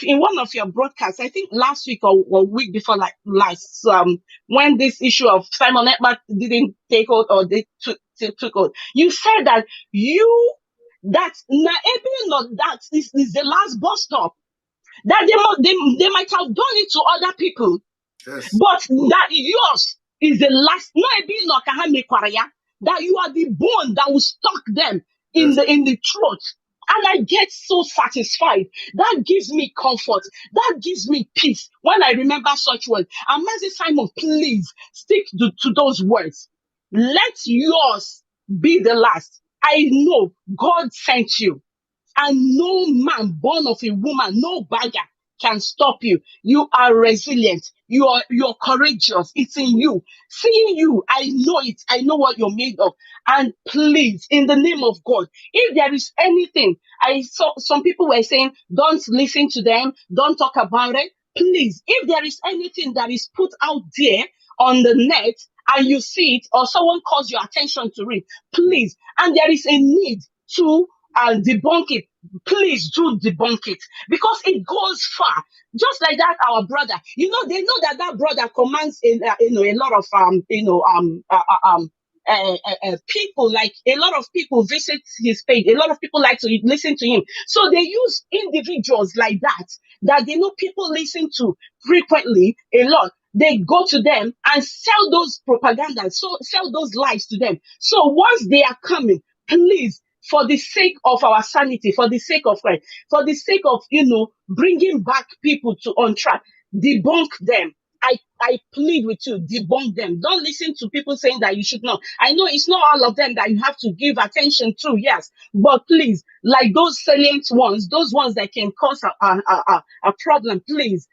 in one of your broadcasts, I think last week or week before like last, when this issue of Simon Ekpa didn't take hold or they took hold, you said that that is the last bus stop that they might have done it to other people,
Yes.
but that yours is the last. No, that you are the bone that will stuck them in the throat. And I get so satisfied. That gives me comfort. That gives me peace when I remember such words. And Mazi Simon, please stick to those words. Let yours be the last. I know God sent you. And no man born of a woman, no bagger can stop you. You are resilient. You're courageous. It's in you. Seeing you, I know it. I know what you're made of. And please, in the name of God, if there is anything, I saw some people were saying, don't listen to them, don't talk about it. Please, if there is anything that is put out there on the net and you see it or someone calls your attention to it, please, and there is a need to debunk it, please do debunk it because it goes far. Just like that, our brother, they know that brother commands a lot of people, like a lot of people visit his page, a lot of people like to listen to him, so they use individuals like that they know people listen to frequently a lot. They go to them and sell those propaganda, so sell those lies to them. So once they are coming, please, for the sake of our sanity, for the sake of Christ, for the sake of, bringing back people to on track, debunk them. I plead with you, debunk them. Don't listen to people saying that you should not. I know it's not all of them that you have to give attention to, yes, but please, like those salient ones, those ones that can cause a problem, please,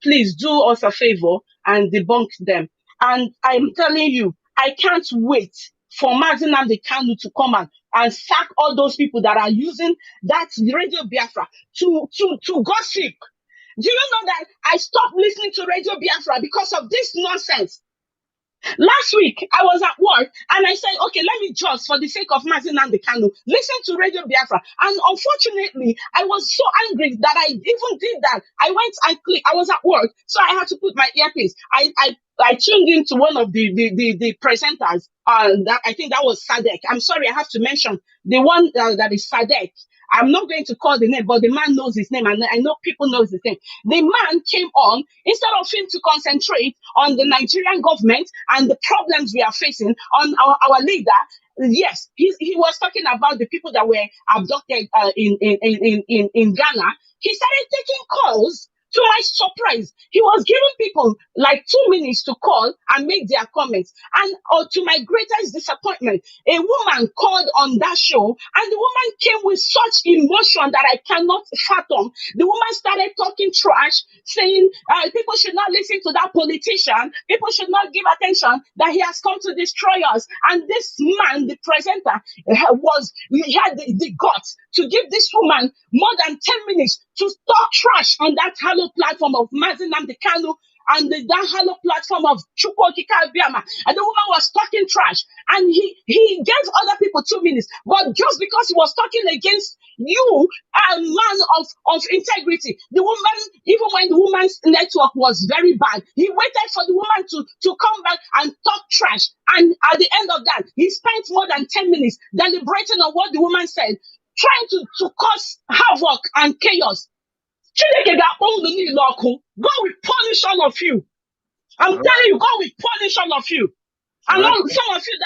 please do us a favor and debunk them. And I'm telling you, I can't wait for nnamdi Kanu to come and sack all those people that are using that Radio Biafra to gossip. Do you know that I stopped listening to Radio Biafra because of this nonsense? Last week, I was at work and I said, okay, let me just, for the sake of nnamdi Kanu, listen to Radio Biafra. And unfortunately, I was so angry that I even did that. I went and clicked. I was at work, so I had to put my earpiece. I tuned into one of the presenters. I think that was Sadek. I'm sorry, I have to mention the one that is Sadek. I'm not going to call the name, but the man knows his name, and I know people knows his name. The man came on, instead of him to concentrate on the Nigerian government and the problems we are facing, on our leader. Yes, he was talking about the people that were abducted in Ghana. He started taking calls. To my surprise, he was giving people like 2 minutes to call and make their comments. And to my greatest disappointment, a woman called on that show, and the woman came with such emotion that I cannot fathom. The woman started talking trash, saying people should not listen to that politician. People should not give attention that he has come to destroy us. And this man, the presenter, he had the guts to give this woman more than 10 minutes to talk trash on that hollow platform of nnamdi Kanu and that hollow platform of Chukwokika Biama. And the woman was talking trash. And he gave other people 2 minutes. But just because he was talking against you, a man of integrity, the woman, even when the woman's network was very bad, he waited for the woman to come back and talk trash. And at the end of that, he spent more than 10 minutes deliberating on what the woman said, trying to cause havoc and chaos. God will punish all of you. I'm telling you, God will punish all of you. And some of you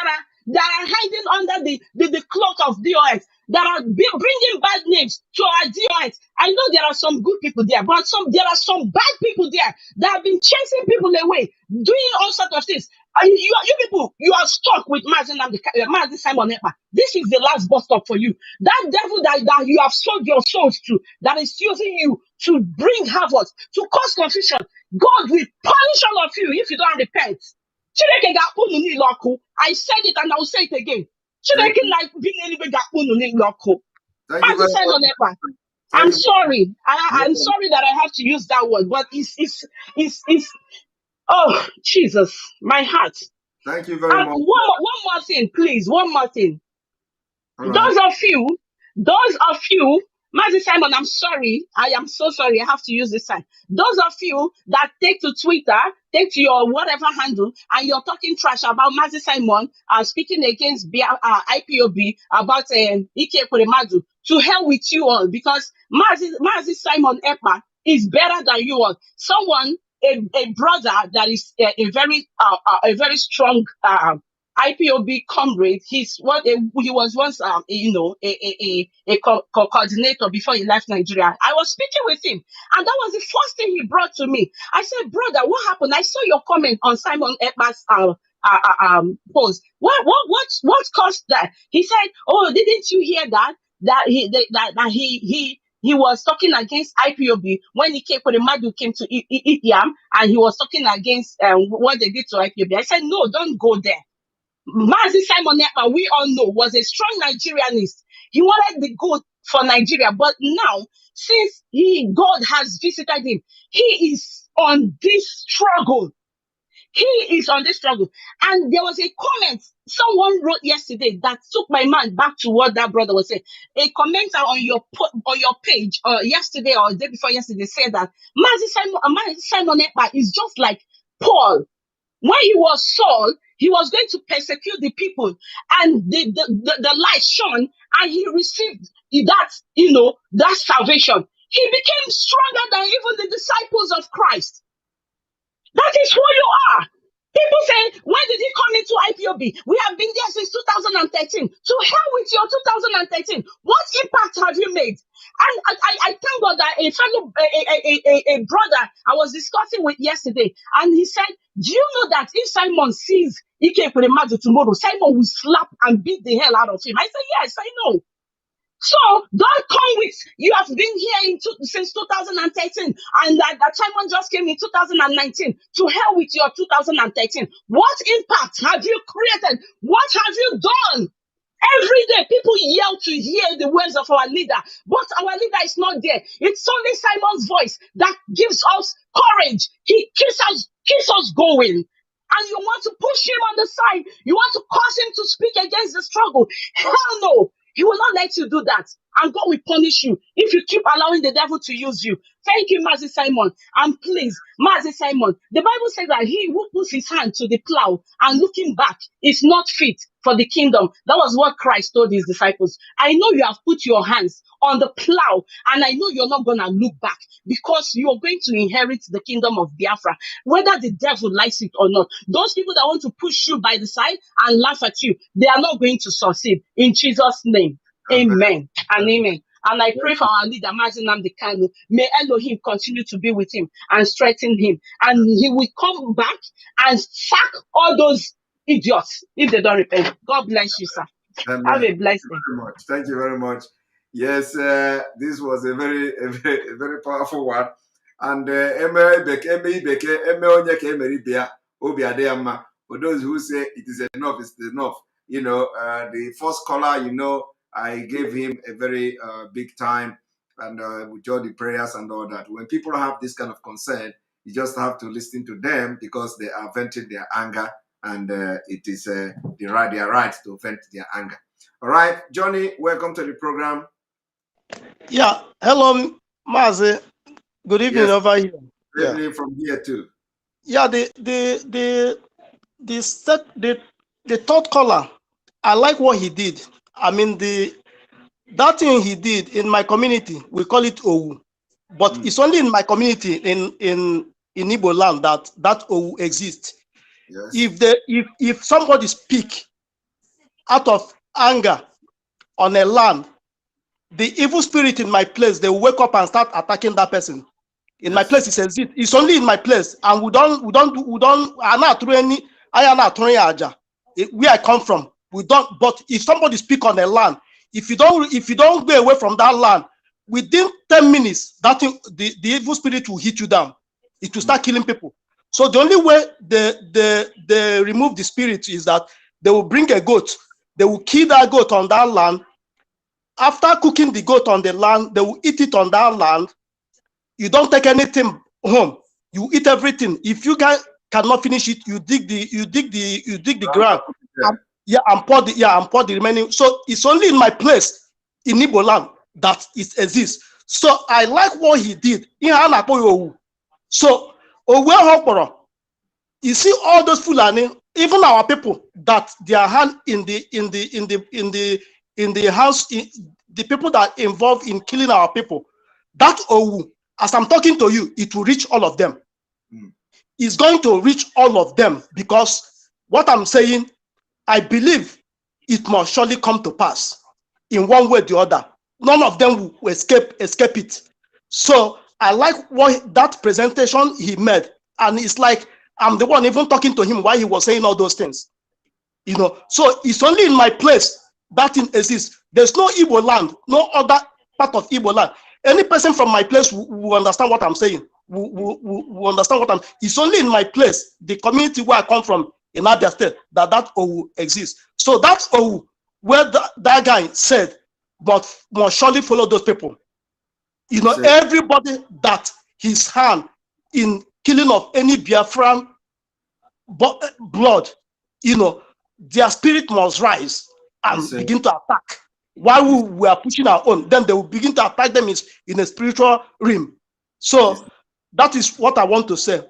that are hiding under the cloak of DOS, that are bringing bad names to our DOS. I know there are some good people there, but there are some bad people there that have been chasing people away, doing all sorts of things. And you people, you are stuck with Mazi Simon Ekpa. This is the last bus stop for you. That devil that you have sold your souls to, that is using you to bring havoc, to cause confusion, God will punish all of you if you don't repent. I said it and I'll say it again.
Thank
Chineke
you.
like being anyway got loco.
Thank you very much.
I'm
Thank you.
sorry. I'm sorry that I have to use that word, but it's oh Jesus, my heart.
Thank you very much.
One more thing, please. One more thing.
All right.
Those of you, Mazi Simon, I'm sorry. I am so sorry. I have to use this time. Those of you that take to Twitter, take to your whatever handle, and you're talking trash about Mazi Simon, speaking against IPOB, about Ike Kuremadu, to hell with you all, because Mazi Simon Epa is better than you all. Someone, a brother that is a very strong IPOB comrade. He was once coordinator before he left Nigeria. I was speaking with him, and that was the first thing he brought to me. I said, "Brother, what happened? I saw your comment on Simon Ekpa's post. What caused that?" He said, "Oh, didn't you hear that? He was talking against IPOB when he came, when the Madu came to eat yam, and he was talking against what they did to IPOB." I said, "No, don't go there." Mazi Simon Ekpa, we all know, was a strong Nigerianist. He wanted the good for Nigeria, but now, since God has visited him, he is on this struggle. He is on this struggle. And there was a comment someone wrote yesterday that took my mind back to what that brother was saying. A commenter on your page yesterday or the day before yesterday said that Mazi Simon Ekpa is just like Paul. When he was Saul, he was going to persecute the people, and the light shone, and he received that salvation. He became stronger than even the disciples of Christ. That is who you are. People say, when did he come into IPOB? We have been there since 2013. To hell with your 2013. What impact have you made? And I thank God that a fellow, a brother I was discussing with yesterday, and he said, "Do you know that if Simon sees Ike Kuremadu tomorrow, Simon will slap and beat the hell out of him?" I said, "Yes, I know." So don't come with, you have been here since 2013, and that Simon just came in 2019. To hell with your 2013. What impact have you created? What have you done? Every day, people yell to hear the words of our leader, but our leader is not there. It's only Simon's voice that gives us courage. He keeps us going. And you want to push him on the side. You want to cause him to speak against the struggle. Hell no. He will not let you do that. And God will punish you if you keep allowing the devil to use you. Thank you, Mazi Simon. And please, Mazi Simon, the Bible says that he who puts his hand to the plow and looking back is not fit for the kingdom. That was what Christ told his disciples. I know you have put your hands on the plow, and I know you're not going to look back, because you're going to inherit the kingdom of Biafra, whether the devil likes it or not. Those people that want to push you by the side and laugh at you, they are not going to succeed. In Jesus' name, amen and amen. And I pray for our leader, nnamdi Kanu. May Elohim continue to be with him and strengthen him. And he will come back and sack all those idiots if they don't repent. God bless you, sir. Have a blessed day.
Thank you very much. Yes, this was a very powerful one. And for those who say it is enough, it's enough. The first caller, I gave him a very big time, and with all the prayers and all that. When people have this kind of concern, you just have to listen to them, because they are venting their anger, and it is their right to vent their anger. All right, Johnny, welcome to the program.
Yeah, hello, Mazi. Good evening over here.
Good evening from here too.
Yeah, the third caller, I like what he did. I mean, that thing he did in my community, we call it Owu, but it's only in my community in Igbo land that Owu exists. Yes. If somebody speak out of anger on a land, the evil spirit in my place, they will wake up and start attacking that person. In my place, it's only in my place, and we don't I'm not through any. I am not throwing aja. Where I come from, we don't. But if somebody speak on a land, if you don't go away from that land, within 10 minutes, that thing, the evil spirit will hit you down. It will start killing people. So the only way they remove the spirit is that they will bring a goat. They will kill that goat on that land. After cooking the goat on the land, they will eat it on that land. You don't take anything home. You eat everything. If you cannot finish it, you dig the ground. And pour the remaining. So it's only in my place in Igbo land that it exists. So I like what he did. So you see all those Fulani, even our people that their hand in the house, the people that involved in killing our people, that Owu, as I'm talking to you, it will reach all of them. It's going to reach all of them, because what I'm saying, I believe it must surely come to pass in one way or the other. None of them will escape it. So I like what that presentation he made, and it's like I'm the one even talking to him while he was saying all those things. So it's only in my place that thing exists. There's no Igbo land, no other part of Igbo land. Any person from my place will understand what I'm saying. Will understand what it's only in my place, the community where I come from in Abia State, that Owu exists. So that's Owu, where that guy said, but must surely follow those people. Everybody that his hand in killing of any Biafran blood, their spirit must rise and begin to attack. While we are pushing our own, then they will begin to attack them in a spiritual realm. So that is what I want to say.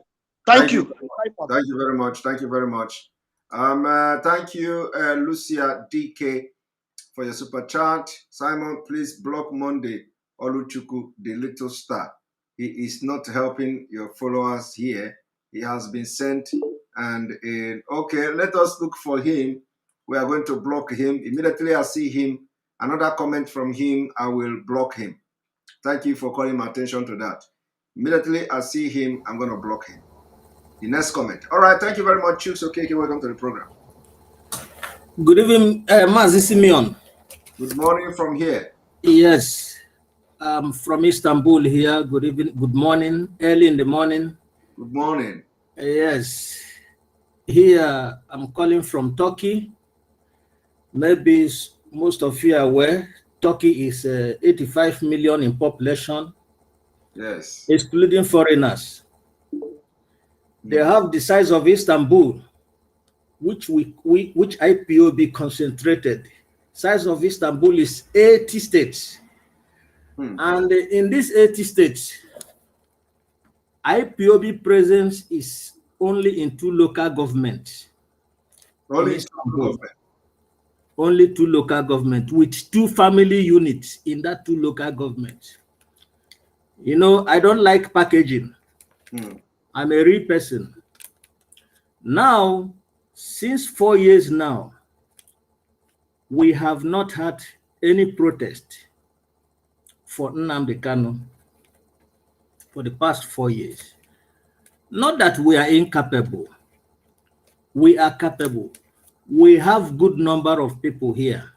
Thank you.
Thank you very much. Thank you very much. Thank you, Lucia DK, for your super chat. Simon, please block Monday Oluchuku, the little star. He is not helping your followers here. He has been sent, and okay, let us look for him. We are going to block him. Immediately I see him, another comment from him, I will block him. Thank you for calling my attention to that. Immediately I see him, I'm going to block him. The next comment. All right, thank you very much, Chooks. Okay, welcome to the program.
Good evening, Mazi Simeon.
Good morning from here.
Yes, I'm from Istanbul here. Good evening, good morning, early in the morning.
Good morning.
Yes, here I'm calling from Turkey. Maybe most of you are aware, Turkey is 85 million in population.
Yes.
Excluding foreigners. They have the size of Istanbul, which IPOB concentrated. Size of Istanbul is 80 states. And in these 80 states, IPOB presence is only in 2 local governments.
Only 2 governments.
Only 2 local governments with 2 family units in that 2 local governments. I don't like packaging. I'm a real person. Now, since 4 years now, we have not had any protest for Nnamdi Kanu for the past 4 years. Not that we are incapable. We are capable. We have good number of people here.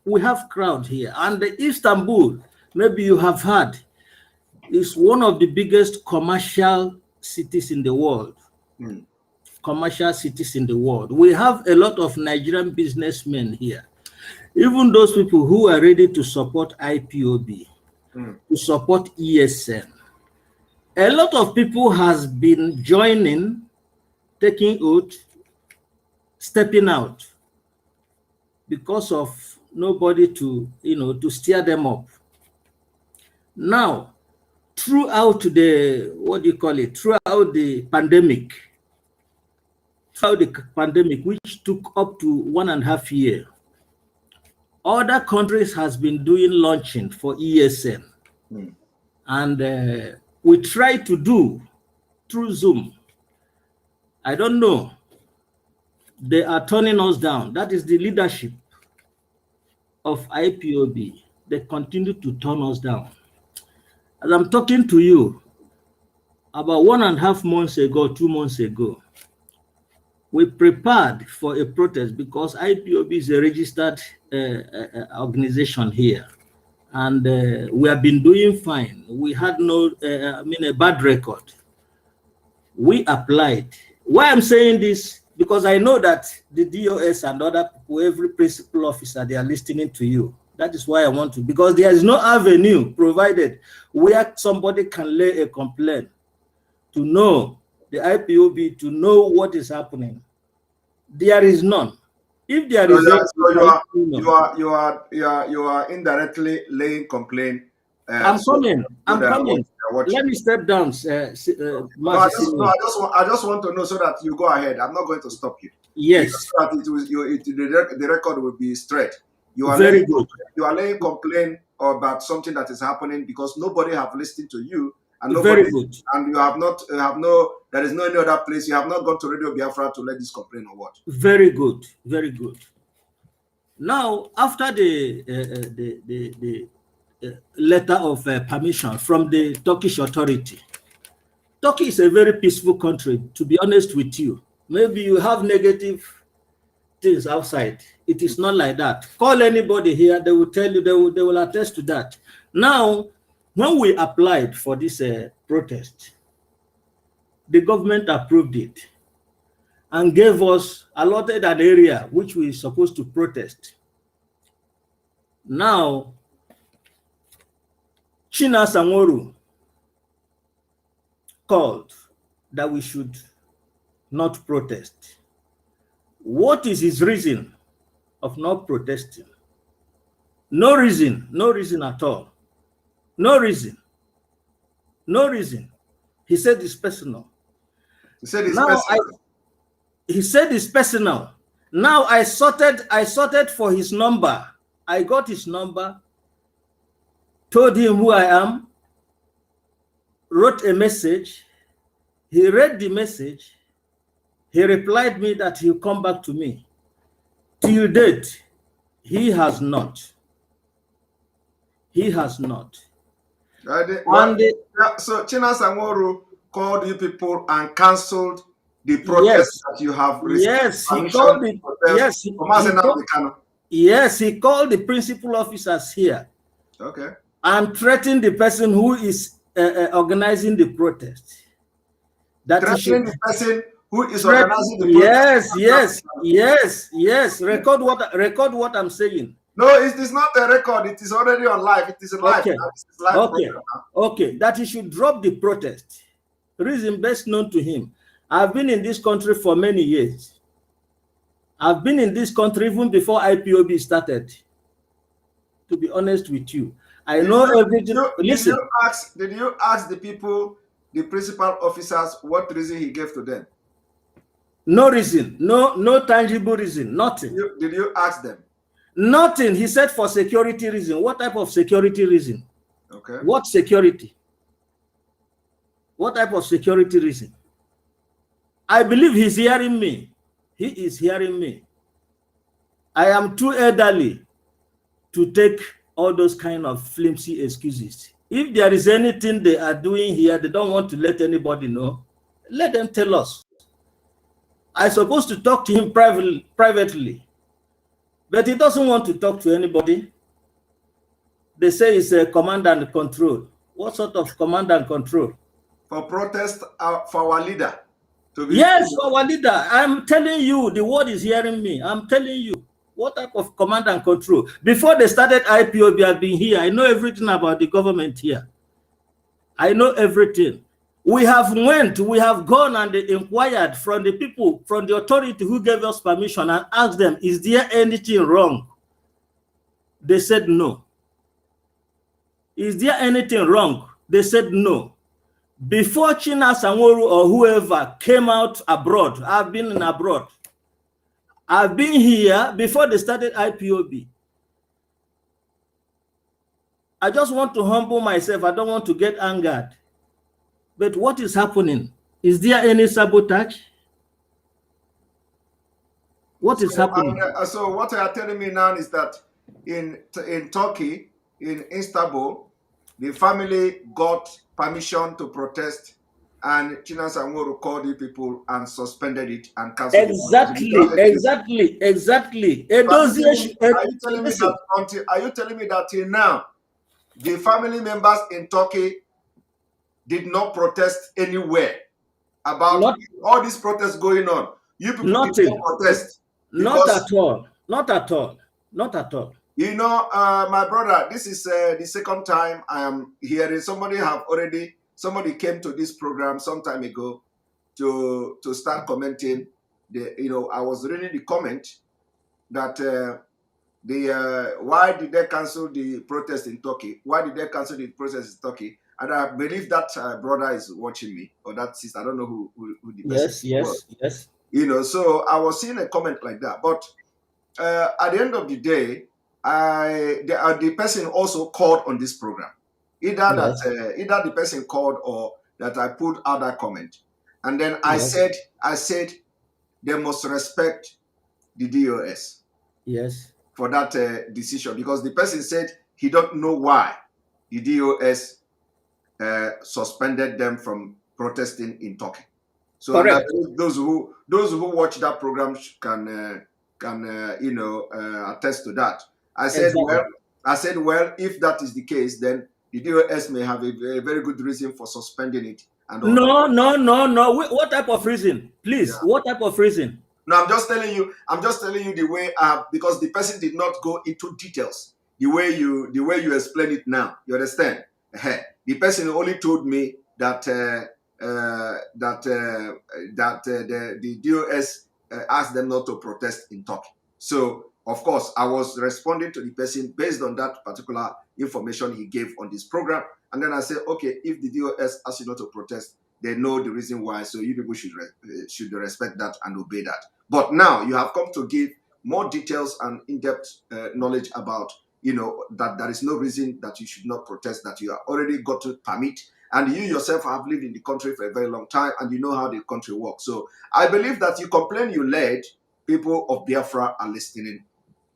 We have crowd here. And Istanbul, maybe you have heard, is one of the biggest commercial cities in the world. Commercial cities in the world. We have a lot of Nigerian businessmen here. Even those people who are ready to support IPOB, to support ESN. A lot of people has been joining, taking oath, stepping out because of nobody to, to steer them up. Now, throughout the, throughout the pandemic, which took up to 1.5 years, other countries has been doing launching for ESN. And we try to do through Zoom. I don't know. They are turning us down. That is the leadership of IPOB. They continue to turn us down. As I'm talking to you, about 1.5 months ago, 2 months ago, we prepared for a protest because IPOB is a registered organization here. And we have been doing fine. We had a bad record. We applied. Why I'm saying this, because I know that the DOS and other people, every principal officer, they are listening to you. That is why I want to, because there is no avenue provided where somebody can lay a complaint to know the IPOB, to know what is happening. There is none. If there is
you are indirectly laying complaint.
I'm coming. Let me step down.
I just want to know so that you go ahead. I'm not going to stop you.
Yes.
So that the record will be straight. You are
very good.
You are laying complaint about something that is happening because nobody have listened to you, and
very good.
And you have not there is no any other place. You have not gone to Radio Biafra to let this complaint or what?
Very good. Very good. Now, after the letter of permission from the Turkish authority, Turkey is a very peaceful country, to be honest with you. Maybe you have negative things outside. It is not like that. Call anybody here, they will tell you, they will attest to that. Now, when we applied for this protest, the government approved it and gave us, allotted an area which we are supposed to protest. Now, China Sanworu called that we should not protest. What is his reason of not protesting? No reason at all. No reason. He said it's personal.
He said it's personal.
He said it's personal. Now I sorted for his number. I got his number, told him who I am, wrote a message. He read the message. He replied me that he'll come back to me. Till date, he has not. He has not.
So China Sanworu called you people and cancelled the protest that you have received.
Yes, he called it. Yes, he called the principal officers here.
Okay.
And threatened the person who is organizing the protest.
Threatening the person who is organizing the protest.
Yes. Record what I'm saying.
No, it is not a record. It is already on live. It is a live.
Okay. That he should drop the protest. Reason best known to him. I've been in this country for many years. I've been in this country even before IPOB started. To be honest with you, I know everything. Listen.
Did you ask the people, the principal officers, what reason he gave to them?
No reason. No tangible reason. Nothing.
Did you ask them?
Nothing. He said for security reason. What type of security reason?
Okay.
What security? What type of security reason? I believe he's hearing me. He is hearing me. I am too elderly to take all those kind of flimsy excuses. If there is anything they are doing here, they don't want to let anybody know, let them tell us. I'm supposed to talk to him privately, but he doesn't want to talk to anybody. They say it's a command and control. What sort of command and control?
For protest for our leader.
Yes, for our leader. I'm telling you, the word is hearing me. I'm telling you, what type of command and control? Before they started IPOB, I've been here. I know everything about the government here. I know everything. We have gone and inquired from the people, from the authority who gave us permission and asked them, is there anything wrong? They said no. Is there anything wrong? They said no. Before China Sanworu or whoever came out abroad, I've been abroad. I've been here before they started IPOB. I just want to humble myself. I don't want to get angered. But what is happening? Is there any sabotage? What is happening?
So what you are telling me now is that in Turkey, in Istanbul, the family got permission to protest, and China Sanworu called the people and suspended it and canceled
it. Exactly.
Are you telling me that till now, the family members in Turkey did not protest anywhere about all these protests going on? You people
Nothing.
did not protest.
Not at all. Not at all. Not at all.
You know, my brother, this is the second time I am hearing somebody came to this program some time ago to start commenting. I was reading the comment that why did they cancel the protest in Turkey? Why did they cancel the protest in Turkey? And I believe that brother is watching me, or that sister. I don't know who the person was.
Yes.
You know, so I was seeing a comment like that. But at the end of the day, the person also called on this program. Either the person called or that I put out that comment. And then I said they must respect the DOS.
Yes.
For that decision, because the person said he don't know why the DOS suspended them from protesting in Turkey. So those who watch that program can attest to that. I said, well, if that is the case, then the DOS may have a very good reason for suspending it. And
no. What type of reason? Please, what type of reason?
No, I'm just telling you the way because the person did not go into details the way you explain it now. You understand? The person only told me that the DOS asked them not to protest in Turkey. So of course I was responding to the person based on that particular information he gave on this program, and then I said, okay, if the DOS asked you not to protest, they know the reason why, so you people should respect that and obey that. But now you have come to give more details and in-depth knowledge about, that there is no reason that you should not protest, that you have already got to permit, and you yourself have lived in the country for a very long time, and you know how the country works. So I believe that you complain you led, people of Biafra are listening,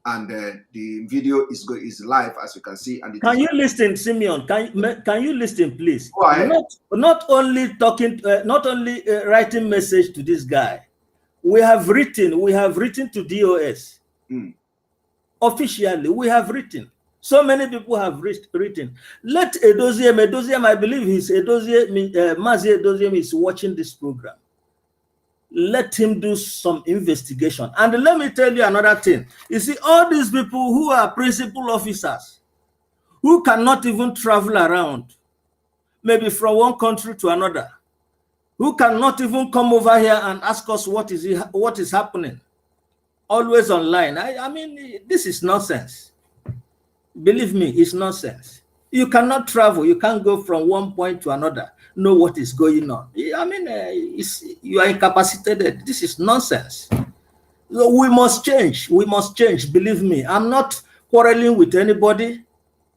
and the video is live, as you can see. And
can you listen, Simeon? Can you listen, please?
Go ahead.
Not only talking, not only writing message to this guy. We have written to DOS. Officially, we have written. So many people have written. Let Edoziem, I believe Mazi Edoziem is watching this program. Let him do some investigation. And let me tell you another thing. You see, all these people who are principal officers, who cannot even travel around, maybe from one country to another, who cannot even come over here and ask us what is happening, always online. I mean, this is nonsense. Believe me, it's nonsense. You cannot travel. You can't go from one point to another, know what is going on. I mean, you are incapacitated. This is nonsense. We must change. We must change. Believe me, I'm not quarreling with anybody.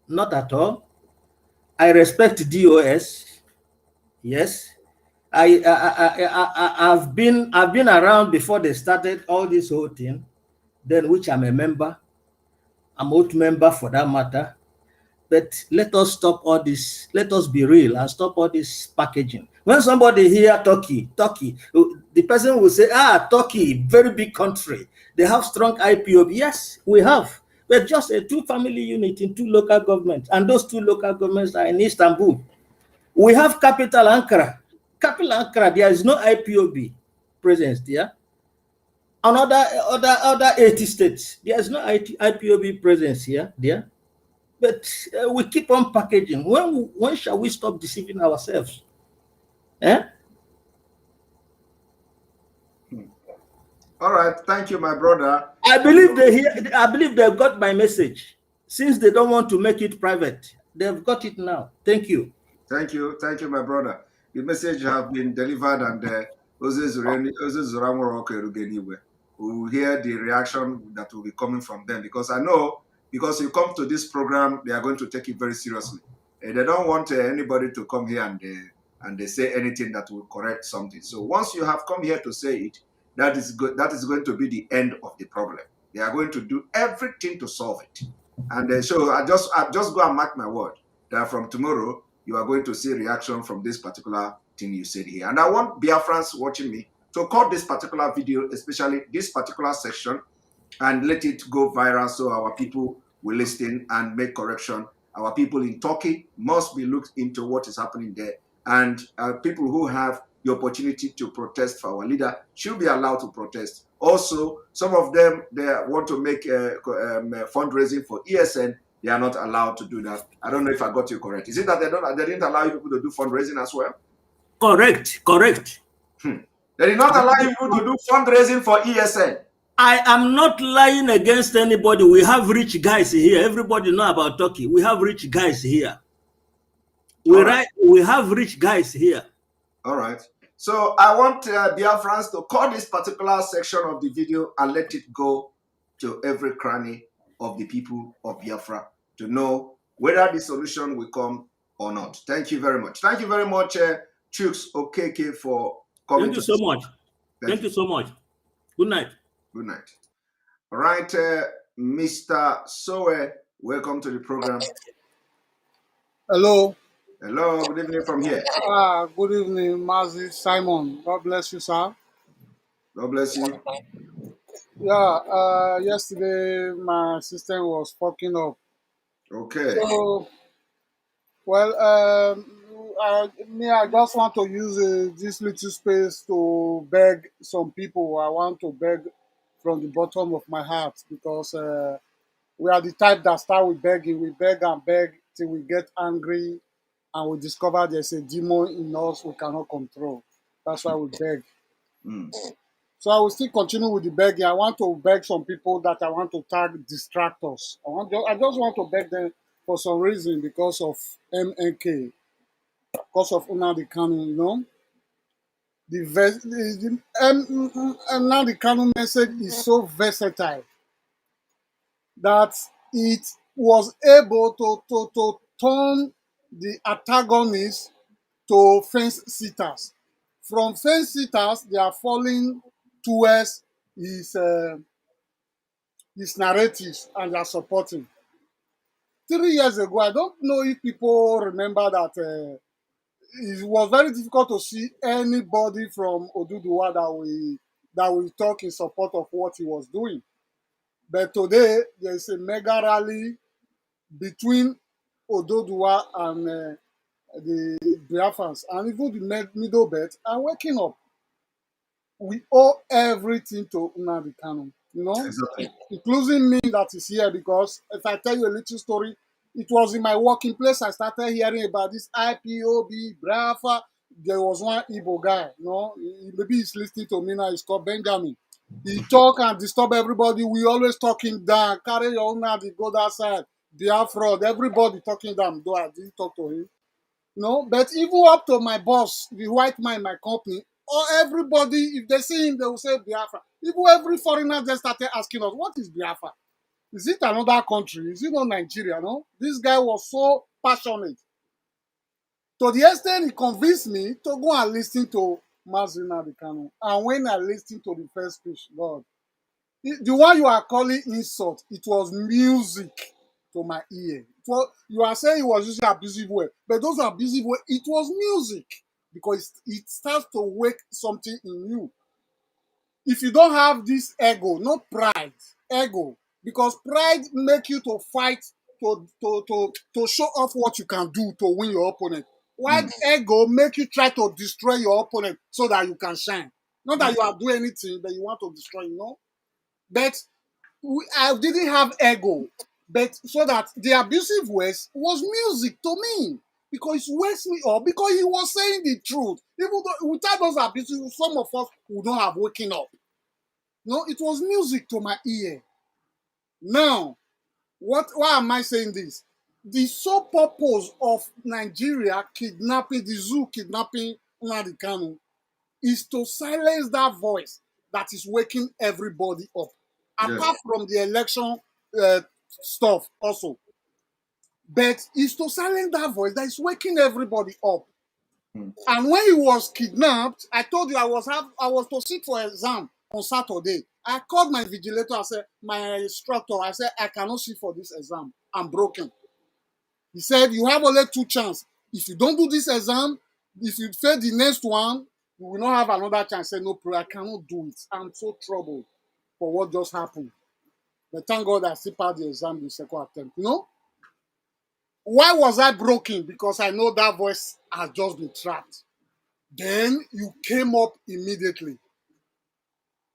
Not at all. I respect DOS. Yes. I've been around before they started all this whole thing, then which I'm a member. I'm old member for that matter. But let us stop all this. Let us be real and stop all this packaging. When somebody hear Turkey, the person will say, Turkey, very big country. They have strong IPOB. Yes, we have. But just a 2-family unit in 2 local governments. And those 2 local governments are in Istanbul. We have capital Ankara. Capital Ankara, there is no IPOB presence there. Other 80 states, there is no IPOB presence here, there. But we keep on packaging. When shall we stop deceiving ourselves?
All right, thank you, my brother.
I believe they got my message. Since they don't want to make it private, they've got it now. Thank you.
Thank you, my brother. The message has been delivered, and we'll hear the reaction that will be coming from them, because I know, because you come to this program, they are going to take it very seriously. They don't want anybody to come here and they say anything that will correct something. So once you have come here to say it, that is good. That is going to be the end of the problem. They are going to do everything to solve it. And so I just go and mark my word that from tomorrow you are going to see reaction from this particular thing you said here. And I want Biafrans watching me to cut this particular video, especially this particular section, and let it go viral so our people will listen and make correction. Our people in Turkey must be looked into what is happening there, and people who have the opportunity to protest for our leader should be allowed to protest. Also, some of them, they want to make fundraising for ESN. They are not allowed to do that. I don't know if I got you correct. Is it that they didn't allow people to do fundraising as well?
Correct.
They did not allow people to do fundraising for ESN.
I am not lying against anybody. We have rich guys here. Everybody know about Turkey. We have rich guys here. We have rich guys here.
All right. So I want Biafrans to call this particular section of the video and let it go to every cranny of the people of Biafra to know whether the solution will come or not. Thank you very much. Thank you very much, Chooks Okeke, for coming.
Thank you so much. Thank you so much. Good night.
Good night. All right, Mr. Sowe, welcome to the program.
Hello.
Hello, good evening from here.
Good evening, Mazi Simon. God bless you, sir.
God bless you.
Yeah, yesterday my system was fucking up.
Okay.
So, well, I just want to use this little space to beg some people. I want to beg from the bottom of my heart because we are the type that start with begging. We beg and beg till we get angry and we discover there's a demon in us we cannot control. That's why we beg. So I will still continue with the begging. I want to beg some people that I want to tag distractors. I just want to beg them for some reason because of MNK, because of nnamdi kanu, you know. The nnamdi kanu message is so versatile that it was able to turn the antagonists to fence sitters. From fence sitters, they are falling towards his narratives and they are supporting. 3 years ago, I don't know if people remember that it was very difficult to see anybody from Oduduwa that will talk in support of what he was doing. But today, there is a mega rally between Oduduwa and the Biafrans, and even the middle belt are waking up. We owe everything to nnamdi kanu, you know, including me that is here, because if I tell you a little story, it was in my working place I started hearing about this IPOB, Biafra. There was one Igbo guy, you know, maybe he's listening to me now, he's called Benjamin. He talk and disturb everybody. We always talking down, carry your own nnamdi, go that side, Biafra, everybody talking down, though I didn't talk to him. No, but even up to my boss, the white man in my company, or everybody, if they see him, they will say Biafra. Even every foreigner just started asking us, what is Biafra? Is it another country? Is it not Nigeria? No? This guy was so passionate. To the extent he convinced me to go and listen to Nnamdi Kanu. And when I listened to the first speech, God, the one you are calling insult, it was music to my ear. You are saying it was using abusive word, but those abusive words, it was music because it starts to wake something in you. If you don't have this ego, not pride, ego, because pride make you to fight to show off what you can do to win your opponent. While ego make you try to destroy your opponent so that you can shine. Not that you are doing anything, but you want to destroy, you know. But I didn't have ego, but so that the abusive words was music to me because it wakes me up because he was saying the truth. Even though without those abusive, some of us would not have waken up. No, it was music to my ear. Now, why am I saying this? The sole purpose of Nigeria kidnapping, the zoo kidnapping Nnamdi Kanu, is to silence that voice that is waking everybody up. Apart from the election stuff also. But it's to silence that voice that is waking everybody up. And when he was kidnapped, I told you I was to sit for exam on Saturday. I called my vigilator, I said, my instructor, I said, I cannot sit for this exam. I'm broken. He said, you have only 2 chances. If you don't do this exam, if you fail the next one, you will not have another chance. I said, no, I cannot do it. I'm so troubled for what just happened. But thank God I still passed the exam the second attempt, you know? Why was I broken? Because I know that voice has just been trapped. Then you came up immediately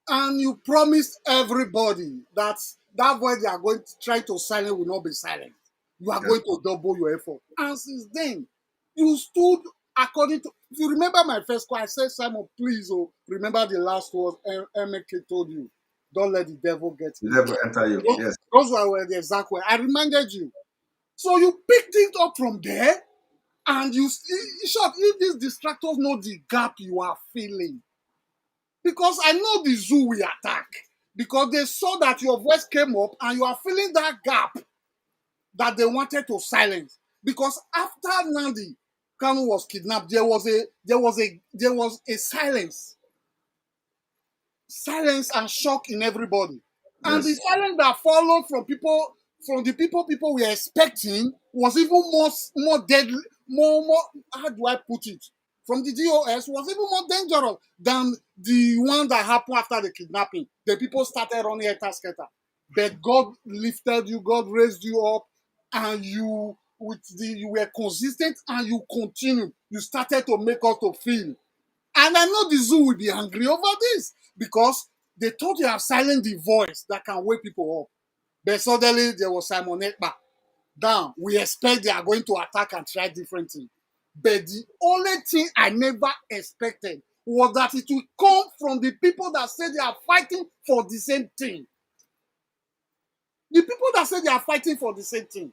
and you promised everybody that that voice they are going to try to silence will not be silent. You are going to double your effort. And since then, you stood according to. If you remember my first call, I said, Simon, please, remember the last words MK told you. Don't let the devil get
The
in.
devil enter you. Yes.
Those were the exact words. I reminded you. So you picked it up from there, and you, in short, if these distractors know the gap you are feeling, because I know the zoo will attack, because they saw that your voice came up and you are feeling that gap that they wanted to silence. Because after Nnamdi Kanu was kidnapped, there was a silence and shock in everybody. And the silence that followed from the people we were expecting was even more deadly, more how do I put it? From the DOS was even more dangerous than the one that happened after the kidnapping. The people started running scatter. But God lifted you, God raised you up, and you were consistent and you continued. You started to make us to feel. And I know the zoo will be angry over this because they thought you have silenced the voice that can wake people up. But suddenly there was Simon Ekpa. Down. We expect they are going to attack and try different things. But the only thing I never expected was that it will come from the people that say they are fighting for the same thing. The people that say they are fighting for the same thing.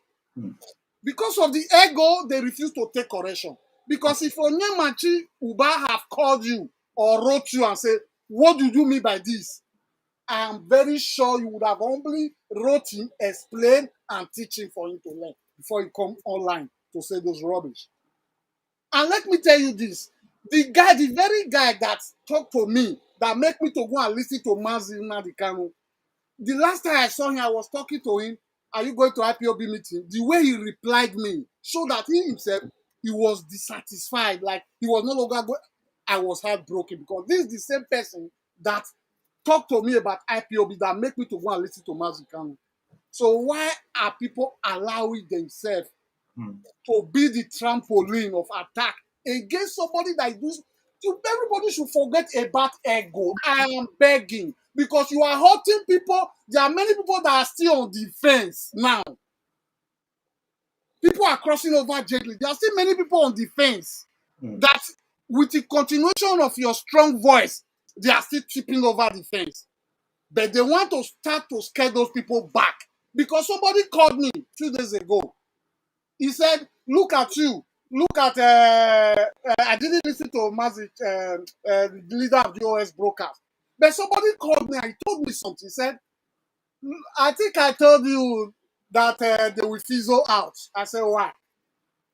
Because of the ego, they refuse to take correction. Because if Onyemachi Uba have called you or wrote you and said, what do you mean by this? I am very sure you would have humbly wrote him, explain, and teach him for him to learn before he come online to say those rubbish. And let me tell you this. The very guy that talked to me, that make me to go and listen to Mazi Nnamdi Kanu, the last time I saw him, I was talking to him, are you going to IPOB meeting? The way he replied me showed that he himself, he was dissatisfied. Like he was no longer going. I was heartbroken because this is the same person that talked to me about IPOB that make me to go and listen to Mazi Kanu. So why are people allowing themselves to be the trampoline of attack against somebody that is doing? Everybody should forget about ego. I am begging because you are hurting people. There are many people that are still on the fence now. People are crossing over gently. There are still many people on the fence that, with the continuation of your strong voice, they are still tripping over the fence. But they want to start to scare those people back. Because somebody called me 2 days ago. He said, look at you. Look at, I didn't listen to Mazi, the leader of the OS broadcast. But somebody called me and he told me something. He said, I think I told you that they will fizzle out. I said, why?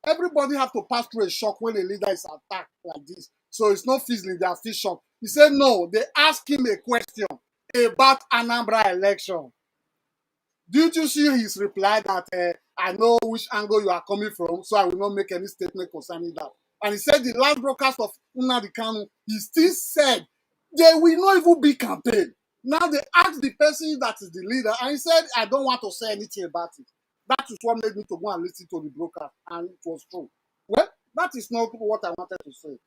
Everybody have to pass through a shock when a leader is attacked like this. So it's not fizzling, they are still shocked. He said, no, they asked him a question about Anambra election. Did you see his reply that I know which angle you are coming from, so I will not make any statement concerning that? And he said the last broadcast of Nnamdi Kanu, he still said there will not even be campaign. Now they asked the person that is the leader, and he said, I don't want to say anything about it. That is what made me to go and listen to the broadcast, and it was true. Well, that is not what I wanted to say.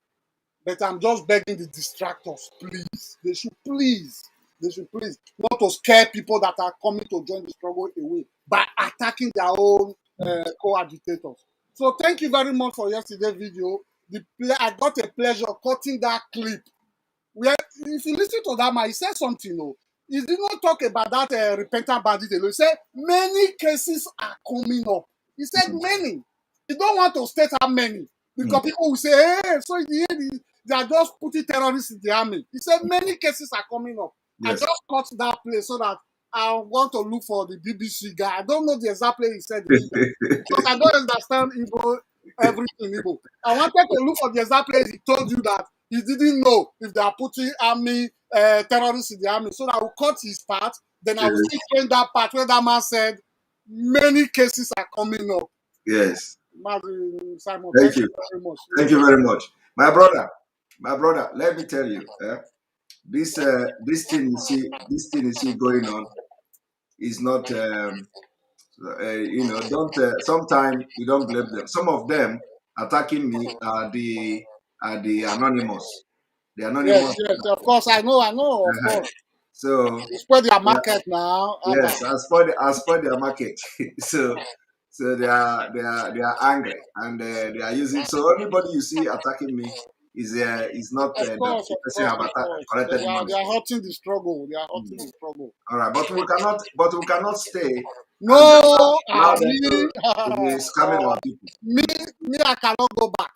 But I'm just begging the distractors, please. They should please not to scare people that are coming to join the struggle away by attacking their own co-agitators. So thank you very much for yesterday's video. I got a pleasure cutting that clip. Where, if you listen to that man, he said something. No, he did not talk about that repentant bandit alone. He said many cases are coming up. He said many. He don't want to state how many because people will say, hey, so in the end, they are just putting terrorists in the army. He said many cases are coming up. Yes. I just cut that place so that I want to look for the BBC guy. I don't know the exact place he said it because I don't understand Igbo, everything Igbo. I wanted to look for the exact place he told you that he didn't know if they are putting army terrorists in the army. So I will cut his part. Then I will explain that part where that man said many cases are coming up.
Yes.
Simon,
thank you
very much.
Thank you very much. My brother, let me tell you, this thing you see going on is not You know, don't. Sometimes you don't blame them. Some of them attacking me are the anonymous. The anonymous.
Yes, of course, I know, of course.
So
You spread their market now.
yes, I spoil their market. so they are angry and they are using. So anybody you see attacking me is not
Of
that
course,
the
of
person
course,
have
of course.
collected money.
They are hurting the struggle. They are hurting the struggle.
All right, but we cannot stay and
No,
allow them
me,
to be scamming our people.
me, I cannot go back.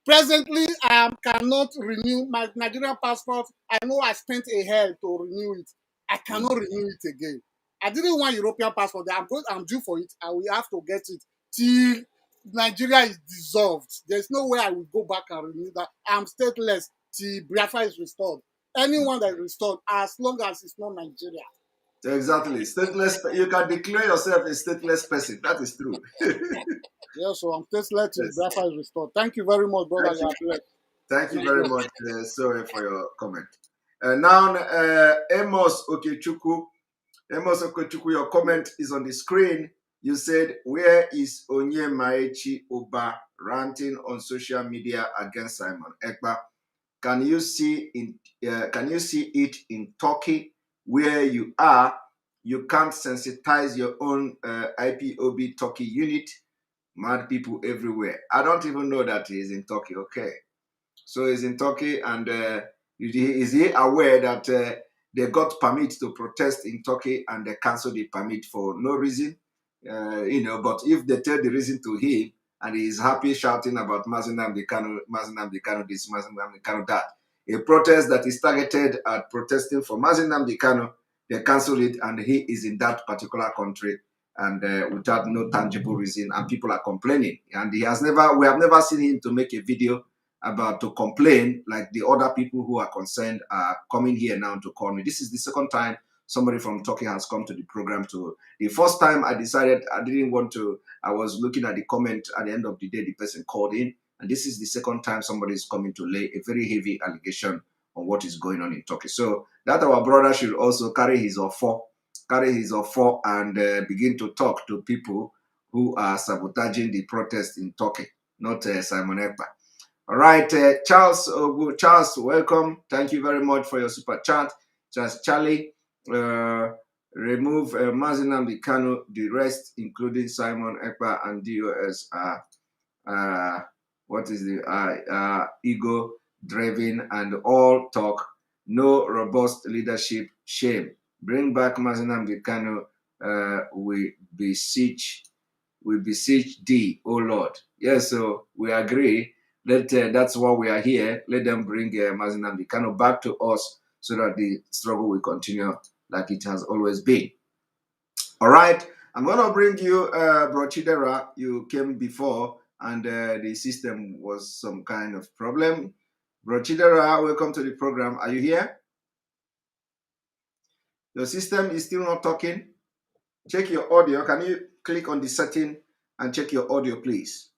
Presently, I cannot renew my Nigerian passport. I know I spent a hell to renew it. I cannot renew it again. I didn't want European passport. I'm due for it. I will have to get it till Nigeria is dissolved. There's no way I will go back and renew that. I'm stateless till Biafra is restored. Anyone that is restored, as long as it's not Nigeria.
Exactly. Stateless. You can declare yourself a stateless person. That is true.
Yes, so I'm stateless till Biafra is restored. Thank you very much, brother.
Thank you very much, sorry for your comment. Now, Amos Okechukwu. Amos Okechukwu, your comment is on the screen. You said, "Where is Onye Maechi Oba ranting on social media against Simon Ekpa? Can you see it in Turkey where you are? You can't sensitize your own IPOB Turkey unit. Mad people everywhere." I don't even know that he is in Turkey. Okay, so he's in Turkey, and is he aware that they got permit to protest in Turkey and they canceled the permit for no reason? You know, but if they tell the reason to him and he is happy shouting about nnamdi kanu this, nnamdi kanu that, a protest that is targeted at protesting for nnamdi kanu, they cancel it, and he is in that particular country and without no tangible reason, and people are complaining. And we have never seen him to make a video about to complain like the other people who are concerned are coming here now to call me. This is the second time somebody from Turkey has come to the program. The first time I decided I didn't want to, I was looking at the comment at the end of the day, the person called in, and this is the second time somebody is coming to lay a very heavy allegation on what is going on in Turkey. So that our brother should also carry his offer and begin to talk to people who are sabotaging the protest in Turkey, not Simon Ekpa. All right, Charles, welcome. Thank you very much for your super chat. Just Charlie, remove nnamdi kanu. The rest, including Simon Ekpa and DOS, are what is the ego-driven and all talk, no robust leadership. Shame. Bring back nnamdi kanu. We beseech thee, O Lord. Yes, so we agree. That's why we are here. Let them bring nnamdi kanu back to us so that the struggle will continue like it has always been. All right, I'm going to bring you Bro Chidera. You came before and the system was some kind of problem. Bro Chidera, welcome to the program. Are you here? Your system is still not talking. Check your audio. Can you click on the setting and check your audio, please?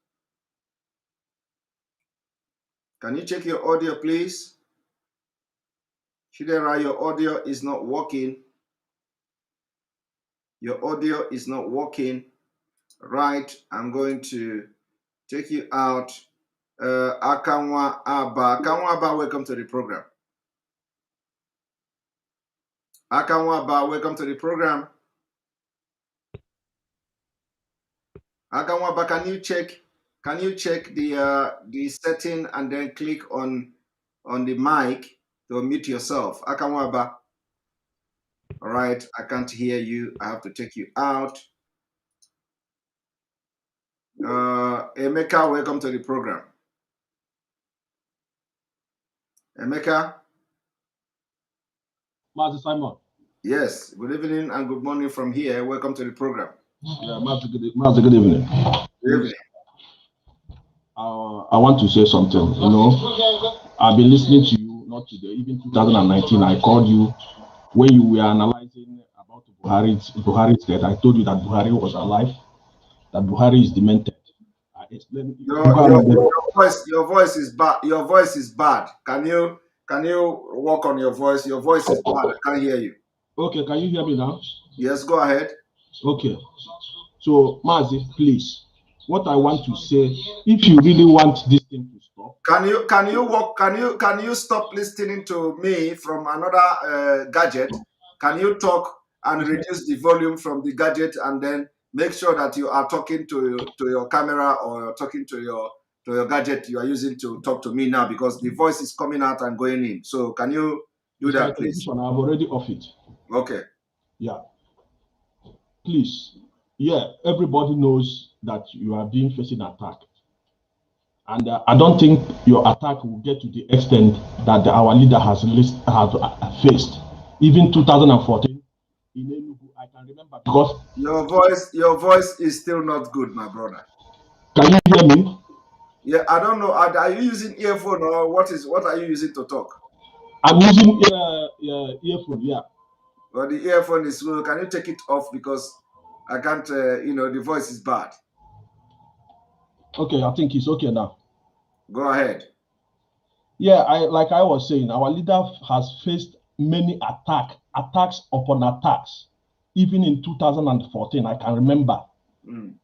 Can you check your audio, please? Chidera, your audio is not working. Your audio is not working. Right, I'm going to take you out. Akanwa Abba, welcome to the program. Akanwa Abba, welcome to the program. Akanwa Abba, can you check the setting and then click on the mic to mute yourself? Akanwa Abba. All right, I can't hear you. I have to take you out. Emeka, welcome to the program. Emeka?
Master Simon.
Yes, good evening and good morning from here. Welcome to the program.
Yeah, Master, good evening.
Good evening.
I want to say something. You know, I've been listening to you, not today, even 2019. I called you when you were analyzing about Buhari's death. I told you that Buhari was alive, that Buhari is demented. I explained.
Your voice is bad. Your voice is bad. Can you work on your voice? Your voice is bad. I can't hear you.
Okay, can you hear me now?
Yes, go ahead.
Okay. So, Mazi, please, what I want to say, if you really want this thing to stop,
can you stop listening to me from another gadget? Can you talk and reduce the volume from the gadget, and then make sure that you are talking to your camera, or talking to your gadget you are using to talk to me now, because the voice is coming out and going in. So can you do
it's
that,
my
please?
television. I've already off it.
Okay.
Yeah. Please. Yeah, everybody knows that you are being facing attack. And I don't think your attack will get to the extent that our leader has faced. Even 2014 in Enugu, I can remember, because
your voice is still not good, my brother.
Can you hear me?
Yeah, I don't know. Are you using earphone, or what are you using to talk?
I'm using earphone. Yeah.
Well, the earphone is low. Can you take it off, because I can't? The voice is bad.
Okay, I think it's okay now.
Go ahead.
Yeah, like I was saying, our leader has faced many attacks upon attacks. Even in 2014, I can remember,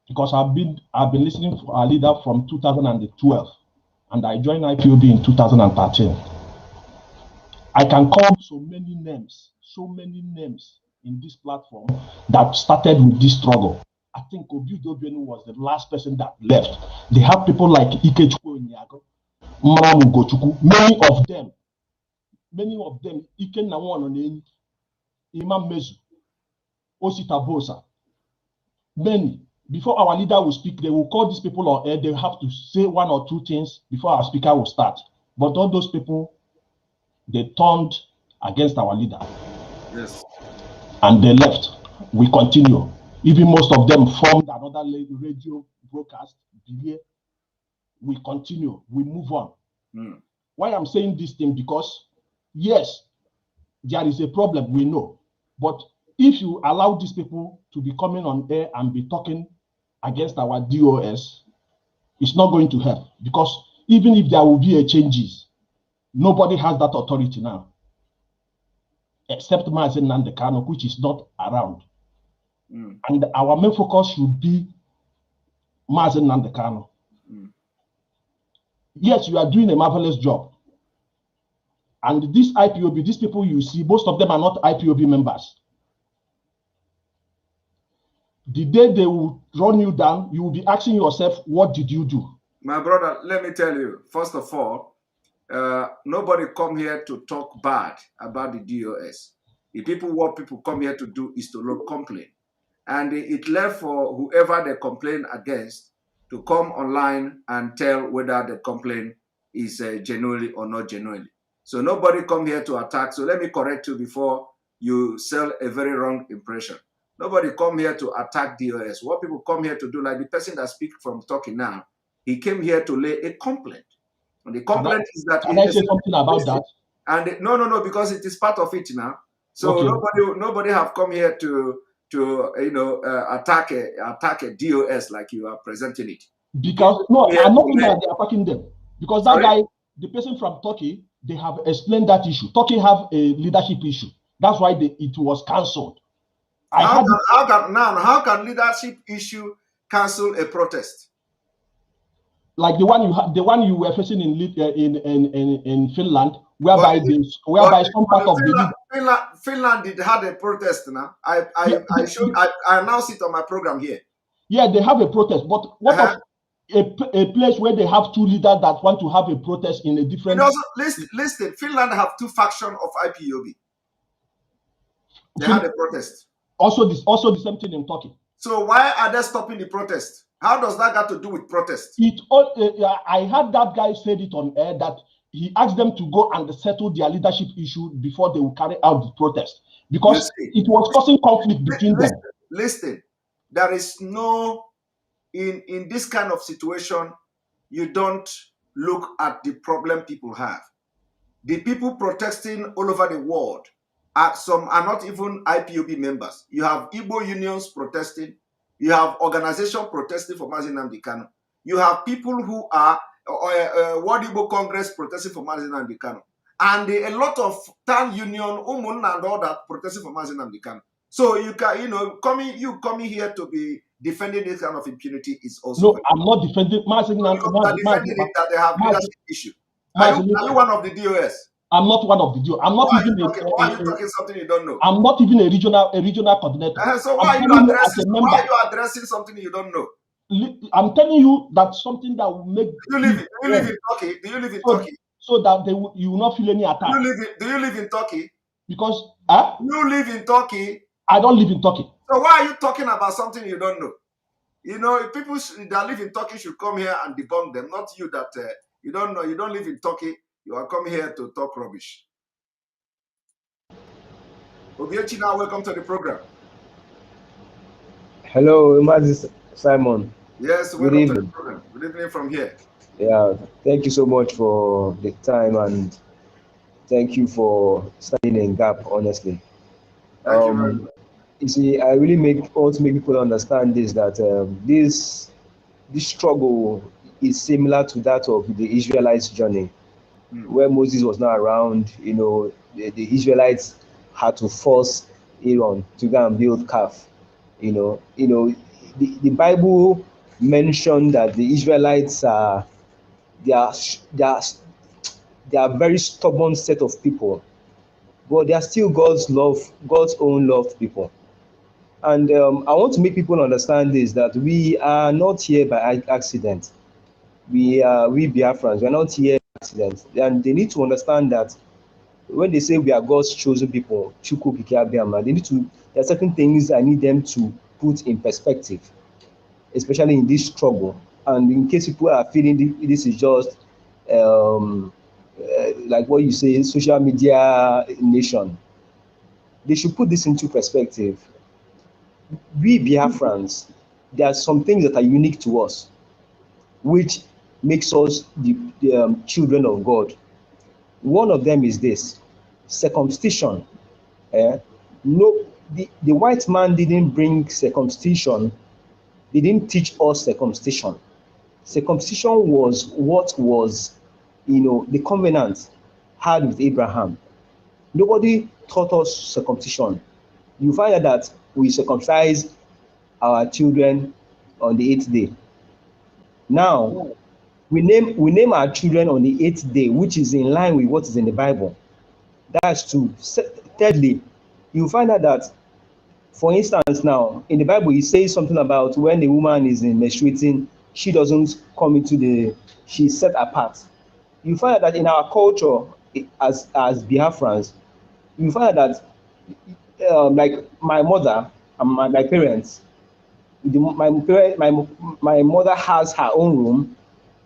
because I've been listening to our leader from 2012, and I joined IPOB in 2013. I can call so many names in this platform that started with this struggle. I think Obiudobenu was the last person that left. They have people like Ikechukwu Onyago, Maramu Gochuku, many of them, Ikenna Nwanoneni, Imam Mezu, Osita Bosa, many. Before our leader will speak, they will call these people on air. They have to say one or two things before our speaker will start. But all those people, they turned against our leader.
Yes.
And they left. We continue. Even most of them formed another radio broadcast. We continue. We move on. Why I'm saying this thing? Because yes, there is a problem, we know. But if you allow these people to be coming on air and be talking against our DOS, it's not going to help. Because even if there will be a changes, nobody has that authority now, except Mazen Nnamdi Kanu, which is not around. And our main focus should be Mazen Nnamdi Kanu. Yes, you are doing a marvelous job. And this IPOB, these people you see, most of them are not IPOB members. The day they will run you down, you will be asking yourself, what did you do?
My brother, let me tell you, first of all, nobody come here to talk bad about the DOS. What people come here to do is to complain. And it left for whoever they complain against to come online and tell whether the complaint is genuinely or not genuinely. So nobody come here to attack. So let me correct you before you sell a very wrong impression. Nobody come here to attack DOS. What people come here to do, like the person that speaks from talking now, he came here to lay a complaint. And the complaint is that...
Can I say something about that?
And no, because it is part of it now. So okay. Nobody have come here to attack a DOS like you are presenting it.
Because no, I'm not saying that they are attacking them. Because that guy, the person from Turkey, they have explained that issue. Turkey have a leadership issue. That's why it was cancelled.
How can leadership issue cancel a protest?
Like the one you were facing in Finland, whereby some part of
Finland did have a protest now. I announced it on my program here.
Yeah, they have a protest, but what of a place where they have two leaders that want to have a protest in a different...
Listen, Finland have two factions of IPOB. They had a protest.
Also the same thing in Turkey.
So why are they stopping the protest? How does that got to do with protest?
I heard that guy said it on air that he asked them to go and settle their leadership issue before they will carry out the protest, because it was causing conflict between them.
Listen, there is no... In this kind of situation, you don't look at the problem people have. The people protesting all over the world, some are not even IPOB members. You have Igbo unions protesting. You have organizations protesting for Mazi Nnamdi Kanu. You have people who are World Igbo Congress protesting for Mazi Nnamdi Kanu. And a lot of town union, Umun and all that protesting for Mazi Nnamdi Kanu. So you can, coming here to be defending this kind of impunity is also.
No, I'm not defending.
You are defending it that they have leadership issue. Are you one of the DOS?
I'm not one of the DOS. I'm not
why
even
are you talking something you don't know?
I'm not even a regional coordinator.
So why are you addressing something you don't know?
I'm telling you that something that will make.
Do you live in Turkey? Do you live in Turkey?
So that you will not feel any attack.
Do you live in Turkey?
Because
you live in Turkey.
I don't live in Turkey.
So why are you talking about something you don't know? If people that live in Turkey should come here and debunk them, not you that you don't know. You don't live in Turkey. You are coming here to talk rubbish. Obiechina, welcome to the program.
Hello, Mazis Simon.
Yes, welcome to the program. Good evening from here.
Yeah, thank you so much for the time and thank you for standing in gap, honestly.
Thank you very much.
You see, I really want to make people understand this, that this struggle is similar to that of the Israelites' journey, where Moses was not around. The Israelites had to force Aaron to go and build calf. The Bible mentioned that the Israelites are a very stubborn set of people, but they are still God's own loved people. And I want to make people understand this, that we are not here by accident. We Biafrans, we are not here by accident. And they need to understand that when they say we are God's chosen people, there are certain things I need them to put in perspective, especially in this struggle. And in case people are feeling this is just like what you say, social media nation, they should put this into perspective. We Biafrans, there are some things that are unique to us, which makes us the children of God. One of them is this: circumcision. No, the white man didn't bring circumcision. They didn't teach us circumcision. Circumcision was what was, the covenant had with Abraham. Nobody taught us circumcision. You find out that we circumcise our children on the 8th day. Now, we name our children on the 8th day, which is in line with what is in the Bible. That's true. Thirdly, you find out that, for instance, now in the Bible, it says something about when a woman is menstruating, she doesn't come into she's set apart. You find out that in our culture, as Biafrans, you find out that like my mother and my parents, my mother has her own room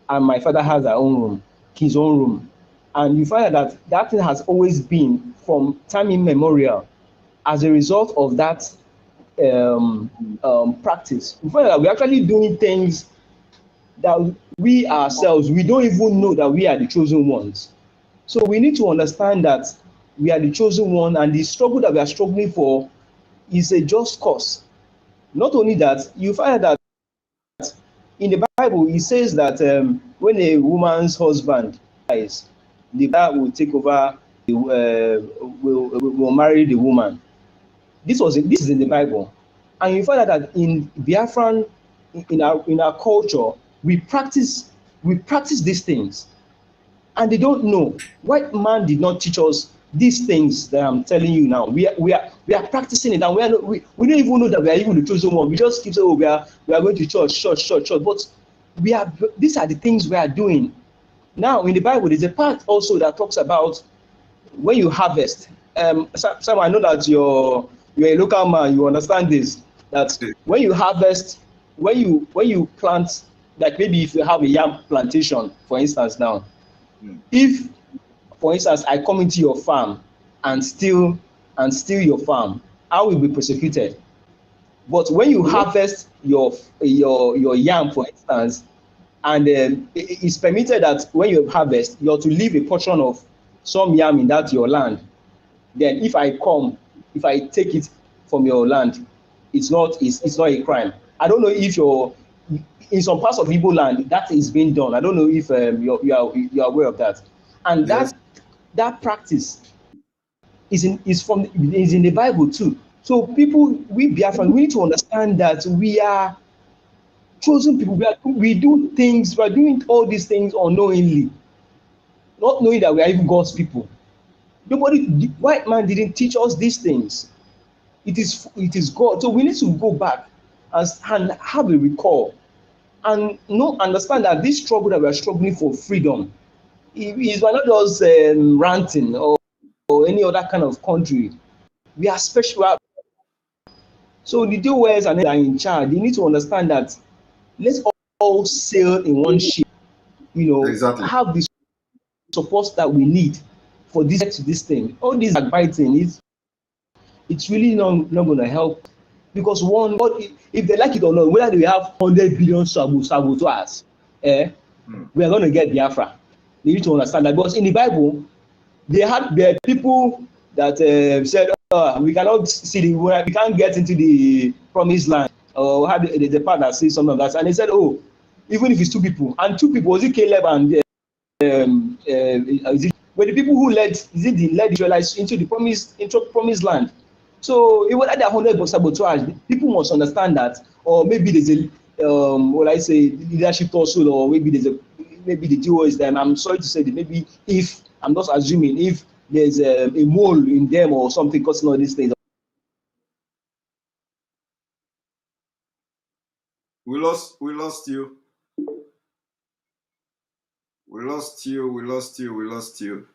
and my father has his own room. And you find out that thing has always been from time immemorial as a result of that practice. You find out that we're actually doing things that we ourselves, we don't even know that we are the chosen ones. So we need to understand that we are the chosen one, and the struggle that we are struggling for is a just cause. Not only that, you find that in the Bible, it says that when a woman's husband dies, the guy will take over, will marry the woman. This is in the Bible, and you find out that in Biafran, in our culture, we practice these things, and they don't know. White man did not teach us these things that I'm telling you now. We are practicing it, and we don't even know that we are even the chosen one. We just keep saying, oh, we are going to church, but these are the things we are doing. Now in the Bible, there's a part also that talks about when you harvest. Sam, I know that you're a local man, you understand this, that when you harvest, when you plant, like maybe if you have a yam plantation, for instance now, if, for instance, I come into your farm and steal your farm, I will be prosecuted. But when you harvest your yam, for instance, and it's permitted that when you harvest, you have to leave a portion of some yam in that your land. Then if I take it from your land, it's not a crime. I don't know if in some parts of Igbo land that is being done. I don't know if you are aware of that. And yes, that practice is in the Bible too. So people, we Biafran, we need to understand that we are chosen people. We do things, we are doing all these things unknowingly, not knowing that we are even God's people. Nobody, the white man didn't teach us these things. It is God. So we need to go back and have a recall and understand that this struggle that we are struggling for freedom is not just ranting or any other kind of country. We are special. So the DOS and are in charge. They need to understand that let's all sail in one ship.
Exactly.
Have the support that we need for this thing. All this backbiting it's really not going to help, because one, if they like it or not, whether they have 100 billion saboteurs, we are going to get Biafra. They need to understand that, because in the Bible, there are people that said, we cannot see we can't get into the promised land, or there's a part that says something like that, and they said, oh, even if it's two people, was it Caleb and were the people who led the Israelites into the promised land? So even at the 100 saboteurs, people must understand that, or maybe there's a what I say, leadership also, or maybe maybe the duo is them. I'm sorry to say that maybe, if I'm just assuming, if there's a mole in them or something causing all these things.
We lost you. We lost you.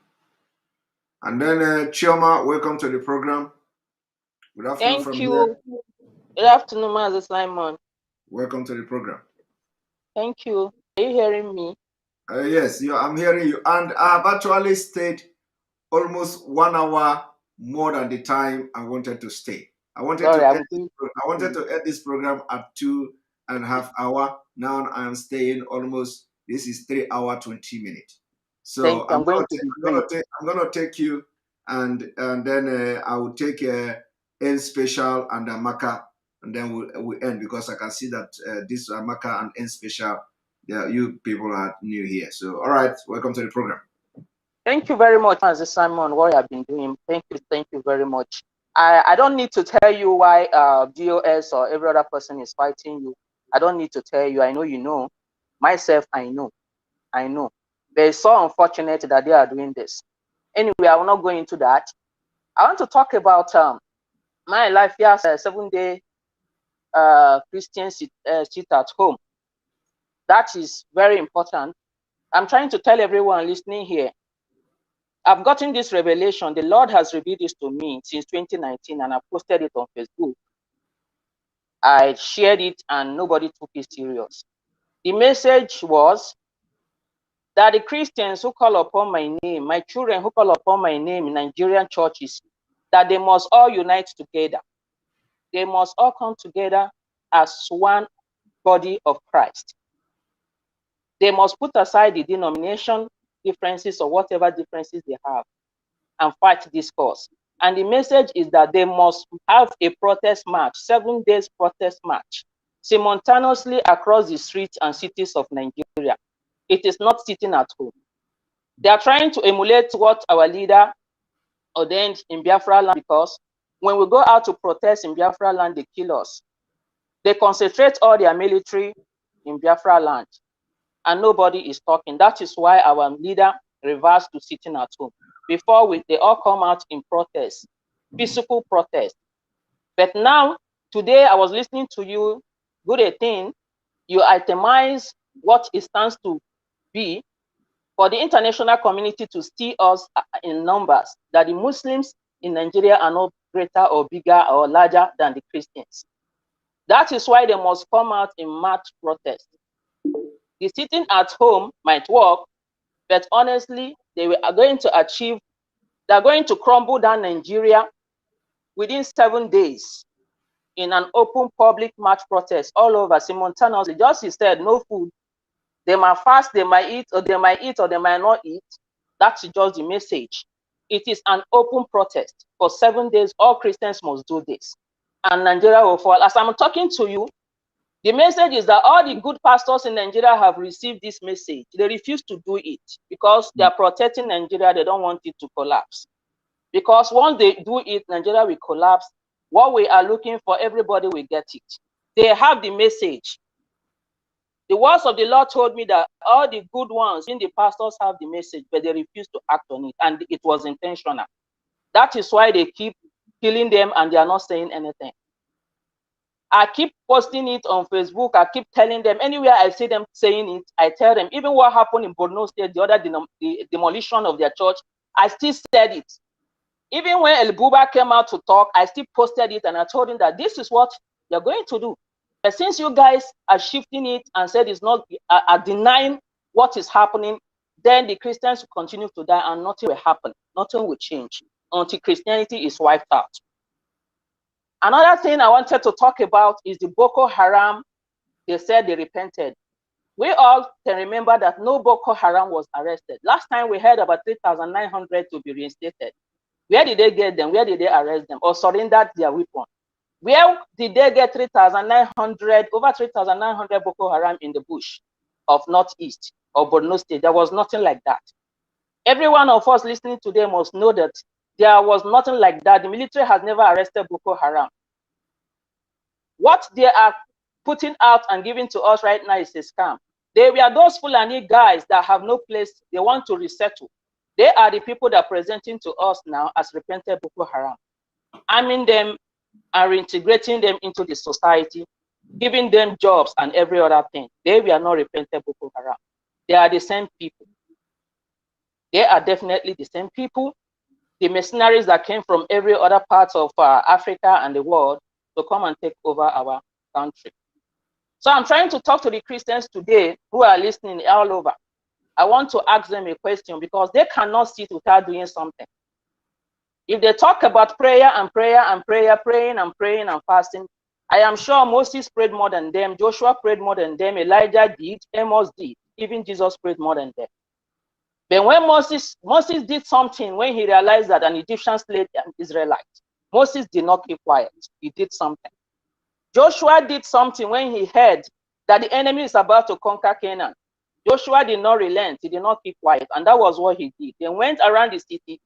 And then Chioma, welcome to the program. Good afternoon.
Thank
from
you.
Here.
Good afternoon, Master Simon.
Welcome to the program.
Thank you. Are you hearing me?
Yes, I'm hearing you. And I have actually stayed almost 1 hour more than the time I wanted to stay. I wanted to end this program at 2.5 hours. Now I'm staying almost, this is 3 hours 20 minutes. So I'm going to take you, and then I will take N Special and Amaka, and then we'll end, because I can see that this Amaka and N Special, you people are new here. So all right, welcome to the program.
Thank you very much, Master Simon, what you have been doing. Thank you very much. I don't need to tell you why DOS or every other person is fighting you. I don't need to tell you. I know you know. Myself, I know. But it's so unfortunate that they are doing this. Anyway, I will not go into that. I want to talk about my life here as a 7-day Christian sit at home. That is very important. I'm trying to tell everyone listening here, I've gotten this revelation. The Lord has revealed this to me since 2019, and I posted it on Facebook. I shared it and nobody took it serious. The message was that the Christians who call upon my name, my children who call upon my name in Nigerian churches, that they must all unite together. They must all come together as one body of Christ. They must put aside the denomination differences or whatever differences they have and fight this cause. And the message is that they must have a protest march, 7 days protest march, simultaneously across the streets and cities of Nigeria. It is not sitting at home. They are trying to emulate what our leader ordained in Biafra land, because when we go out to protest in Biafra land, they kill us. They concentrate all their military in Biafra land, and nobody is talking. That is why our leader reversed to sitting at home. Before they all come out in protest, peaceful protest. But now, today I was listening to you, good thing, you itemize what it stands to be for the international community to see us in numbers, that the Muslims in Nigeria are not greater or bigger or larger than the Christians. That is why they must come out in mass protest. The sitting at home might work, but honestly, they are going to achieve, they are going to crumble down Nigeria within 7 days in an open public march protest all over simultaneously. Just instead, no food. They might fast, they might eat, or they might not eat. That's just the message. It is an open protest. For 7 days, all Christians must do this. And Nigeria will fall. As I'm talking to you, the message is that all the good pastors in Nigeria have received this message. They refuse to do it because they are protecting Nigeria. They don't want it to collapse. Because once they do it, Nigeria will collapse What we are looking for, everybody will get it. They have the message. The words of the Lord told me that all the good ones in the pastors have the message, but they refuse to act on it, and it was intentional. That is why they keep killing them and they are not saying anything. I keep posting it on Facebook. I keep telling them, anywhere I see them saying it, I tell them. Even what happened in Borno State, the other the demolition of their church, I still said it. Even when El Buba came out to talk, I still posted it and I told him that this is what you're going to do. But since you guys are shifting it and said it's not, are denying what is happening, then the Christians will continue to die and nothing will happen. Nothing will change until Christianity is wiped out. Another thing I wanted to talk about is the Boko Haram. They said they repented. We all can remember that no Boko Haram was arrested. Last time we heard about 3,900 to be reinstated. Where did they get them? Where did they arrest them or surrender their weapon? Where did they get 3,900, over 3,900 Boko Haram in the bush of Northeast or Borno State? There was nothing like that. Every one of us listening today must know that there was nothing like that. The military has never arrested Boko Haram. What they are putting out and giving to us right now is a scam. They were those Fulani guys that have no place. They want to resettle. They are the people that are presenting to us now as repented Boko Haram, arming them and reintegrating them into the society, giving them jobs and every other thing. They were not repented Boko Haram. They are the same people. They are definitely the same people. The mercenaries that came from every other part of Africa and the world to come and take over our country. So I'm trying to talk to the Christians today who are listening all over. I want to ask them a question because they cannot sit without doing something. If they talk about prayer and prayer and prayer, praying and praying and fasting, I am sure Moses prayed more than them, Joshua prayed more than them, Elijah did, Amos did, even Jesus prayed more than them. But when Moses did something, when he realized that an Egyptian slayed an Israelite, Moses did not keep quiet. He did something. Joshua did something when he heard that the enemy is about to conquer Canaan. Joshua did not relent. He did not keep quiet. And that was what he did. They went around the city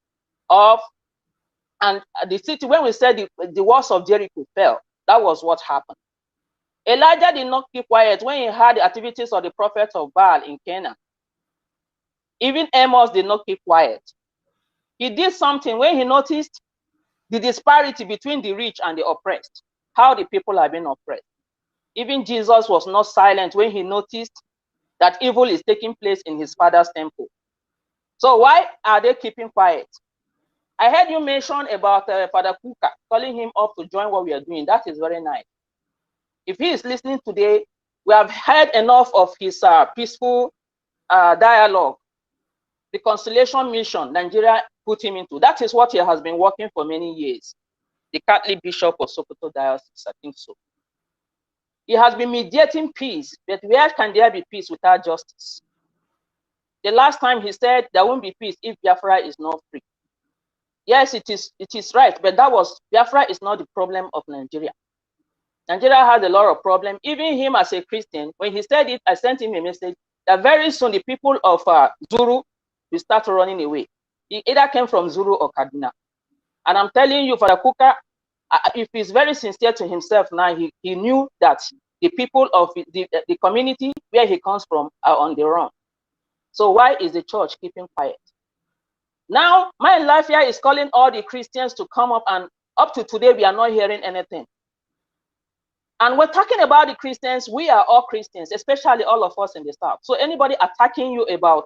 and the city, when we said the walls of Jericho fell, that was what happened. Elijah did not keep quiet when he heard the activities of the prophets of Baal in Canaan. Even Amos did not keep quiet. He did something when he noticed the disparity between the rich and the oppressed, how the people are being oppressed. Even Jesus was not silent when he noticed that evil is taking place in his father's temple. So why are they keeping quiet? I heard you mention about Father Kuka, calling him up to join what we are doing. That is very nice. If he is listening today, we have heard enough of his peaceful dialogue, the conciliation mission Nigeria put him into. That is what he has been working for many years. The Catholic Bishop of Sokoto Diocese, I think so. He has been mediating peace, but where can there be peace without justice? The last time he said there won't be peace if Biafra is not free. Yes, it is right, but Biafra is not the problem of Nigeria. Nigeria has a lot of problems. Even him as a Christian, when he said it, I sent him a message that very soon the people of Zuru will start running away. He either came from Zuru or Kaduna. And I'm telling you, Father Kuka, if he's very sincere to himself now, he knew that the people of the community where he comes from are on the run. So why is the church keeping quiet? Now, my life here is calling all the Christians to come up, and up to today, we are not hearing anything. And we're talking about the Christians. We are all Christians, especially all of us in the South. So anybody attacking you about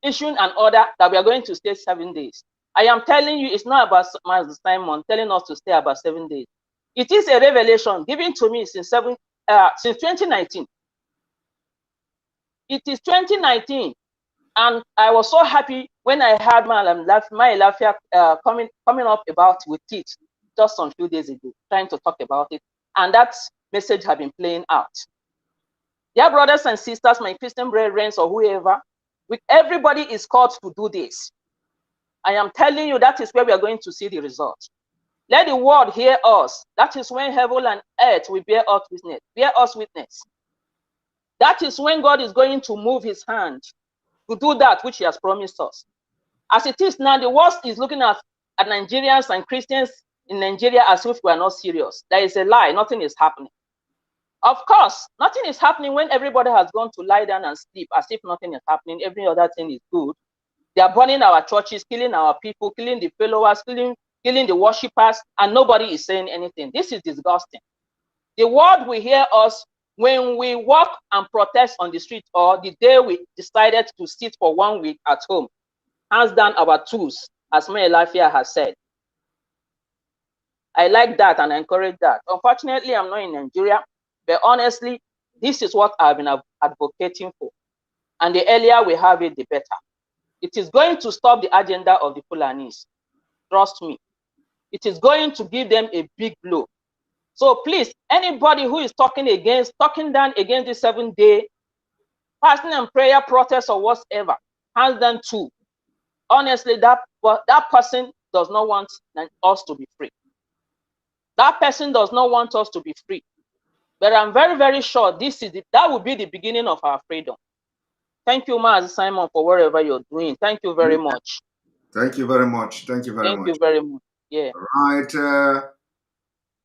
issuing an order that we are going to stay 7 days, I am telling you, it's not about Master Simon telling us to stay about 7 days. It is a revelation given to me since 2019. It is 2019. And I was so happy when I had my Lafia coming up about with it just some few days ago, trying to talk about it. And that message has been playing out. Dear brothers and sisters, my Christian brethren or whoever, everybody is called to do this. I am telling you, that is where we are going to see the result. Let the world hear us. That is when heaven and earth will bear us witness. That is when God is going to move his hand to do that which he has promised us. As it is now, the world is looking at at Nigerians and Christians in Nigeria as if we are not serious. There is a lie. Nothing is happening. Of course, nothing is happening when everybody has gone to lie down and sleep as if nothing is happening. Every other thing is good. They are burning our churches, killing our people, killing the followers, killing the worshippers, and nobody is saying anything. This is disgusting. The world will hear us when we walk and protest on the street, or the day we decided to sit for 1 week at home, hands down our tools, as May Lafia has said. I like that and I encourage that. Unfortunately, I'm not in Nigeria, but honestly, this is what I've been advocating for. And the earlier we have it, the better. It is going to stop the agenda of the Fulanis. Trust me. It is going to give them a big blow. So please, anybody who is talking down against the 7-day fasting and prayer protest or whatever, hands down too. Honestly, that person does not want us to be free. That person does not want us to be free. But I'm very, very sure that will be the beginning of our freedom. Thank you, Mazi Simon, for whatever you're doing. Thank you very much.
Thank you very much. Thank you very much.
Thank you very much. Yeah.
Right.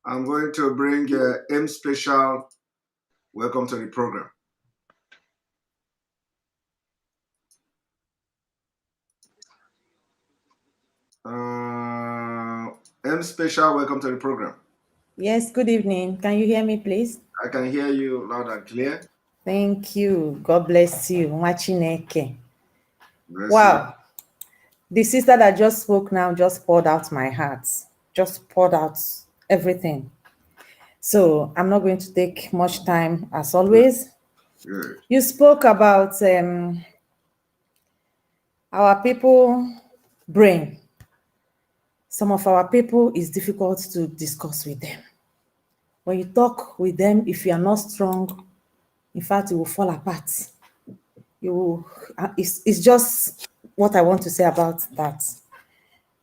I'm going to bring M Special. Welcome to the program. M Special, welcome to the program.
Yes, good evening. Can you hear me, please?
I can hear you loud and clear.
Thank you. God bless you. Mwachineke. Wow. The sister that just spoke now just poured out my heart. Just poured out everything. So I'm not going to take much time as always.
Good.
You spoke about our people brain. Some of our people is difficult to discuss with them. When you talk with them, if you are not strong, in fact, it will fall apart. It's just what I want to say about that.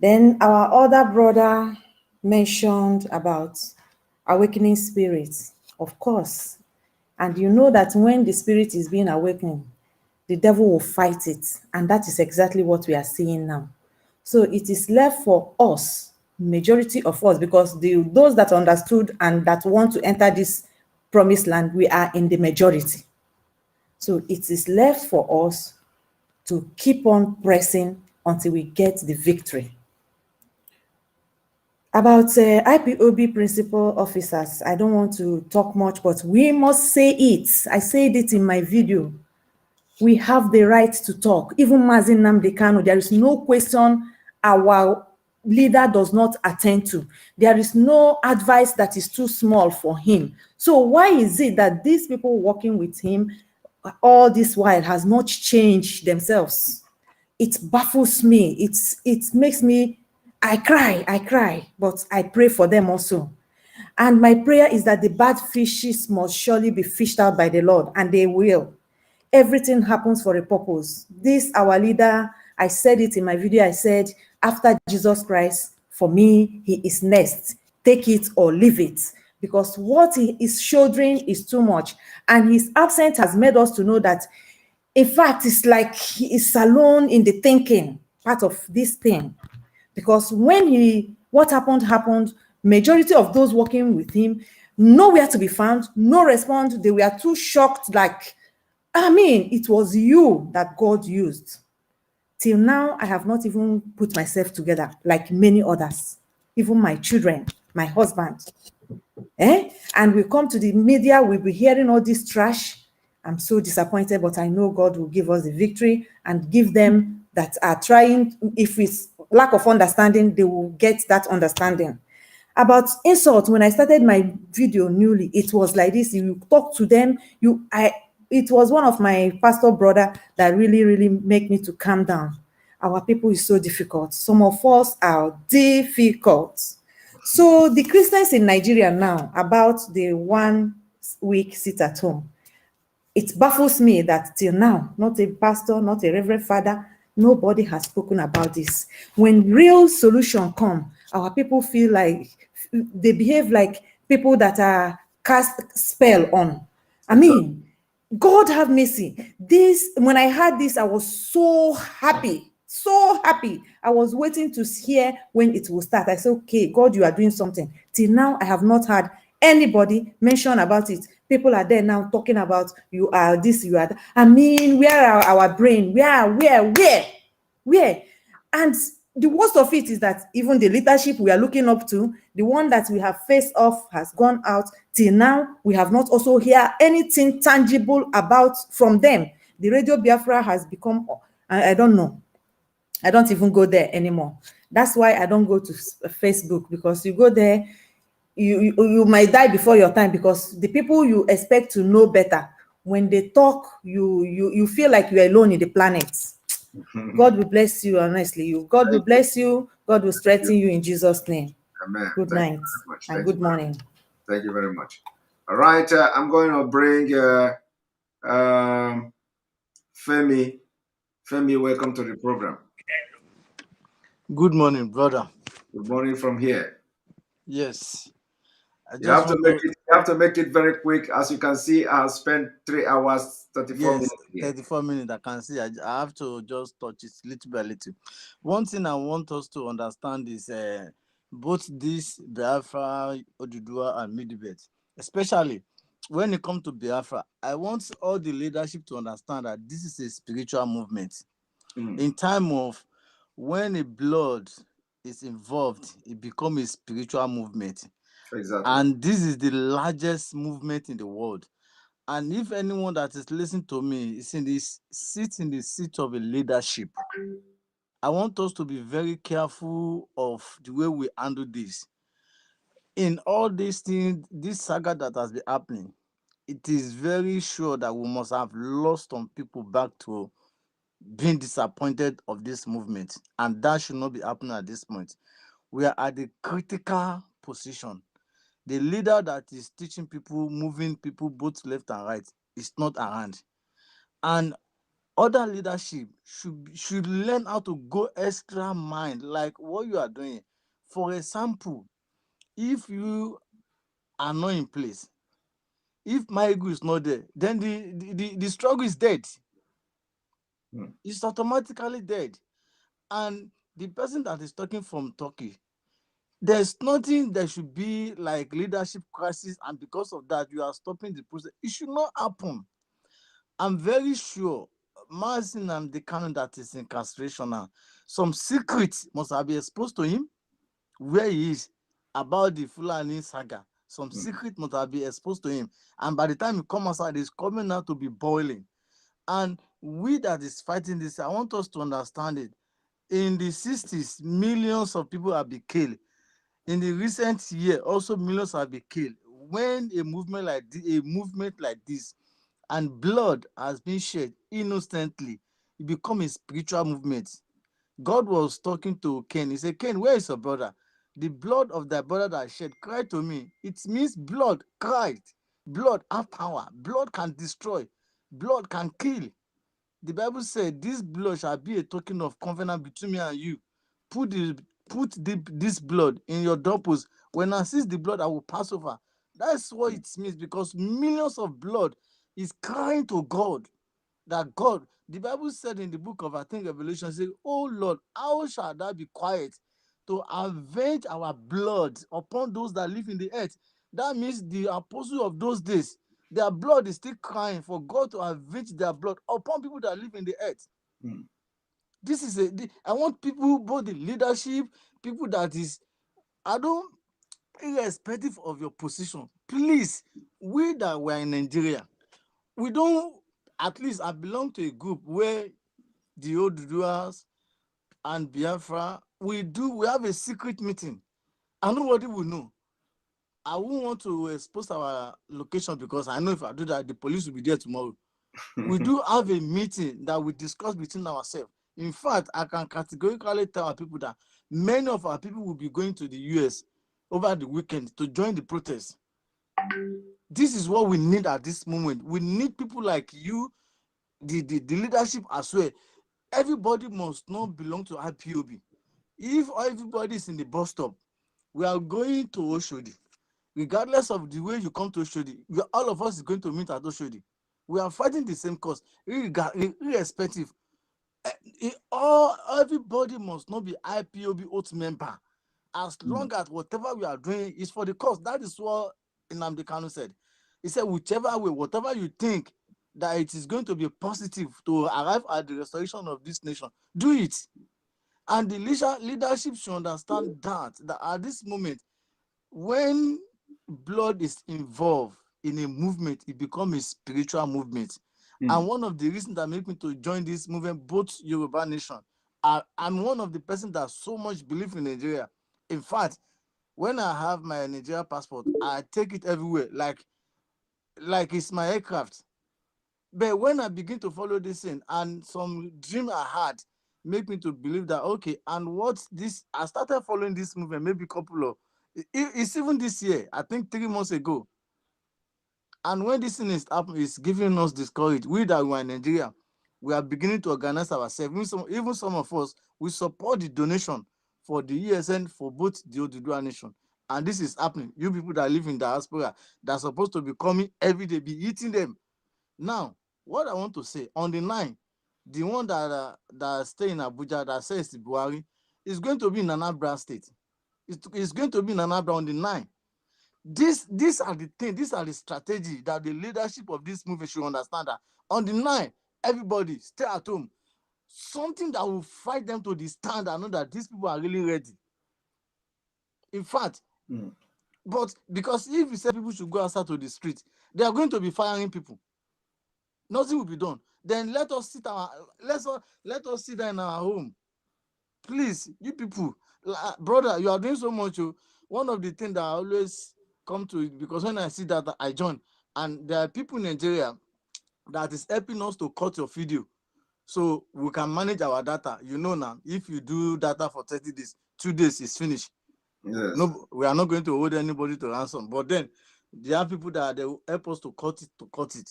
Then our other brother mentioned about awakening spirits, of course. And you know that when the spirit is being awakened, the devil will fight it. And that is exactly what we are seeing now. So it is left for us, majority of us, because those that understood and that want to enter this promised land, we are in the majority. So it is left for us to keep on pressing until we get the victory. About IPOB principal officers, I don't want to talk much, but we must say it. I said it in my video. We have the right to talk. Even nnamdi Kanu, there is no question our leader does not attend to. There is no advice that is too small for him. So why is it that these people working with him all this while has not changed themselves? It baffles me. It makes me, I cry, but I pray for them also. And my prayer is that the bad fishes must surely be fished out by the Lord, and they will. Everything happens for a purpose. This, our leader, I said it in my video, I said, after Jesus Christ, for me, he is next. Take it or leave it. Because what he is shouldering is too much. And his absence has made us to know that, in fact, it's like he is alone in the thinking part of this thing. Because when what happened, majority of those working with him, nowhere to be found, no response. They were too shocked, like, I mean, it was you that God used. Till now, I have not even put myself together like many others, even my children, my husband. And we come to the media, we'll be hearing all this trash. I'm so disappointed, but I know God will give us the victory and give them that are trying, if it's lack of understanding, they will get that understanding. About insult, when I started my video newly, it was like this. You talk to them, it was one of my pastor brother that really make me to calm down. Our people is so difficult. Some of us are difficult. So the Christians in Nigeria now, about the 1 week sit at home, it baffles me that till now, not a pastor, not a reverend father, nobody has spoken about this. When real solution come, our people feel like, they behave like people that are cast spell on. I mean, God have mercy. When I heard this, I was so happy. So happy. I was waiting to hear when it will start. I said, okay, God, you are doing something. Till now, I have not had anybody mention about it. People are there now talking about you are this, you are that. I mean, where are our brain? Where? And the worst of it is that even the leadership we are looking up to, the one that we have faced off has gone out. Till now, we have not also heard anything tangible about from them. The Radio Biafra has become, I don't know. I don't even go there anymore. That's why I don't go to Facebook, because you go there, you might die before your time, because the people you expect to know better, when they talk, you feel like you're alone in the planet. God will bless you, honestly. God will bless you. God will strengthen you in Jesus' name.
Amen.
Good
Thank
night
you very much.
and
Thank you
good
very
morning.
much. Thank you very much. All right, I'm going to bring Femi. Femi, welcome to the program.
Good morning, brother.
Good morning from here.
Yes.
You have to make it very quick. As you can see, I have spent 3 hours, 34 minutes here.
34 minutes. I can see. I have to just touch it little by little. One thing I want us to understand is both this Biafra, Odudua, and Midibet, especially when it comes to Biafra, I want all the leadership to understand that this is a spiritual movement. In time of when a blood is involved, it becomes a spiritual movement.
Exactly.
And this is the largest movement in the world. And if anyone that is listening to me is sits in the seat of a leadership, I want us to be very careful of the way we handle this. In all these things, this saga that has been happening, it is very sure that we must have lost some people back to being disappointed of this movement. And that should not be happening at this point. We are at the critical position. The leader that is teaching people, moving people both left and right is not around. And other leadership should learn how to go extra mile, like what you are doing. For example, if you are not in place, if my ego is not there, then the struggle is dead. It's automatically dead. And the person that is talking from Turkey, there's nothing that should be like leadership crisis, and because of that, you are stopping the process. It should not happen. I'm very sure Mazin and the kanu that is incarceration now, some secrets must have been exposed to him where he is about the Fulani saga. Some secret must have been exposed to him. And by the time he comes outside, it's coming out to be boiling. And we that is fighting this, I want us to understand it. In the 60s, millions of people have been killed. In the recent year, also millions have been killed. When a movement like this, and blood has been shed innocently, it becomes a spiritual movement. God was talking to Cain. He said, Cain, where is your brother? The blood of thy brother that shed cried to me. It means blood cried. Blood has power. Blood can destroy. Blood can kill. The Bible said, this blood shall be a token of covenant between me and you. Put this blood in your doorpost. When I see the blood, I will pass over. That's what it means, because millions of blood is crying to God. That God, the Bible said in the book of, I think, Revelation, say, oh Lord, how shall thou be quiet to avenge our blood upon those that live in the earth? That means the apostle of those days, their blood is still crying for God to avenge their blood upon people that live in the earth. This is I want people, both the leadership, people that is, irrespective of your position, please, we that were in Nigeria, we don't, at least I belong to a group where the Oduduas and Biafra, we have a secret meeting and nobody will know. I won't want to expose our location, because I know if I do that, the police will be there tomorrow. We do have a meeting that we discuss between ourselves. In fact, I can categorically tell our people that many of our people will be going to the US over the weekend to join the protest. This is what we need at this moment. We need people like you, the leadership as well. Everybody must not belong to IPOB. If everybody is in the bus stop, we are going to Oshodi. Regardless of the way you come to Oshodi, all of us is going to meet at Oshodi. We are fighting the same cause, irrespective. Everybody must not be IPOB oath member. As long as whatever we are doing is for the cause. That is what nnamdi Kanu said. He said, whichever way, whatever you think that it is going to be positive to arrive at the restoration of this nation, do it. And the leadership should understand that at this moment, when blood is involved in a movement, it becomes a spiritual movement. And one of the reasons that make me to join this movement, both Yoruba Nation, I'm one of the person that so much believe in Nigeria. In fact, when I have my Nigeria passport, I take it everywhere, like it's my aircraft. But when I begin to follow this thing and some dream I had make me to believe that, okay, and what's this? I started following this movement maybe a couple of, it's even this year, I think 3 months ago. And when this thing is happening, it's giving us discouraged. We that were in Nigeria, we are beginning to organize ourselves. Even some of us, we support the donation for the ESN for both the Oduduwa Nation. And this is happening. You people that live in diaspora, that are supposed to be coming every day, be eating them. Now, what I want to say, on the 9th, the one that stay in Abuja, that says Buhari, is going to be in Anambra State. It's going to be in Anambra on the 9th. These are the things, these are the strategy that the leadership of this movement should understand, that on the 9th, everybody stay at home. Something that will fight them to the stand and know that these people are really ready. In fact, but because if you say people should go outside to the street, they are going to be firing people. Nothing will be done. Then let us sit down in our home. Please, you people, brother, you are doing so much. One of the things that I always come to it, because when I see that, I join, and there are people in Nigeria that is helping us to cut your video so we can manage our data. You know, now if you do data for 30 days, 2 days is finished.
Yes.
No, we are not going to hold anybody to ransom. But then there are people that they will help us to cut it.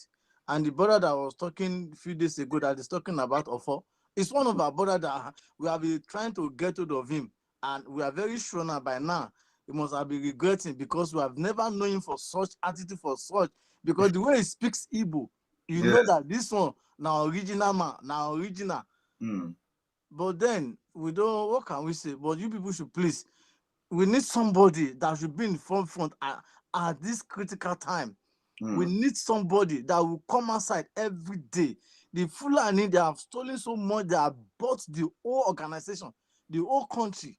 And the brother that was talking a few days ago that is talking about Ofo, it's one of our brothers that we have been trying to get hold of him. And we are very sure now by now he must have been regretting, because we have never known him for such attitude, for such, because the way he speaks Igbo, you know that this one now original man, now original. But then we don't, what can we say? But you people should please, we need somebody that should be in front at this critical time. We need somebody that will come outside every day. The Fulani, they have stolen so much, they have bought the whole organization, the whole country.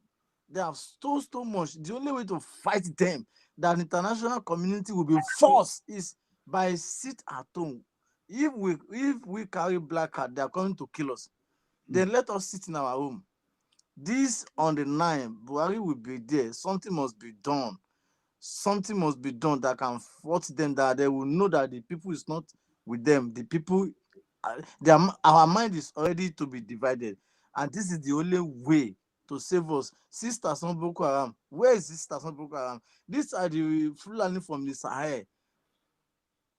They have stolen so much. The only way to fight them, that international community will be forced, is by sit at home. If we carry black card, they are coming to kill us. Then let us sit in our home. This on the 9th, Buhari will be there. Something must be done. Something must be done that can force them, that they will know that the people is not with them. The people, our mind is already to be divided. And this is the only way to save us. Sisters on Boko Haram. Where is Sisters on Boko Haram? These are the Fulani from the Sahel.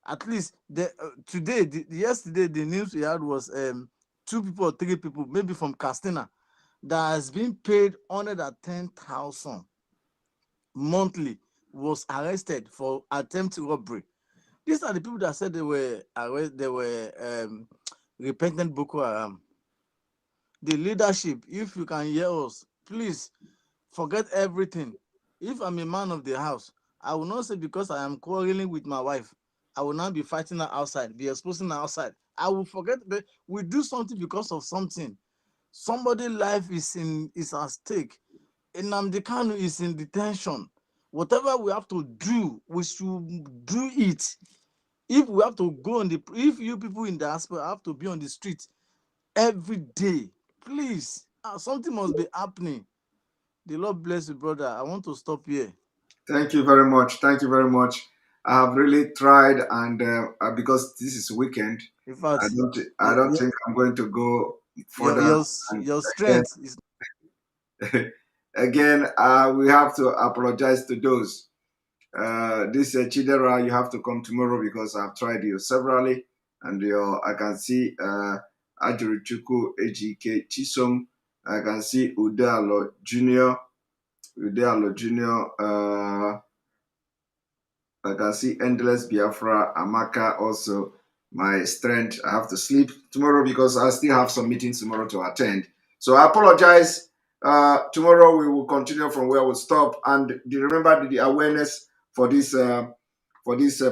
At least yesterday, the news we had was 2 people or 3 people, maybe from Castina, that has been paid 110,000 monthly, was arrested for attempted robbery. These are the people that said they were repentant Boko Haram. The leadership, if you can hear us, please forget everything. If I'm a man of the house, I will not say because I am quarreling with my wife, I will not be fighting her outside, be exposing her outside. I will forget that we do something because of something. Somebody's life is at stake. Nnamdi Kanu is in detention. Whatever we have to do, we should do it. If we have to go if you people in diaspora have to be on the street every day, please, something must be happening. The Lord bless you, brother. I want to stop here.
Thank you very much. Thank you very much. I have really tried, and because this is weekend,
in fact,
I don't think I'm going to go further.
Your strength is.
Again, we have to apologize to those. This Chidera, you have to come tomorrow because I've tried you severally, and I can see Ajurichuku Ejike Chisom. I can see Udealo Jr. I can see Endless Biafra Amaka also. my strength. I have to sleep tomorrow because I still have some meetings tomorrow to attend. So I apologize. Tomorrow we will continue from where we stop. And remember the awareness for this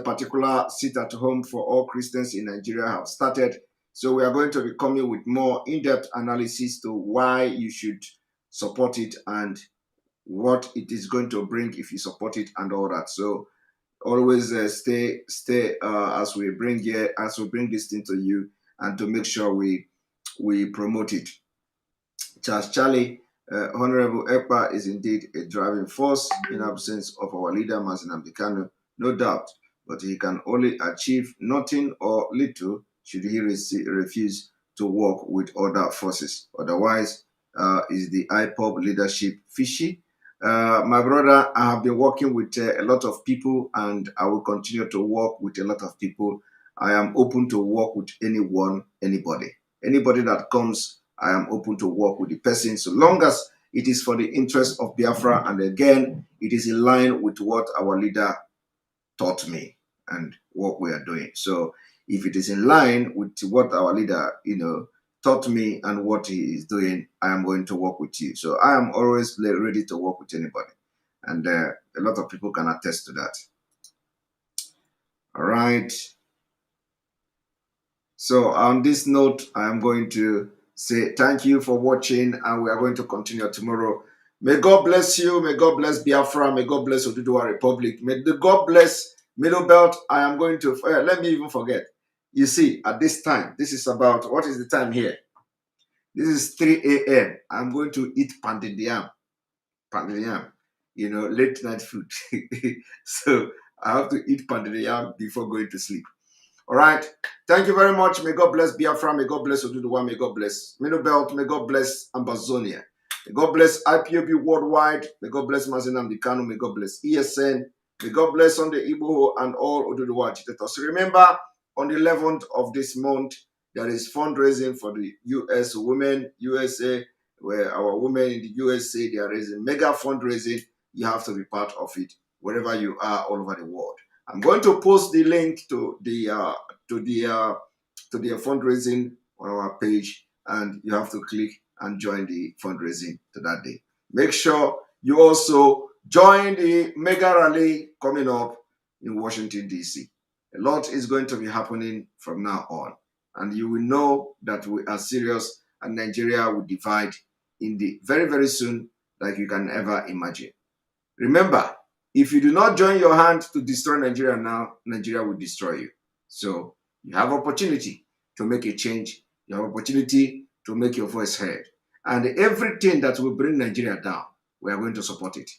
particular sit at home for all Christians in Nigeria have started. So we are going to be coming with more in-depth analysis to why you should support it and what it is going to bring if you support it and all that. So always stay as we bring this thing to you and to make sure we promote it. Charlie, Honorable Ekpa is indeed a driving force in absence of our leader, Nnamdi Kanu, no doubt, but he can only achieve nothing or little should he refuse to work with other forces. Otherwise, is the Ipob leadership fishy? My brother, I have been working with a lot of people and I will continue to work with a lot of people. I am open to work with anyone, anybody that comes. I am open to work with the person so long as it is for the interest of Biafra, and again, it is in line with what our leader taught me and what we are doing. So if it is in line with what our leader, taught me and what he is doing, I am going to work with you. So I am always ready to work with anybody. And a lot of people can attest to that. All right. So on this note, I am going to say thank you for watching, and we are going to continue tomorrow. May God bless you. May God bless Biafra. May God bless Oduduwa Republic. May the God bless Middle Belt. I am going to, let me even forget. You see, at this time, this is about, what is the time here? This is 3 a.m. I'm going to eat pounded yam, late night food. So I have to eat pounded yam before going to sleep. All right. Thank you very much. May God bless Biafra. May God bless Oduduwa. May God bless Middle Belt. May God bless Ambazonia. May God bless IPOB worldwide. May God bless nnamdi Kanu. May God bless ESN. May God bless on the Igbo and all Oduduwa agitators. Remember, on the 11th of this month, there is fundraising for the US Women USA, where our women in the USA, they are raising mega fundraising. You have to be part of it wherever you are all over the world. I'm going to post the link to the fundraising on our page, and you have to click and join the fundraising to that day. Make sure you also join the mega rally coming up in Washington, D.C. A lot is going to be happening from now on, and you will know that we are serious, and Nigeria will divide in the very, very soon, like you can ever imagine. Remember, if you do not join your hand to destroy Nigeria now, Nigeria will destroy you. So you have opportunity to make a change. You have opportunity to make your voice heard. And everything that will bring Nigeria down, we are going to support it.